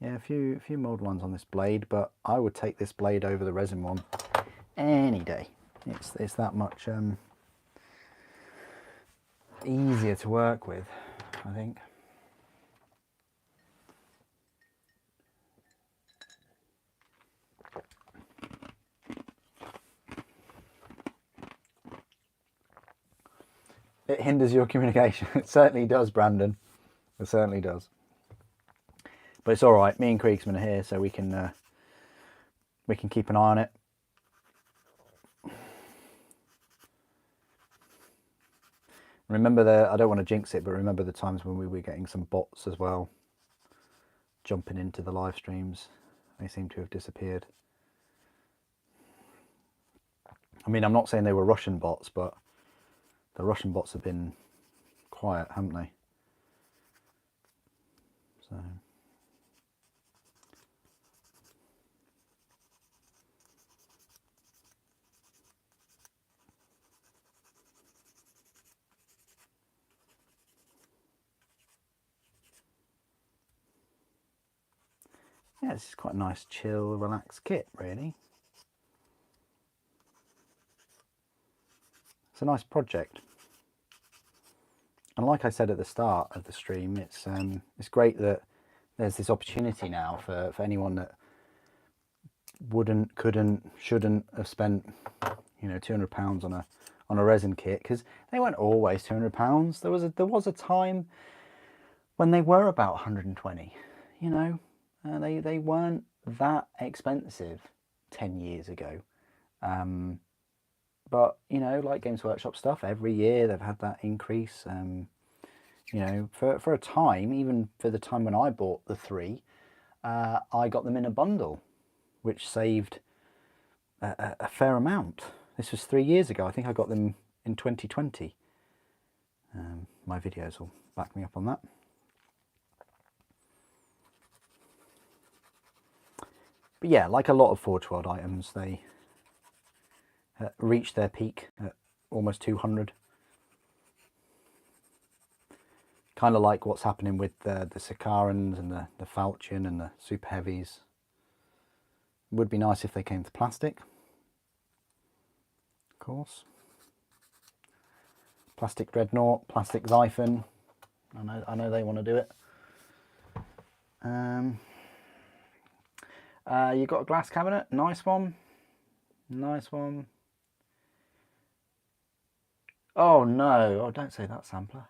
Yeah, a few mold lines on this blade, but I would take this blade over the resin one any day. It's that much easier to work with, I think. It hinders your communication. It certainly does, Brandon. It certainly does. But it's all right. Me and Kriegsman are here, so we can keep an eye on it. Remember I don't want to jinx it, but remember the times when we were getting some bots as well, jumping into the live streams. They seem to have disappeared. I mean, I'm not saying they were Russian bots, but the Russian bots have been quiet, haven't they? So. Yeah, this is quite a nice, chill, relaxed kit, really. It's a nice project. And like I said at the start of the stream, it's great that there's this opportunity now for anyone that wouldn't, couldn't, shouldn't have spent, you know, £200 on a resin kit, because they weren't always £200. There was a time when they were about 120. You know, they weren't that expensive 10 years ago. But you know, like Games Workshop stuff, every year they've had that increase. You know, for a time, even for the time when I bought the 3, I got them in a bundle, which saved a fair amount. This was 3 years ago. I think I got them in 2020. My videos will back me up on that. But yeah, like a lot of Forge World items, they reached their peak at almost 200. Kind of like what's happening with the Sakarans and the Falchion and the Super Heavies. Would be nice if they came to plastic, of course. Plastic Dreadnought, plastic Xiphon. I know they want to do it. You got a glass cabinet, nice one, nice one. Oh no! Oh, don't say that, sampler.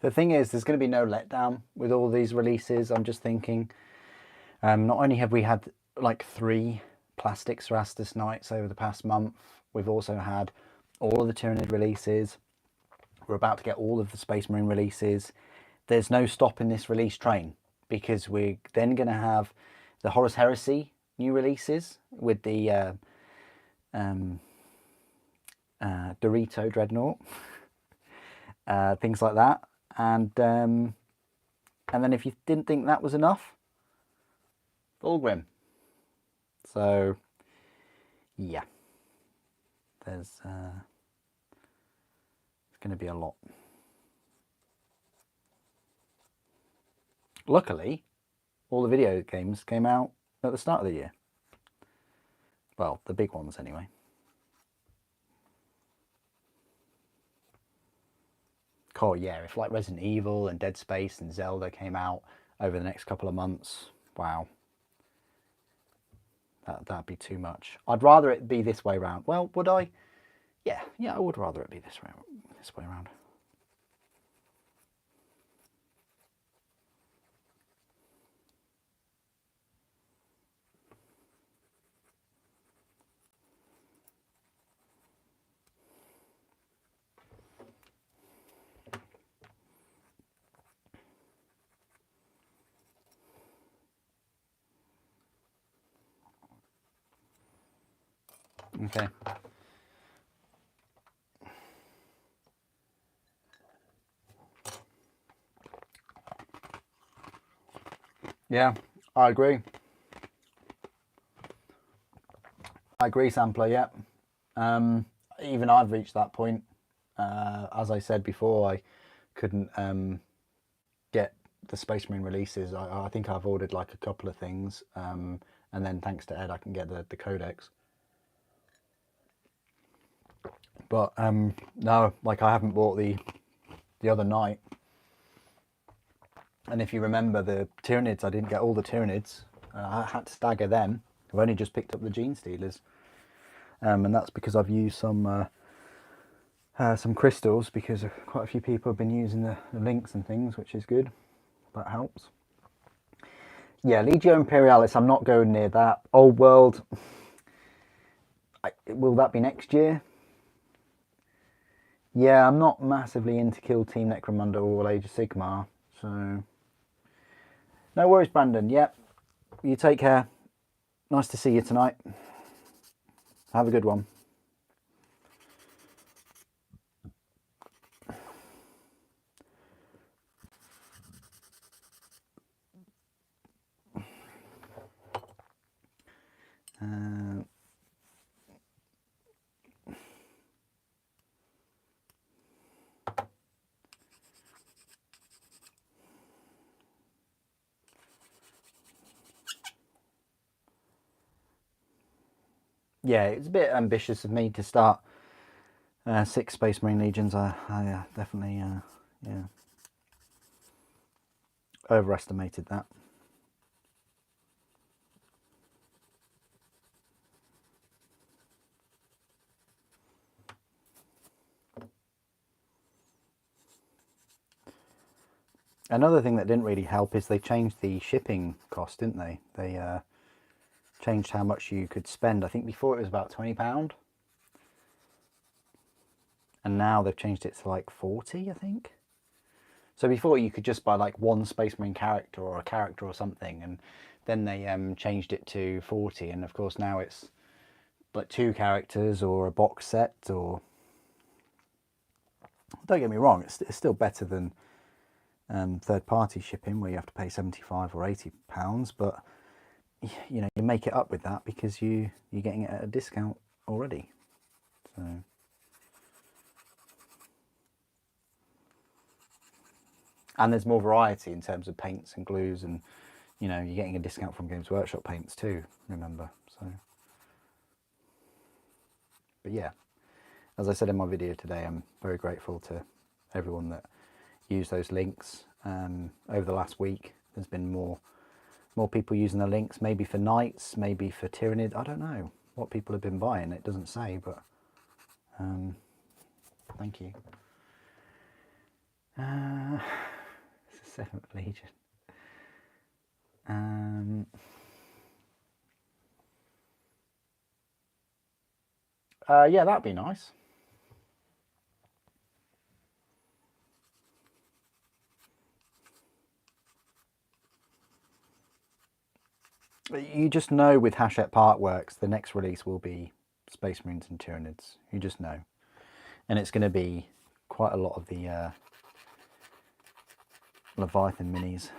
The thing is, there's going to be no letdown with all these releases. I'm just thinking, not only have we had like 3 plastic Cerastus Knights over the past month, we've also had all of the Tyranid releases. We're about to get all of the Space Marine releases. There's no stopping this release train, because we're then going to have the Horus Heresy new releases with the Dorito Dreadnought, things like that. And And then if you didn't think that was enough, Fulgrim. So, yeah. There's it's going to be a lot. Luckily, all the video games came out at the start of the year. Well, the big ones anyway. Oh yeah, if like Resident Evil and Dead Space and Zelda came out over the next couple of months, wow. That'd be too much. I'd rather it be this way around. Well, would I? Yeah, I would rather it be this way around. Okay. Yeah, I agree. I agree, Sampler, yeah. Even I've reached that point. As I said before, I couldn't get the Space Marine releases. I think I've ordered like a couple of things, and then thanks to Ed I can get the codex. But no, like I haven't bought the other night. And if you remember the Tyranids, I didn't get all the Tyranids. I had to stagger them. I've only just picked up the Genestealers. And that's because I've used some crystals, because quite a few people have been using the links and things, which is good. That helps. Yeah, Legio Imperialis, I'm not going near that. Old World, will that be next year? Yeah, I'm not massively into Kill Team Necromunda or Age of Sigmar, so no worries, Brandon. Yep, you take care. Nice to see you tonight. Have a good one. Yeah, it's a bit ambitious of me to start 6 Space Marine Legions. I definitely yeah, overestimated that. Another thing that didn't really help is they changed the shipping cost, didn't they? They changed how much you could spend. I think before it was about £20, and now they've changed it to like 40, I think. So before you could just buy like one Space Marine character or a character or something, and then they changed it to 40, and of course now it's like 2 characters or a box set. Or don't get me wrong, it's still better than third-party shipping where you have to pay £75 or £80, but you know, you make it up with that because you're getting it at a discount already. So and there's more variety in terms of paints and glues, and you know, you're getting a discount from Games Workshop paints too, remember. So but yeah, as I said in my video today, I'm very grateful to everyone that used those links over the last week. There's been more people using the links, maybe for Knights, maybe for Tyranid. I don't know what people have been buying. It doesn't say, but thank you. 7th Legion. Yeah, that'd be nice. You just know with Hachette Parkworks, the next release will be Space Marines and Tyranids. You just know. And it's going to be quite a lot of the Leviathan minis.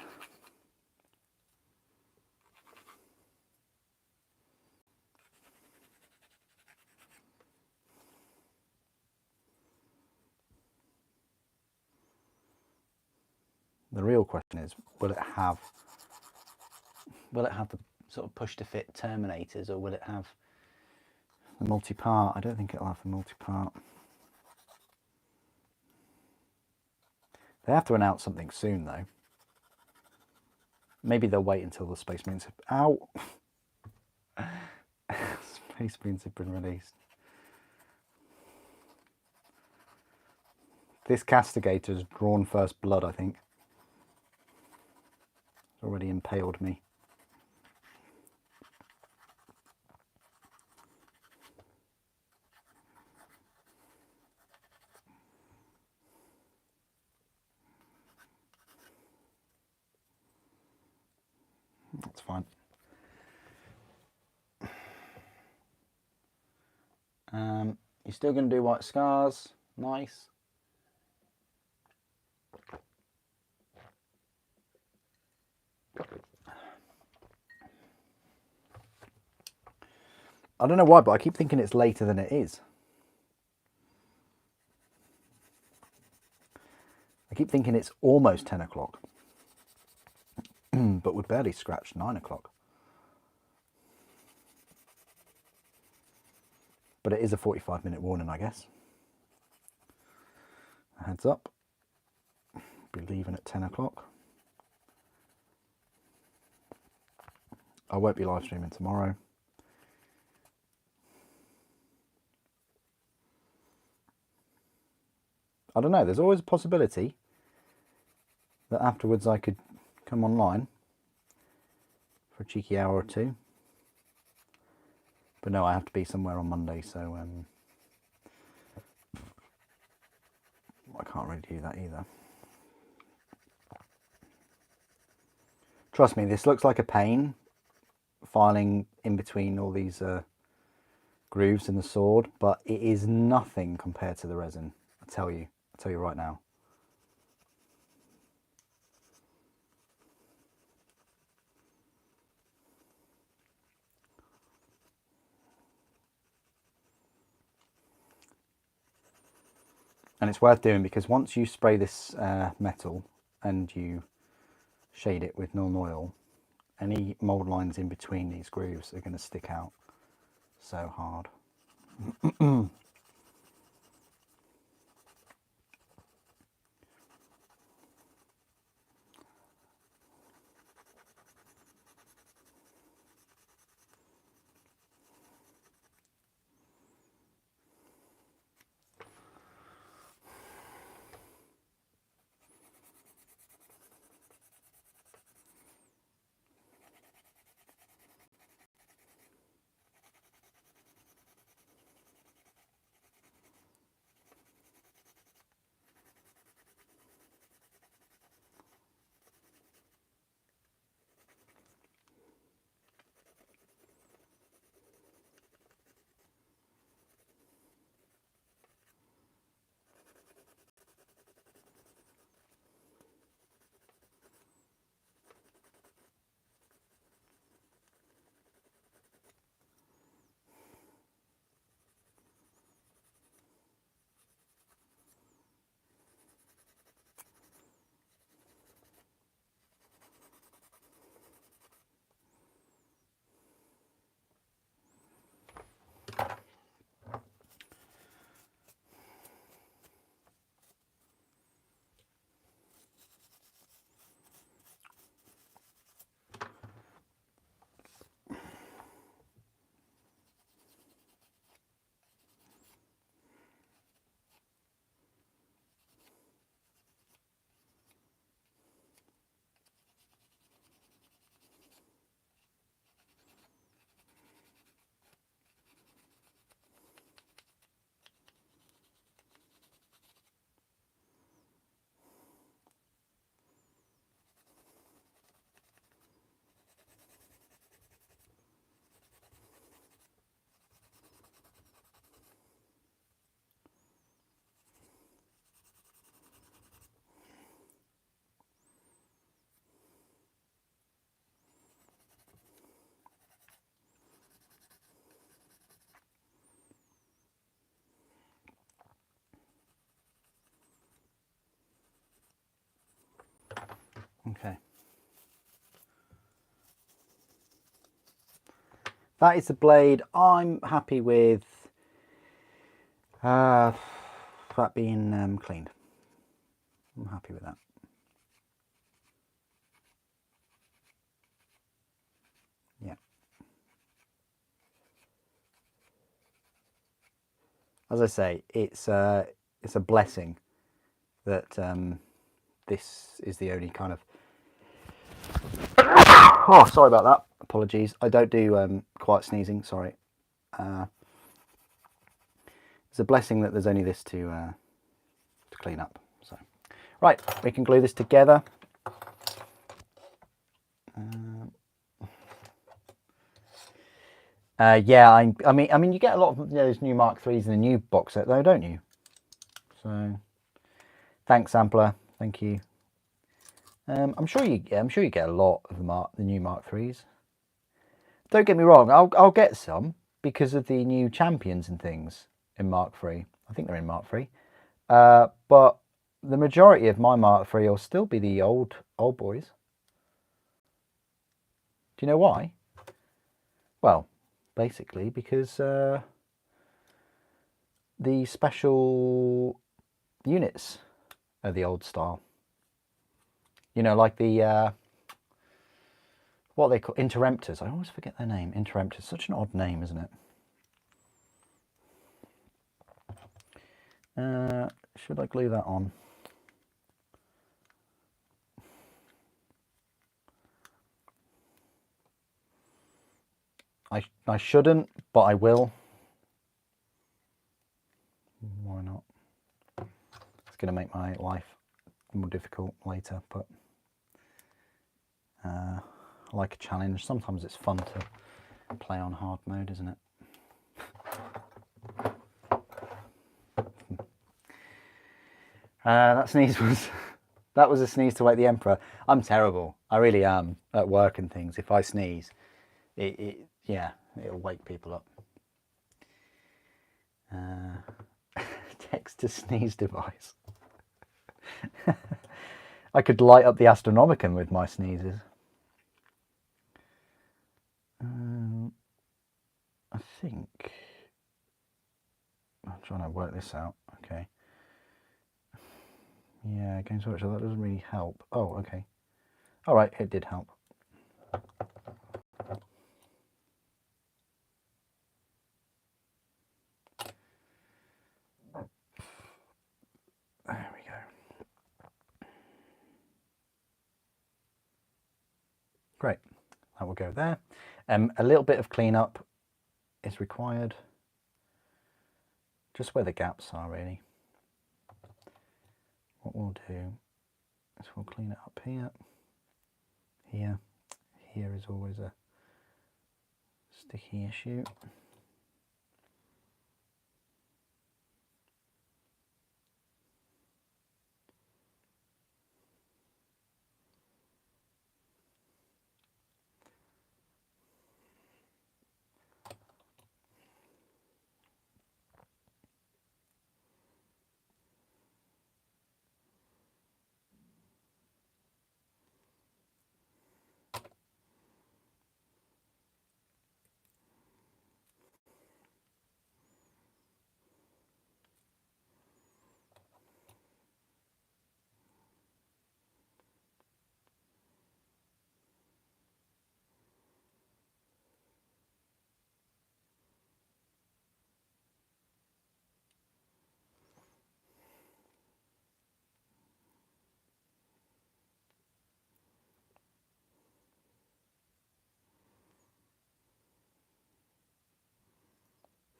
The real question is, will it have the sort of push to fit terminators, or will it have the multi-part? I don't think it'll have the multi-part. They have to announce something soon though. Maybe they'll wait until the Space Marines have... Ow! Space Marines have been released. This Castigator's drawn first blood, I think. It's already impaled me. That's fine. You're still going to do white scars. Nice. I don't know why, but I keep thinking it's later than it is. I keep thinking it's almost 10 o'clock. But we've barely scratched 9 o'clock. But it is a 45-minute warning, I guess. A heads up. Be leaving at 10 o'clock. I won't be live streaming tomorrow. I don't know, there's always a possibility that afterwards I could come online for a cheeky hour or two. But no, I have to be somewhere on Monday, so I can't really do that either. Trust me, this looks like a pain, filing in between all these grooves in the sword, but it is nothing compared to the resin, I tell you right now. And it's worth doing, because once you spray this metal and you shade it with Nuln Oil, any mould lines in between these grooves are going to stick out so hard. Okay. That is the blade I'm happy with that being cleaned. I'm happy with that. Yeah. As I say, it's a blessing that this is the only kind of... Oh, sorry about that. Apologies. I don't do quiet sneezing. Sorry. It's a blessing that there's only this to clean up. So, right, we can glue this together. Yeah, I mean, you get a lot of those new Mark IIIs in the new box set, though, don't you? So, thanks, Sampler. Thank you. I'm sure you get a lot of the new Mark IIIs. Don't get me wrong, I'll get some because of the new champions and things in Mark III. I think they're in Mark III. But the majority of my Mark III will still be the old boys. Do you know why? Well, basically because the special units are the old style. You know, like the what are they call interemptors. I always forget their name. Interemptors, such an odd name, isn't it? Should I glue that on? I shouldn't, but I will. Why not? It's going to make my life more difficult later, but I like a challenge. Sometimes it's fun to play on hard mode, isn't it? That sneeze was a sneeze to wake the Emperor. I'm terrible. I really am at work and things. If I sneeze, yeah, it'll wake people up. Text to sneeze device. I could light up the Astronomicon with my sneezes. I think I'm trying to work this out. Okay. Yeah, Games Workshop, that doesn't really help. Oh, okay. All right, it did help. There we go. Great, that will go there. A little bit of cleanup is required, just where the gaps are really. What we'll do is we'll clean it up here. Here is always a sticky issue.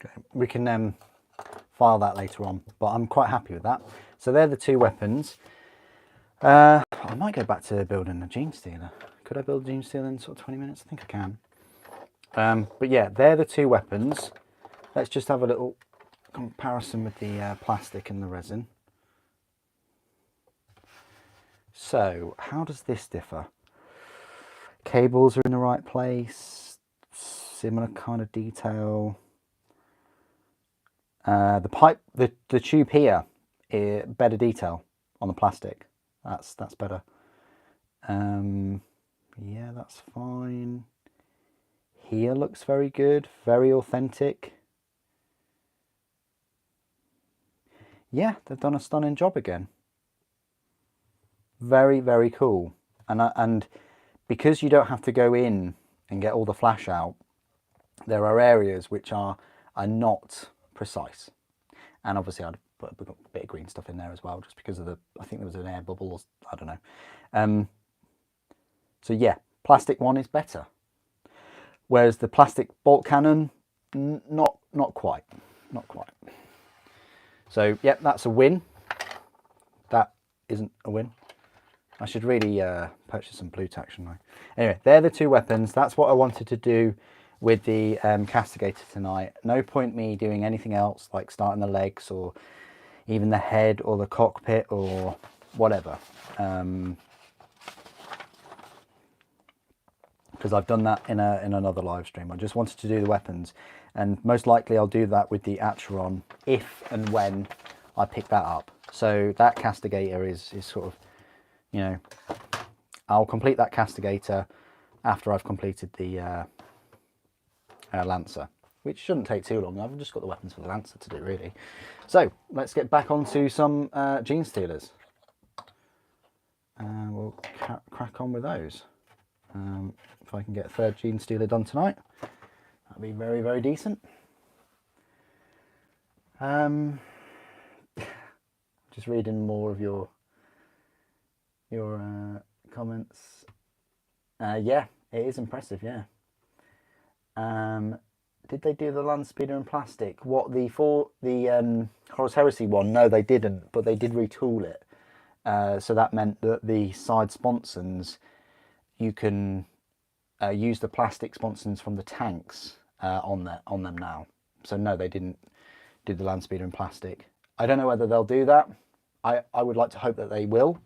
Okay. We can file that later on, but I'm quite happy with that. So they're the two weapons. I might go back to building a Genestealer. Could I build a Genestealer in sort of 20 minutes? I think I can. But yeah, they're the two weapons. Let's just have a little comparison with the plastic and the resin. So how does this differ? Cables are in the right place, similar kind of detail. The pipe, the tube here, better detail on the plastic. That's better. Yeah, that's fine. Here looks very good, very authentic. Yeah, they've done a stunning job again. Very, very cool. And because you don't have to go in and get all the flash out, there are areas which are not precise. And obviously I'd put a bit of green stuff in there as well, just because of the, I think there was an air bubble, or I don't know. So yeah, plastic one is better. Whereas the plastic bolt cannon, not quite. So yeah, that's a win. That isn't a win. I should really purchase some Blu-Tack, shouldn't I? Anyway, they're the two weapons. That's what I wanted to do with the Castigator tonight. No point me doing anything else, like starting the legs or even the head or the cockpit or whatever. Because I've done that in another live stream. I just wanted to do the weapons, and most likely I'll do that with the Acheron if and when I pick that up. So that Castigator is sort of, you know, I'll complete that Castigator after I've completed the Lancer, which shouldn't take too long. I've just got the weapons for the Lancer to do, really. So let's get back onto some Genestealers. We'll crack on with those. If I can get a third Genestealer done tonight, that'd be very, very decent. Just reading more of your comments. Yeah, it is impressive. Yeah. Did they do the land speeder in plastic? What, the Horus Heresy one? No, they didn't, but they did retool it. So that meant that the side sponsons, you can use the plastic sponsons from the tanks on them now. So no, they didn't do the land speeder in plastic. I don't know whether they'll do that. I would like to hope that they will,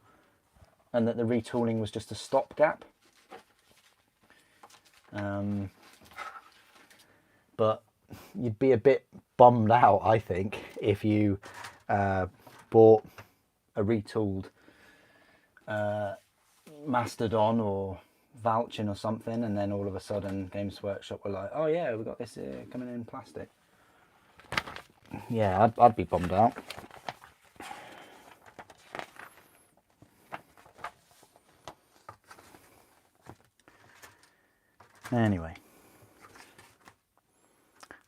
and that the retooling was just a stopgap. But you'd be a bit bummed out, I think, if you bought a retooled Mastodon or Valchin or something, and then all of a sudden Games Workshop were like, oh yeah, we've got this coming in plastic. Yeah, I'd be bummed out. Anyway,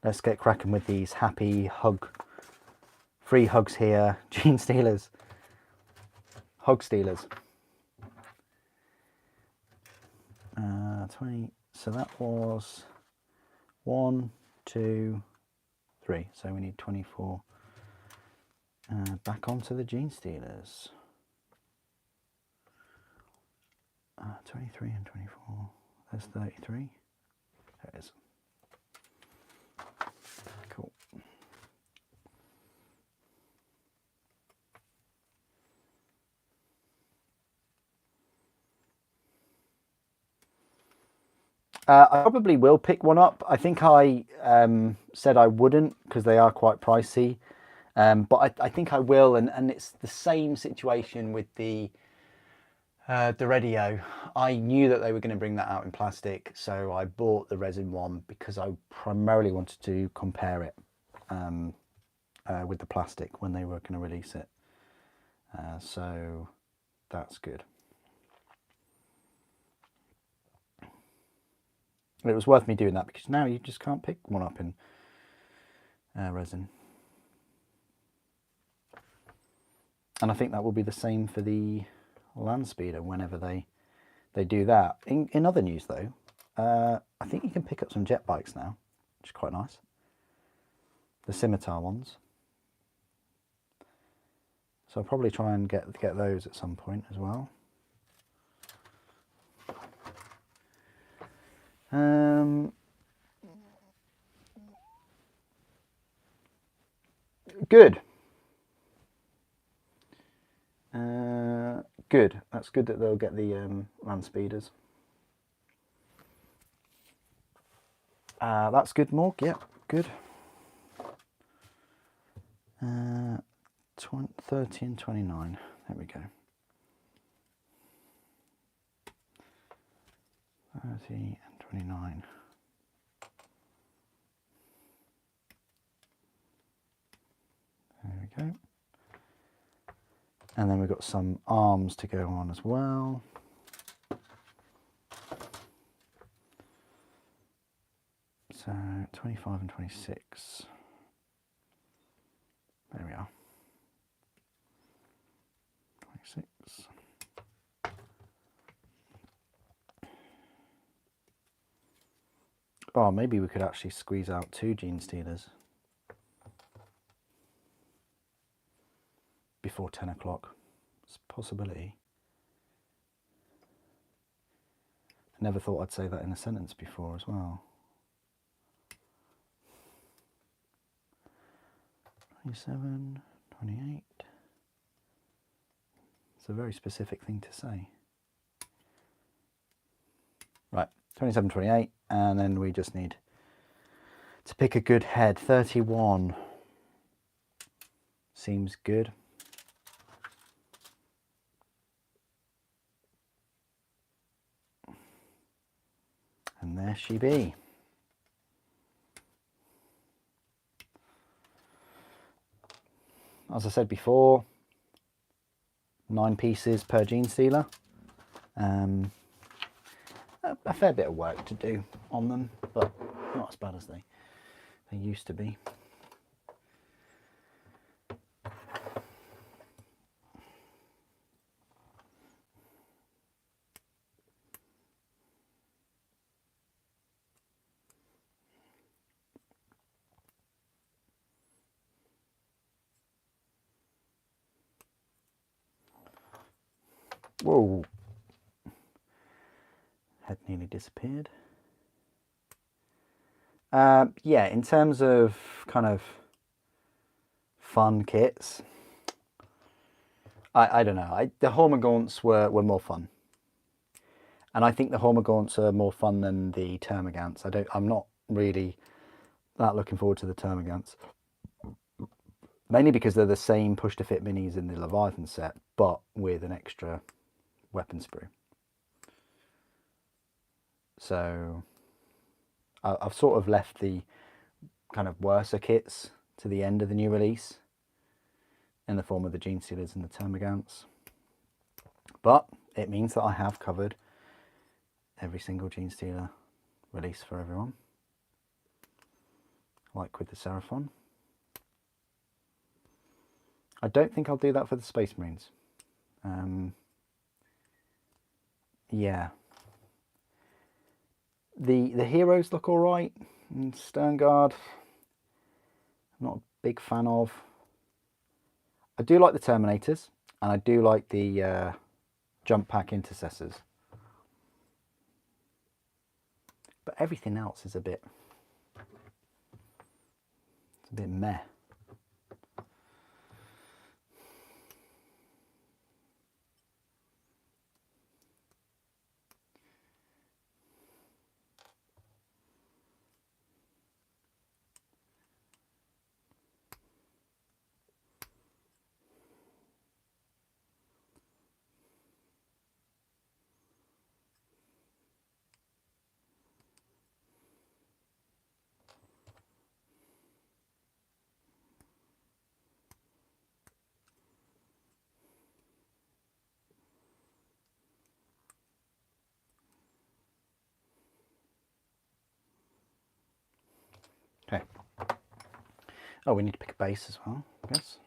let's get cracking with these happy free hugs here, Genestealers, hug stealers. 20. So that was 1, 2, 3. So we need 24. Back onto the Genestealers. 23 and 24. There's 33. There it is. Cool. I probably will pick one up. I think I said I wouldn't because they are quite pricey. But I think I will, and it's the same situation with the radio. I knew that they were going to bring that out in plastic, so I bought the resin one because I primarily wanted to compare it with the plastic when they were going to release it. So that's good. It was worth me doing that because now you just can't pick one up in resin. And I think that will be the same for the land speeder whenever they do that. In other news though, I think you can pick up some jet bikes now, which is quite nice. The scimitar ones. So I'll probably try and get those at some point as well. Good. Good. That's good that they'll get the land speeders. That's good, Morg. Yep, good. 30 and 29. There we go. 30 and 29. There we go. And then we've got some arms to go on as well. So 25 and 26. There we are. 26. Oh, maybe we could actually squeeze out 2 Genestealers before 10 o'clock. It's a possibility. I never thought I'd say that in a sentence before as well. 27, 28. It's a very specific thing to say. Right, 27, 28, and then we just need to pick a good head. 31 seems good. And there she be. As I said before, 9 pieces per Genestealer. A fair bit of work to do on them, but not as bad as they used to be. Whoa. Head nearly disappeared. Yeah, in terms of kind of fun kits, I don't know. The Hormagaunts were more fun. And I think the Hormagaunts are more fun than the Termagants. I'm not really that looking forward to the Termagants. Mainly because they're the same push-to-fit minis in the Leviathan set, but with an extra weapon sprue. So I've sort of left the kind of worser kits to the end of the new release in the form of the Genestealers and the Termagants. But it means that I have covered every single Genestealer release for everyone, like with the Seraphon. I don't think I'll do that for the Space Marines. Yeah. The heroes look alright. Sternguard, I'm not a big fan of. I do like the Terminators, and I do like the Jump Pack Intercessors. But everything else is a bit meh. Okay. Oh, we need to pick a base as well, I guess.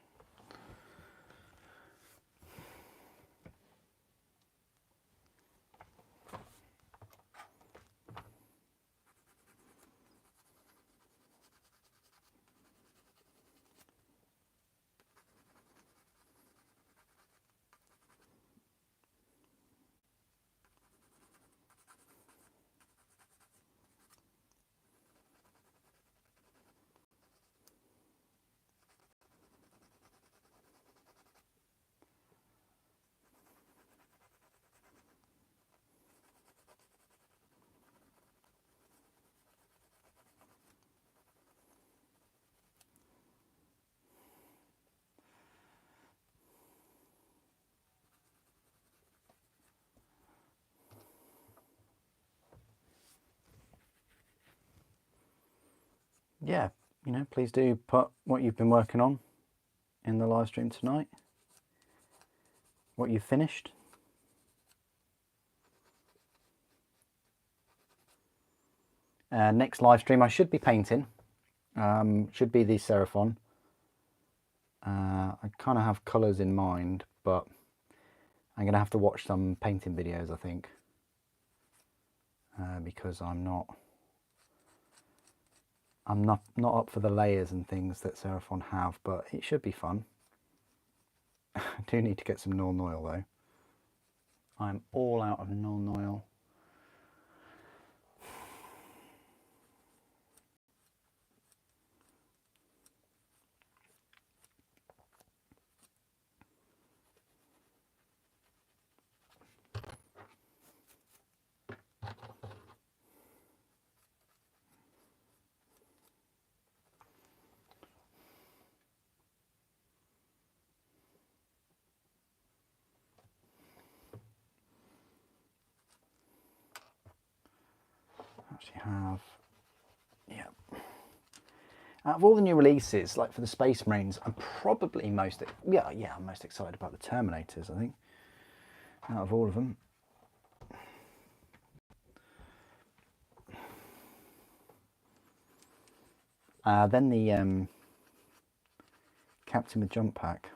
yeah, you know, please do put what you've been working on in the live stream tonight, what you've finished. Next live stream I should be painting, should be the Seraphon. I kind of have colours in mind, but I'm going to have to watch some painting videos, I think, because I'm not up for the layers and things that Seraphon have, but it should be fun. I do need to get some Nuln Oil though. I'm all out of Nuln Oil. Actually have, yeah. Out of all the new releases, like for the Space Marines, I'm probably most excited about the Terminators, I think, out of all of them. Then the Captain with Jump Pack,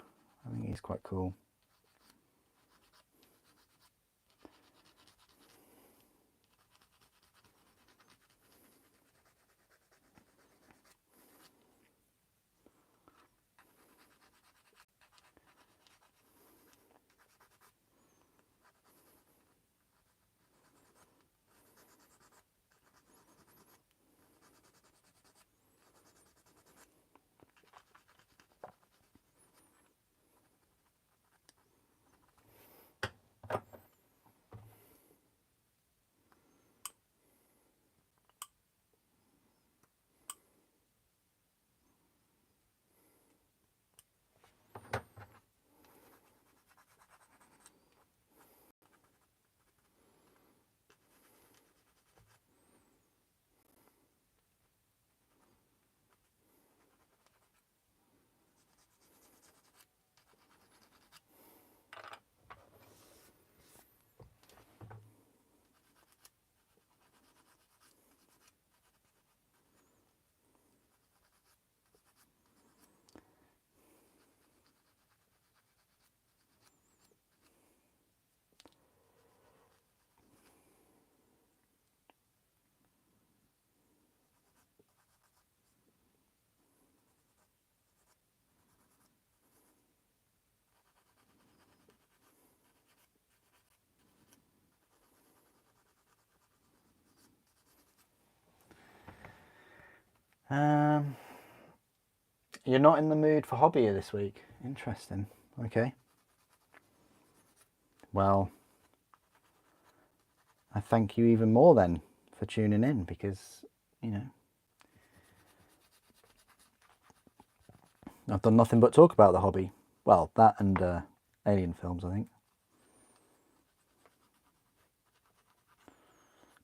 I think he's quite cool. You're not in the mood for hobby this week. Interesting. Okay. Well, I thank you even more then for tuning in, because, you know, I've done nothing but talk about the hobby. Well, that and Alien films, I think.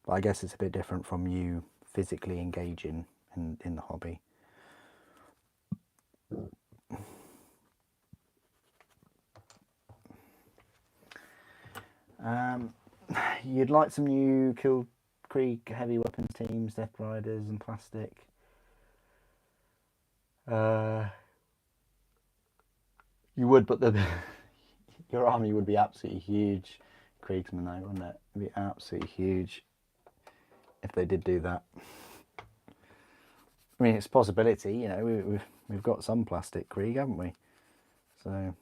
But I guess it's a bit different from you physically engaging in the hobby. You'd like some new Kill Creek heavy weapons teams, Death Riders and plastic. You would, but your army would be absolutely huge, Kriegsman, though, wouldn't it? It'd be absolutely huge if they did do that. I mean, it's a possibility, you know. We've got some plastic Krieg, haven't we? So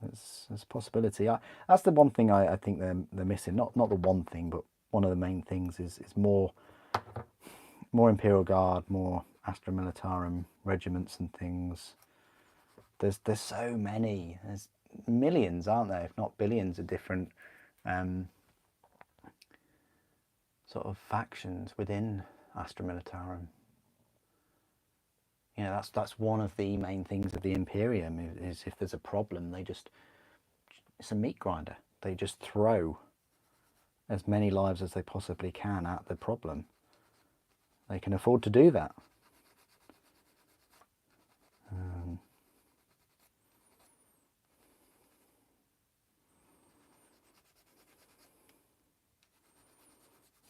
it's a possibility. That's the one thing I think they're missing. Not the one thing, but one of the main things is more Imperial Guard, more Astra Militarum regiments and things. There's so many. There's millions, aren't there? If not billions of different sort of factions within Astra Militarum. You know, that's one of the main things of the Imperium is if there's a problem, it's a meat grinder. They just throw as many lives as they possibly can at the problem. They can afford to do that.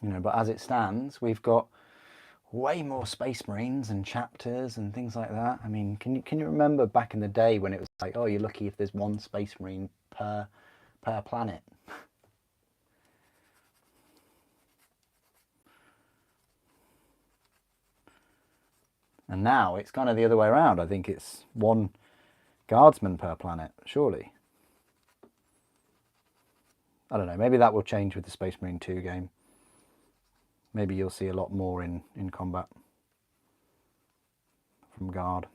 You know, but as it stands, we've got way more Space Marines and chapters and things like that. I mean, can you remember back in the day when it was like, oh, you're lucky if there's one Space Marine per planet? And now it's kind of the other way around. I think it's one guardsman per planet, surely. I don't know, maybe that will change with the Space Marine 2 game. Maybe you'll see a lot more in combat from Guard.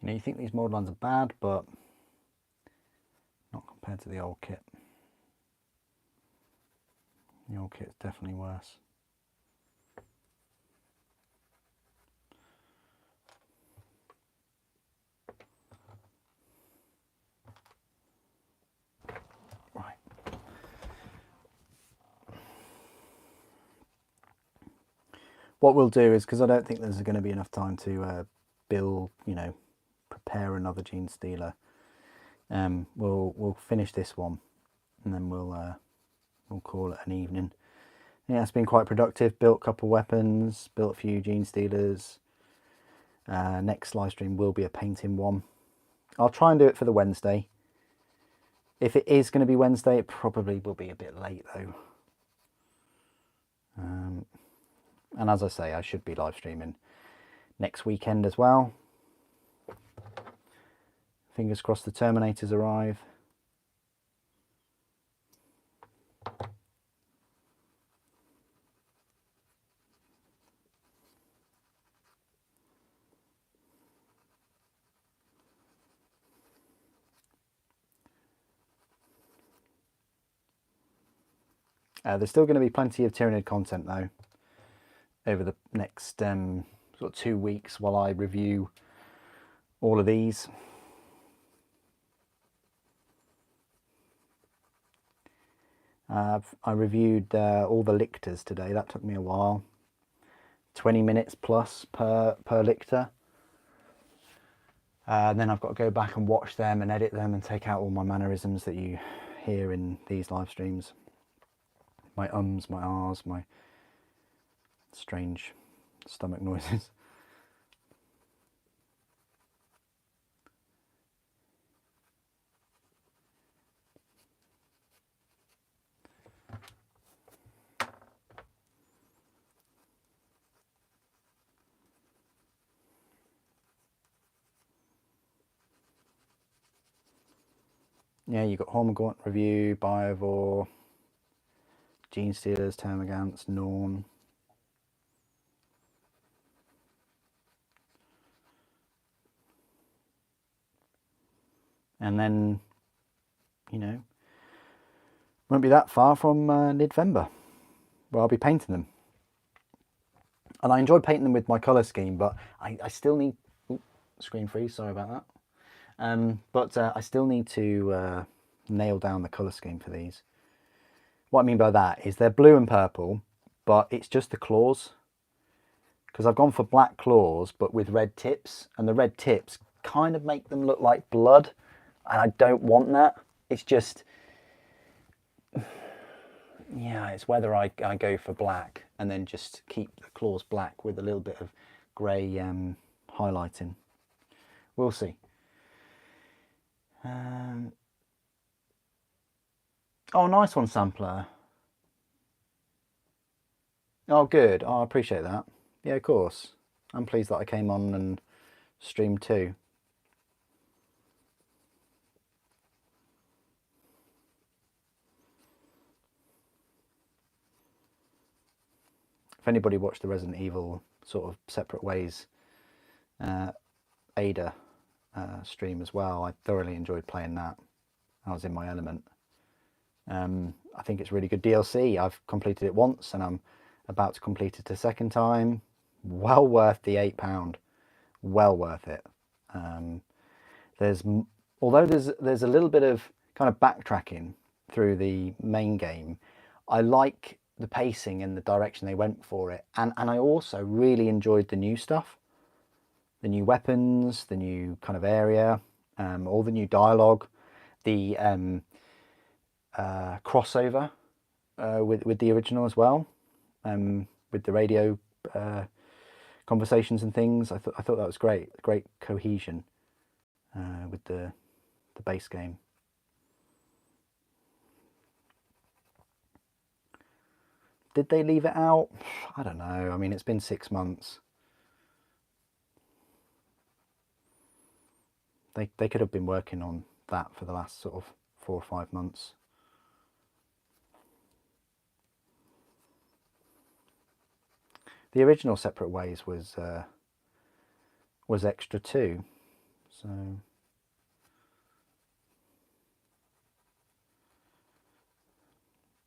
You know, you think these mold lines are bad, but not compared to the old kit. The old kit's definitely worse. Right. What we'll do is, because I don't think there's going to be enough time to build, you know, prepare another Genestealer. We'll finish this one, and then we'll call it an evening. Yeah, it's been quite productive. Built a couple weapons, built a few Genestealers. Next live stream will be a painting one. I'll try and do it for the Wednesday. If it is going to be Wednesday, it probably will be a bit late though. And as I say, I should be live streaming next weekend as well. Fingers crossed the Terminators arrive. There's still going to be plenty of Tyranid content though over the next sort of 2 weeks while I review all of these. I reviewed all the lictors today. That took me a while. 20 minutes plus per lictor. And then I've got to go back and watch them and edit them and take out all my mannerisms that you hear in these live streams. My ums, my ahs, my strange stomach noises. Yeah, you've got Hormigaunt review, Biovore, Genestealers, Termagants, Norn. And then, you know, won't be that far from November where I'll be painting them. And I enjoy painting them with my colour scheme, but I still need... Ooh, screen freeze, sorry about that. But I still need to nail down the colour scheme for these. What I mean by that is they're blue and purple, but it's just the claws. Because I've gone for black claws, but with red tips. And the red tips kind of make them look like blood. And I don't want that. It's just... yeah, it's whether I go for black and then just keep the claws black with a little bit of grey highlighting. We'll see. Oh, nice one, Sampler. Oh, good. Oh, I appreciate that. Yeah, of course. I'm pleased that I came on and streamed too. If anybody watched the Resident Evil sort of Separate Ways Ada stream as well, I thoroughly enjoyed playing that. I was in my element. I think it's really good DLC. I've completed it once and I'm about to complete it a second time. Well worth the £8. Well worth it. Although there's a little bit of kind of backtracking through the main game, I like the pacing and the direction they went for it, and I also really enjoyed the new stuff, the new weapons, the new kind of area, all the new dialogue, the crossover with the original as well, with the radio conversations and things. I thought that was great cohesion with the base game. Did they leave it out? I don't know. I mean, it's been 6 months. They could have been working on that for the last sort of 4 or 5 months. The original Separate Ways was extra too, so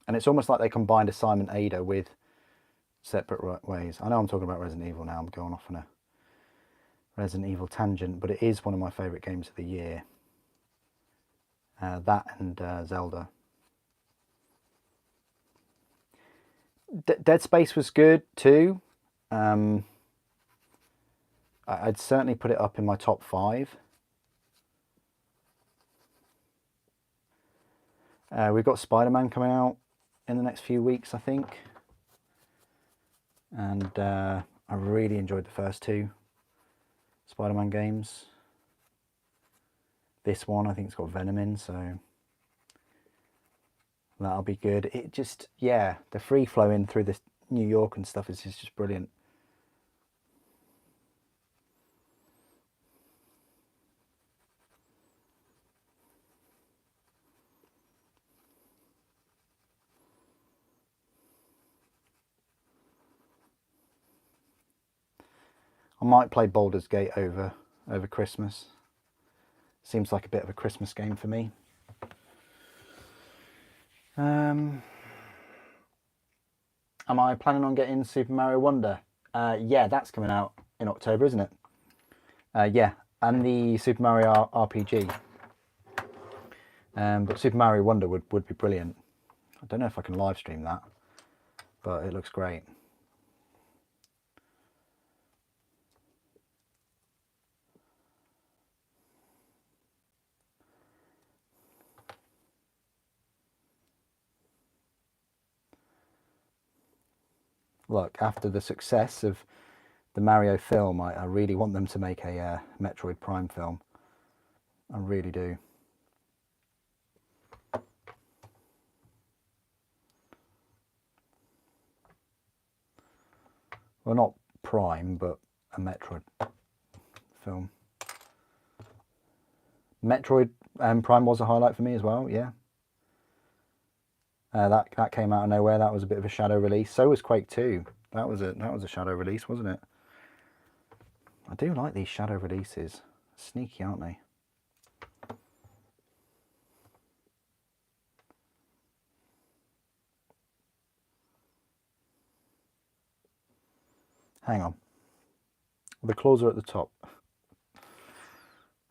and it's almost like they combined Assignment Ada with Separate Ways. I know I'm talking about Resident Evil now. I'm going off on a Resident Evil tangent, but it is one of my favourite games of the year. That and Zelda. Dead Space was good too. I'd certainly put it up in my top 5. We've got Spider-Man coming out in the next few weeks, I think. And I really enjoyed the first 2 Spider-Man games. This one, I think it's got Venom in, so that'll be good. It just, yeah, the free flowing through this New York and stuff is just brilliant. I might play Baldur's Gate over Christmas. Seems like a bit of a Christmas game for me. Am I planning on getting Super Mario Wonder? Yeah, that's coming out in October, isn't it? Yeah, and the Super Mario RPG. But Super Mario Wonder would be brilliant. I don't know if I can live stream that, but it looks great. Look, after the success of the Mario film, I really want them to make a Metroid Prime film. I really do. Well, not Prime, but a Metroid film. Metroid Prime was a highlight for me as well, yeah. That came out of nowhere. That was a bit of a shadow release. So was Quake 2. That was a shadow release, wasn't it? I do like these shadow releases. Sneaky, aren't they? Hang on. The claws are at the top.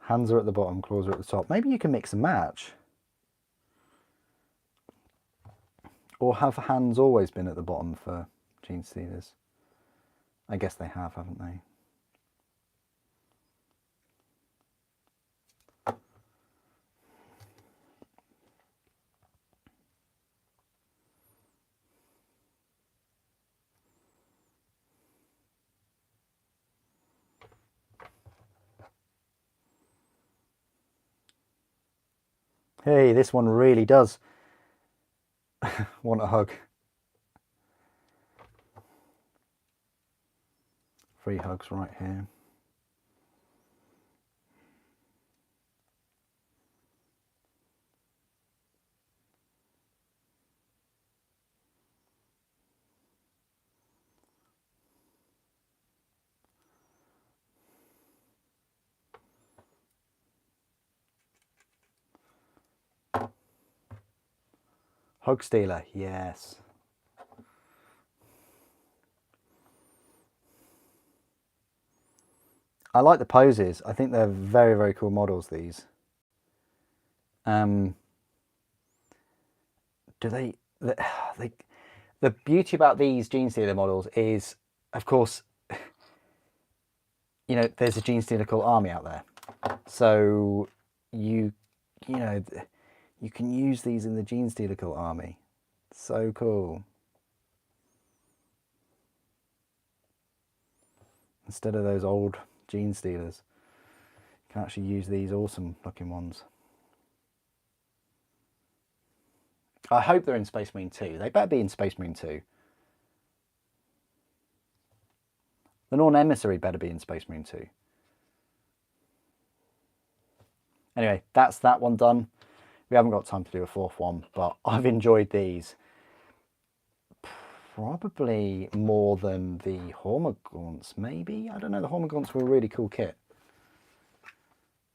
Hands are at the bottom, claws are at the top. Maybe you can mix and match. Or have hands always been at the bottom for Genestealers? I guess they have, haven't they? Hey, this one really does want a hug. Free hugs right here. Hug Stealer, yes. I like the poses. I think they're very, very cool models, these. The beauty about these Genestealer models is, of course, you know, there's a Genestealer army out there. So you know, you can use these in the Genestealer army. So cool. Instead of those old Genestealers, you can actually use these awesome looking ones. I hope they're in Space Marine 2. They better be in Space Marine 2. The Norn Emissary better be in Space Marine 2. Anyway, that's that one done. We haven't got time to do a fourth one, but I've enjoyed these probably more than the Hormagaunts, maybe? I don't know, the Hormagaunts were a really cool kit.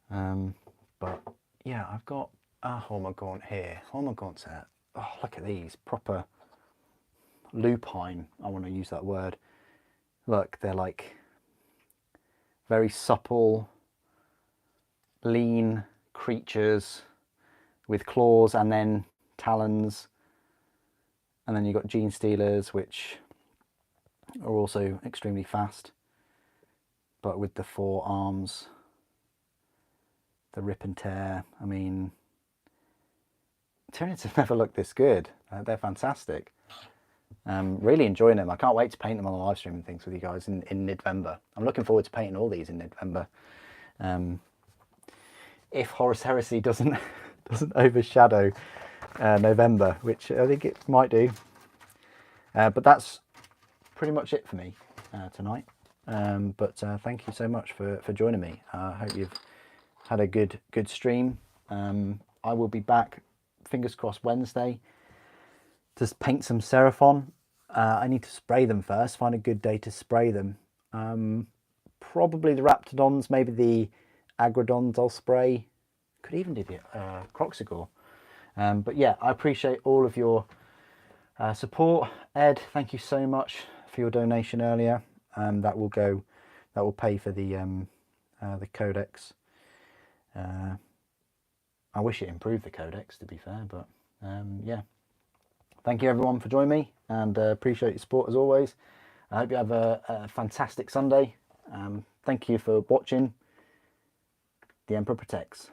But yeah, I've got a Hormagaunt here. Hormagaunts are, oh, look at these, proper lupine, I want to use that word. Look, they're like very supple, lean creatures with claws and then talons. And then you've got Genestealers, which are also extremely fast, but with the 4 arms, the rip and tear. I mean, Tyranids have never looked this good. They're fantastic. Really enjoying them. I can't wait to paint them on the live stream and things with you guys in November. I'm looking forward to painting all these in November. If Horus Heresy doesn't overshadow November, which I think it might do. But that's pretty much it for me tonight. Thank you so much for joining me. I hope you've had a good stream. I will be back, fingers crossed, Wednesday to paint some Seraphon. I need to spray them first, find a good day to spray them. Probably the Raptidons, maybe the Agrodons I'll spray. Could even do the Croxigore. But yeah, I appreciate all of your support. Ed, thank you so much for your donation earlier. That will pay for the codex. I wish it improved the codex, to be fair, but yeah. Thank you everyone for joining me, and appreciate your support as always. I hope you have a fantastic Sunday. Thank you for watching. The Emperor protects.